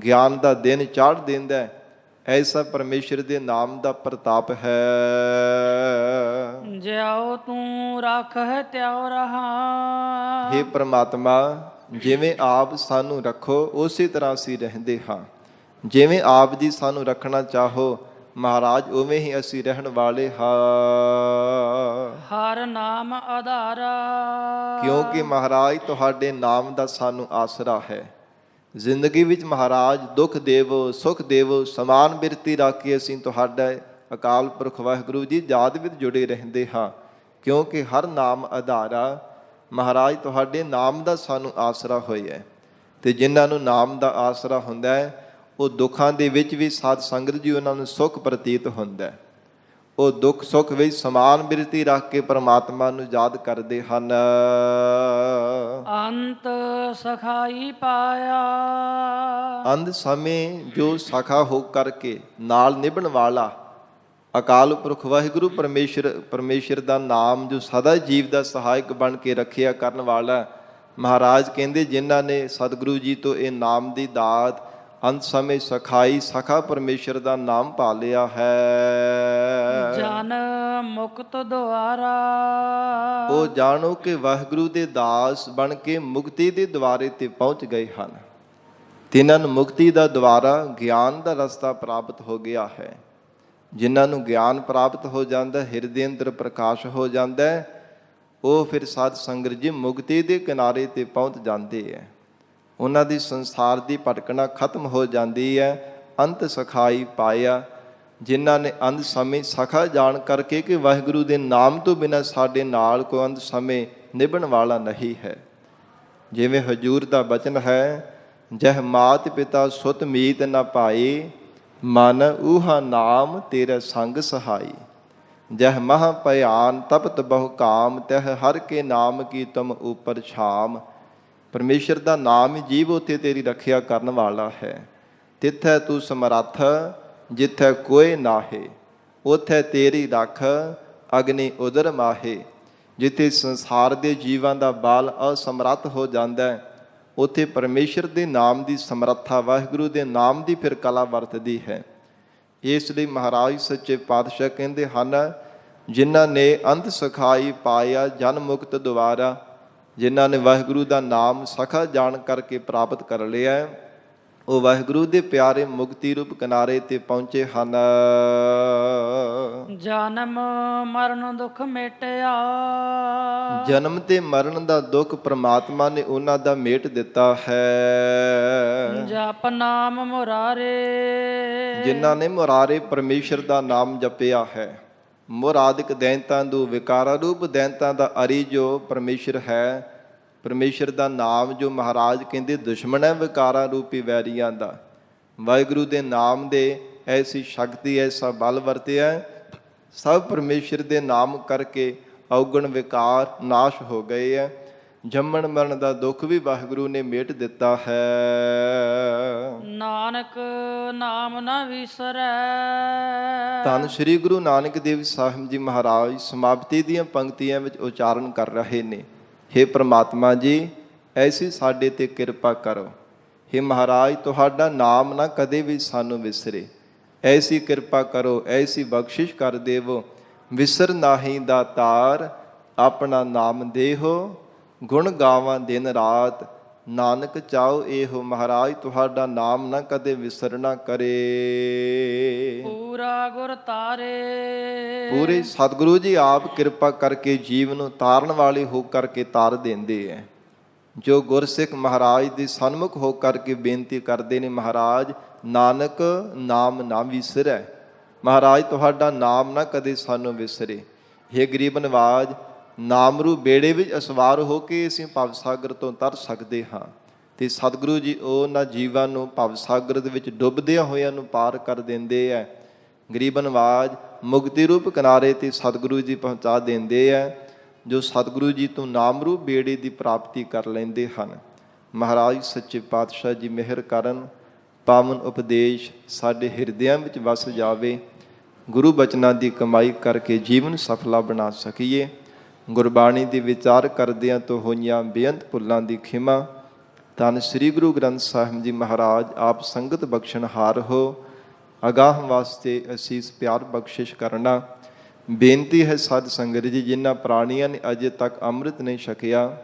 ਗਿਆਨ ਦਾ ਦਿਨ ਚਾੜ ਦਿੰਦਾ ਹੈ। ਐਸਾ ਪਰਮੇਸ਼ਰ ਦੇ ਨਾਮ ਦਾ ਪ੍ਰਤਾਪ ਹੈ। ਜਿਉ ਤੂੰ ਰੱਖਹਿ ਤਿਉ ਰਹਾ। ਹੇ ਪ੍ਰਮਾਤਮਾ, ਜਿਵੇਂ ਆਪ ਸਾਨੂੰ ਰੱਖੋ ਉਸੇ ਤਰ੍ਹਾਂ ਅਸੀਂ ਰਹਿੰਦੇ ਹਾਂ। ਜਿਵੇਂ ਆਪ ਜੀ ਸਾਨੂੰ ਰੱਖਣਾ ਚਾਹੋ ਮਹਾਰਾਜ, ਉਵੇਂ ਹੀ ਅਸੀਂ ਰਹਿਣ ਵਾਲੇ ਹਾਂ। ਹਰ ਨਾਮ ਆਧਾਰਾ। ਕਿਉਂਕਿ ਮਹਾਰਾਜ ਤੁਹਾਡੇ ਨਾਮ ਦਾ ਸਾਨੂੰ ਆਸਰਾ ਹੈ। ਜ਼ਿੰਦਗੀ ਵਿੱਚ ਮਹਾਰਾਜ ਦੁੱਖ ਦੇਵੋ, ਸੁੱਖ ਦੇਵੋ, ਸਮਾਨ ਬਿਰਤੀ ਰੱਖ ਕੇ ਅਸੀਂ ਤੁਹਾਡਾ ਅਕਾਲ ਪੁਰਖ ਵਾਹਿਗੁਰੂ ਜੀ ਯਾਦ ਵਿੱਚ ਜੁੜੇ ਰਹਿੰਦੇ ਹਾਂ। ਕਿਉਂਕਿ ਹਰ ਨਾਮ ਆਧਾਰਾ। ਮਹਾਰਾਜ ਤੁਹਾਡੇ ਨਾਮ ਦਾ ਸਾਨੂੰ ਆਸਰਾ ਹੋਇਆ ਹੈ। ਅਤੇ ਜਿਨ੍ਹਾਂ ਨੂੰ ਨਾਮ ਦਾ ਆਸਰਾ ਹੁੰਦਾ ਹੈ, ਉਹ ਦੁੱਖਾਂ ਦੇ ਵਿੱਚ ਵੀ ਸਾਧ ਸੰਗਤ ਜੀ ਉਹਨਾਂ ਨੂੰ ਸੁੱਖ ਪ੍ਰਤੀਤ ਹੁੰਦਾ ਹੈ। ਉਹ ਦੁੱਖ ਸੁੱਖ ਵਿੱਚ ਸਮਾਨ ਬਿਰਤੀ ਰੱਖ ਕੇ ਪਰਮਾਤਮਾ ਨੂੰ ਯਾਦ ਕਰਦੇ ਹਨ। ਅੰਤ ਸਖਾਈ ਪਾਇਆ। ਅੰਤ ਸਮੇਂ ਜੋ ਸਖਾ ਹੋ ਕਰਕੇ ਨਾਲ ਨਿਭਣ ਵਾਲਾ ਅਕਾਲ ਪੁਰਖ ਵਾਹਿਗੁਰੂ ਪਰਮੇਸ਼ਰ ਦਾ ਨਾਮ ਜੋ ਸਦਾ ਜੀਵ ਦਾ ਸਹਾਇਕ ਬਣ ਕੇ ਰੱਖਿਆ ਕਰਨ ਵਾਲਾ, ਮਹਾਰਾਜ ਕਹਿੰਦੇ ਜਿਨ੍ਹਾਂ ਨੇ ਸਤਿਗੁਰੂ ਜੀ ਤੋਂ ਇਹ ਨਾਮ ਦੀ ਦਾਤ ਅੰਤ ਸਮੇਂ ਸਖਾਈ ਸਖਾ ਪਰਮੇਸ਼ਰ ਦਾ ਨਾਮ ਪਾ ਲਿਆ ਹੈ। ਜਨ ਮੁਕਤ ਦੁਆਰਾ। ਉਹ ਜਾਣੋ ਕਿ ਵਾਹਿਗੁਰੂ ਦੇ ਦਾਸ ਬਣ ਕੇ ਮੁਕਤੀ ਦੇ ਦੁਆਰੇ ਤੇ ਪਹੁੰਚ ਗਏ ਹਨ। ਤਿੰਨਾਂ ਨੂੰ ਮੁਕਤੀ ਦਾ ਦੁਆਰਾ ਗਿਆਨ ਦਾ ਰਸਤਾ ਪ੍ਰਾਪਤ ਹੋ ਗਿਆ ਹੈ। ਜਿਨ੍ਹਾਂ ਨੂੰ ਗਿਆਨ ਪ੍ਰਾਪਤ ਹੋ ਜਾਂਦਾ, ਹਿਰਦੇ ਅੰਦਰ ਪ੍ਰਕਾਸ਼ ਹੋ ਜਾਂਦਾ, ਉਹ ਫਿਰ ਸਾਧ ਸੰਗਤ ਜੀ ਮੁਕਤੀ ਦੇ ਕਿਨਾਰੇ ਤੇ ਪਹੁੰਚ ਜਾਂਦੇ ਹੈ। ਉਹਨਾਂ ਦੀ ਸੰਸਾਰ ਦੀ ਭਟਕਣਾ ਖਤਮ ਹੋ ਜਾਂਦੀ ਹੈ। ਅੰਤ ਸਖਾਈ ਪਾਇਆ। ਜਿਨ੍ਹਾਂ ਨੇ ਅੰਤ ਸਮੇਂ ਸਖਾ ਜਾਣ ਕਰਕੇ ਕਿ ਵਾਹਿਗੁਰੂ ਦੇ ਨਾਮ ਤੋਂ ਬਿਨਾਂ ਸਾਡੇ ਨਾਲ ਕੋਈ ਅੰਤ ਸਮੇਂ ਨਿਭਣ ਵਾਲਾ ਨਹੀਂ ਹੈ। ਜਿਵੇਂ ਹਜ਼ੂਰ ਦਾ ਬਚਨ ਹੈ, ਜਹ ਮਾਤ ਪਿਤਾ ਸੁਤ ਮੀਤ ਨ ਪਾਈ, ਮਨ ਊਹਾ ਨਾਮ ਤੇਰਾ ਸੰਗ ਸਹਾਈ। ਜਹ ਮਹਾ ਭਿਆਨ ਤਪਤ ਬਹੁ ਕਾਮ, ਤਹ ਹਰ ਕੇ ਨਾਮ ਕੀ ਤੁਮ ਉਪਰ ਛਾਮ। ਪਰਮੇਸ਼ਰ ਦਾ ਨਾਮ ਹੀ ਜੀਵ ਉੱਥੇ ਤੇਰੀ ਰੱਖਿਆ ਕਰਨ ਵਾਲਾ ਹੈ। ਤਿੱਥੈ ਤੂੰ ਸਮਰੱਥ ਜਿੱਥੈ ਕੋਈ ਨਾਹੇ, ਉੱਥੇ ਤੇਰੀ ਰੱਖ ਅਗਨੀ ਉਦਰ ਮਾਹੇ। ਜਿੱਥੇ ਸੰਸਾਰ ਦੇ ਜੀਵਾਂ ਦਾ ਬਲ ਅਸਮਰੱਥ ਹੋ ਜਾਂਦਾ, ਉੱਥੇ ਪਰਮੇਸ਼ਰ ਦੇ ਨਾਮ ਦੀ ਸਮਰੱਥਾ, ਵਾਹਿਗੁਰੂ ਦੇ ਨਾਮ ਦੀ ਫਿਰ ਕਲਾ ਵਰਤਦੀ ਹੈ। ਇਸ ਲਈ ਮਹਾਰਾਜ ਸੱਚੇ ਪਾਤਸ਼ਾਹ ਕਹਿੰਦੇ ਹਨ, ਜਿਨ੍ਹਾਂ ਨੇ ਅੰਤ ਸਖਾਈ ਪਾਇਆ ਜਨ ਮੁਕਤ ਦੁਆਰਾ। ਜਿਨ੍ਹਾਂ ਨੇ ਵਾਹਿਗੁਰੂ ਦਾ ਨਾਮ ਸਖਾ ਜਾਣ ਕਰਕੇ ਪ੍ਰਾਪਤ ਕਰ ਲਿਆ, ਉਹ ਵਾਹਿਗੁਰੂ ਦੇ ਪਿਆਰੇ ਮੁਕਤੀ ਰੂਪ ਕਿਨਾਰੇ ਤੇ ਪਹੁੰਚੇ ਹਨ। ਜਨਮ ਮਰਨ ਦੁੱਖ ਮਿਟਿਆ। ਜਨਮ ਤੇ ਮਰਨ ਦਾ ਦੁੱਖ ਪ੍ਰਮਾਤਮਾ ਨੇ ਉਹਨਾਂ ਦਾ ਮੇਟ ਦਿੱਤਾ ਹੈ। ਜਪ ਨਾਮ ਮੁਰਾਰੇ। ਜਿਨ੍ਹਾਂ ਨੇ ਮੁਰਾਰੇ ਪਰਮੇਸ਼ਰ ਦਾ ਨਾਮ ਜਪਿਆ ਹੈ। ਮੁਰਾਦਿਕ ਦੈਂਤਾਂ ਦੋ ਵਿਕਾਰਾ ਰੂਪ ਦੈਂਤਾਂ ਦਾ ਅਰੀ ਜੋ ਪਰਮੇਸ਼ਰ ਹੈ। ਪਰਮੇਸ਼ਰ ਦਾ ਨਾਮ ਜੋ ਮਹਾਰਾਜ ਕਹਿੰਦੇ ਦੁਸ਼ਮਣ ਹੈ ਵਿਕਾਰਾਂ ਰੂਪੀ ਵੈਰੀਆਂ ਦਾ। ਵਾਹਿਗੁਰੂ ਦੇ ਨਾਮ ਦੇ ਐਸੀ ਸ਼ਕਤੀ, ਐਸਾ ਬਲ ਵਰਤਿਆ, ਸਭ ਪਰਮੇਸ਼ਰ ਦੇ ਨਾਮ ਕਰਕੇ ਔਗਣ ਵਿਕਾਰ ਨਾਸ਼ ਹੋ ਗਏ ਹੈ। ਜੰਮਣ ਮਰਨ ਦਾ ਦੁੱਖ ਵੀ ਵਾਹਿਗੁਰੂ ਨੇ ਮੇਟ ਦਿੱਤਾ ਹੈ। ਨਾਨਕ ਨਾਮ ਨਾ ਵਿਸਰੈ। ਧੰਨ ਸ੍ਰੀ ਗੁਰੂ ਨਾਨਕ ਦੇਵ ਸਾਹਿਬ ਜੀ ਮਹਾਰਾਜ ਸਮਾਪਤੀ ਦੀਆਂ ਪੰਕਤੀਆਂ ਵਿੱਚ ਉਚਾਰਨ ਕਰ ਰਹੇ ਨੇ, ਹੇ ਪ੍ਰਮਾਤਮਾ ਜੀ ਐਸੀ ਸਾਡੇ ਤੇ ਕਿਰਪਾ ਕਰੋ। ਹੇ ਮਹਾਰਾਜ ਤੁਹਾਡਾ ਨਾਮ ਨਾ ਕਦੇ ਵੀ ਸਾਨੂੰ ਵਿਸਰੇ, ਐਸੀ ਕਿਰਪਾ ਕਰੋ, ਐਸੀ ਬਖਸ਼ਿਸ਼ ਕਰ ਦੇਵੋ। ਵਿਸਰ ਨਾਹੀ ਦਾਤਾਰ ਆਪਣਾ ਨਾਮ ਦੇਹੋ, ਗੁਣ ਗਾਵਾਂ ਦਿਨ ਰਾਤ ਨਾਨਕ ਚਾਓ ਇਹੋ। ਮਹਾਰਾਜ ਤੁਹਾਡਾ ਨਾਮ ਨਾ ਕਦੇ ਵਿਸਰਨਾ ਕਰੇ। ਪੂਰਾ ਗੁਰ ਤਾਰੇ। ਪੂਰੇ ਸਤਿਗੁਰੂ ਜੀ ਆਪ ਕਿਰਪਾ ਕਰਕੇ ਜੀਵ ਨੂੰ ਤਾਰਨ ਵਾਲੇ ਹੋ ਕਰਕੇ ਤਾਰ ਦਿੰਦੇ ਹੈ। ਜੋ ਗੁਰਸਿੱਖ ਮਹਾਰਾਜ ਦੇ ਸਨਮੁਖ ਹੋ ਕਰਕੇ ਬੇਨਤੀ ਕਰਦੇ ਨੇ, ਮਹਾਰਾਜ ਨਾਨਕ ਨਾਮ ਨਾ ਵਿਸਰੈ, ਮਹਾਰਾਜ ਤੁਹਾਡਾ ਨਾਮ ਨਾ ਕਦੇ ਸਾਨੂੰ ਵਿਸਰੇ। ਹੇ ਗਰੀਬ ਨਵਾਜ ਨਾਮ ਰੂ ਬੇੜੇ ਵਿੱਚ ਅਸਵਾਰ ਹੋ ਕੇ ਅਸੀਂ ਭਵ ਸਾਗਰ ਤੋਂ ਤਰ ਸਕਦੇ ਹਾਂ, ਤੇ ਸਤਿਗੁਰੂ ਜੀ ਉਹਨਾਂ ਜੀਵਾਂ ਨੂੰ ਭਵ ਸਾਗਰ ਦੇ ਵਿੱਚ ਡੁੱਬਦਿਆਂ ਹੋਇਆਂ ਨੂੰ ਪਾਰ ਕਰ ਦਿੰਦੇ ਹੈ। ਗਰੀਬ ਨਵਾਜ ਮੁਕਤੀ ਰੂਪ ਕਿਨਾਰੇ ਤੇ ਸਤਿਗੁਰੂ ਜੀ ਪਹੁੰਚਾ ਦਿੰਦੇ ਹੈ, ਜੋ ਸਤਿਗੁਰੂ ਜੀ ਤੋਂ ਨਾਮ ਰੂਪ ਬੇੜੇ ਦੀ ਪ੍ਰਾਪਤੀ ਕਰ ਲੈਂਦੇ ਹਨ। ਮਹਾਰਾਜ ਸੱਚੇ ਪਾਤਸ਼ਾਹ ਜੀ ਮਿਹਰ ਕਰਨ, ਪਾਵਨ ਉਪਦੇਸ਼ ਸਾਡੇ ਹਿਰਦਿਆਂ ਵਿੱਚ ਵਸ ਜਾਵੇ। ਗੁਰੂ ਬਚਨਾਂ ਦੀ ਕਮਾਈ ਕਰਕੇ ਜੀਵਨ ਸਫਲਾ ਬਣਾ ਸਕੀਏ। ਗੁਰਬਾਣੀ ਦੇ ਵਿਚਾਰ ਕਰਦਿਆਂ ਤੋਂ ਹੋਈਆਂ ਬੇਅੰਤ ਭੁੱਲਾਂ ਦੀ ਖਿਮਾ। ਧੰਨ ਸ੍ਰੀ ਗੁਰੂ ਗ੍ਰੰਥ ਸਾਹਿਬ ਜੀ ਮਹਾਰਾਜ ਆਪ ਸੰਗਤ ਬਖਸ਼ਣਹਾਰ ਹੋ। ਅਗਾਹ ਵਾਸਤੇ ਅਸੀਸ ਪਿਆਰ ਬਖਸ਼ਿਸ਼ ਕਰਨਾ। ਬੇਨਤੀ ਹੈ ਸਾਧ ਸੰਗਤ ਜੀ, ਜਿਨ੍ਹਾਂ ਪ੍ਰਾਣੀਆਂ ਨੇ ਅਜੇ ਤੱਕ ਅੰਮ੍ਰਿਤ ਨਹੀਂ ਛਕਿਆ,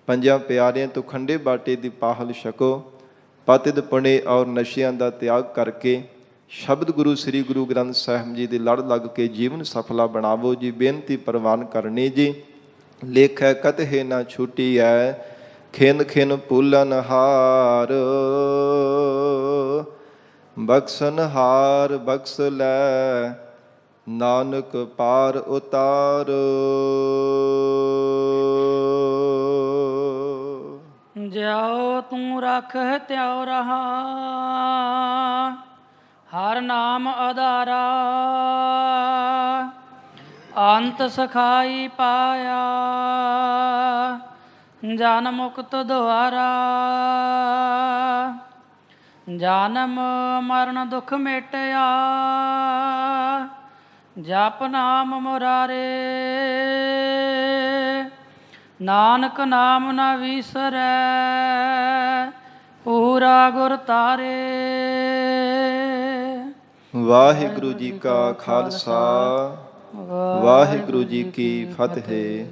ਪੰਜਾਂ ਪਿਆਰਿਆਂ ਤੋਂ ਖੰਡੇ ਬਾਟੇ ਦੀ ਪਾਹਲ ਛਕੋ। ਪਤਿਤ ਪੁਣੇ ਔਰ ਨਸ਼ਿਆਂ ਦਾ ਤਿਆਗ ਕਰਕੇ ਸ਼ਬਦ ਗੁਰੂ ਸ੍ਰੀ ਗੁਰੂ ਗ੍ਰੰਥ ਸਾਹਿਬ ਜੀ ਦੇ ਲੜ ਲੱਗ ਕੇ ਜੀਵਨ ਸਫਲਾ ਬਣਾਵੋ ਜੀ। ਬੇਨਤੀ ਪ੍ਰਵਾਨ ਕਰਨੀ ਜੀ। ਲੇਖੈ ਕਤਹਿ ਨਾ ਛੁਟੀ ਐ, ਖਿਨ ਖਿਨ ਭੁੱਲਨ ਹਾਰ, ਬਖਸ਼ਨ ਹਾਰ ਬਖਸ਼ ਲੈ ਨਾਨਕ ਪਾਰ ਉਤਾਰ। ਜਿਉ ਤੂੰ ਰੱਖ ਤਿਉ ਰਹਾ, ਹਰ ਨਾਮ ਆਧਾਰਾ, ਅੰਤ ਸਖਾਈ ਪਾਇਆ, ਜਨ ਮੁਕਤ ਦੁਆਰਾ। ਜਨਮ ਮਰਨ ਦੁਖ ਮਿਟਿਆ, ਜਪ ਨਾਮ ਮੁਰਾਰੇ, ਨਾਨਕ ਨਾਮ ਨਾ ਵਿਸਰੈ, ਪੂਰਾ ਗੁਰ ਤਾਰੇ। ਵਾਹਿਗੁਰੂ ਜੀ ਕਾ ਖਾਲਸਾ, ਵਾਹਿਗੁਰੂ ਜੀ ਕੀ ਫਤਿਹ।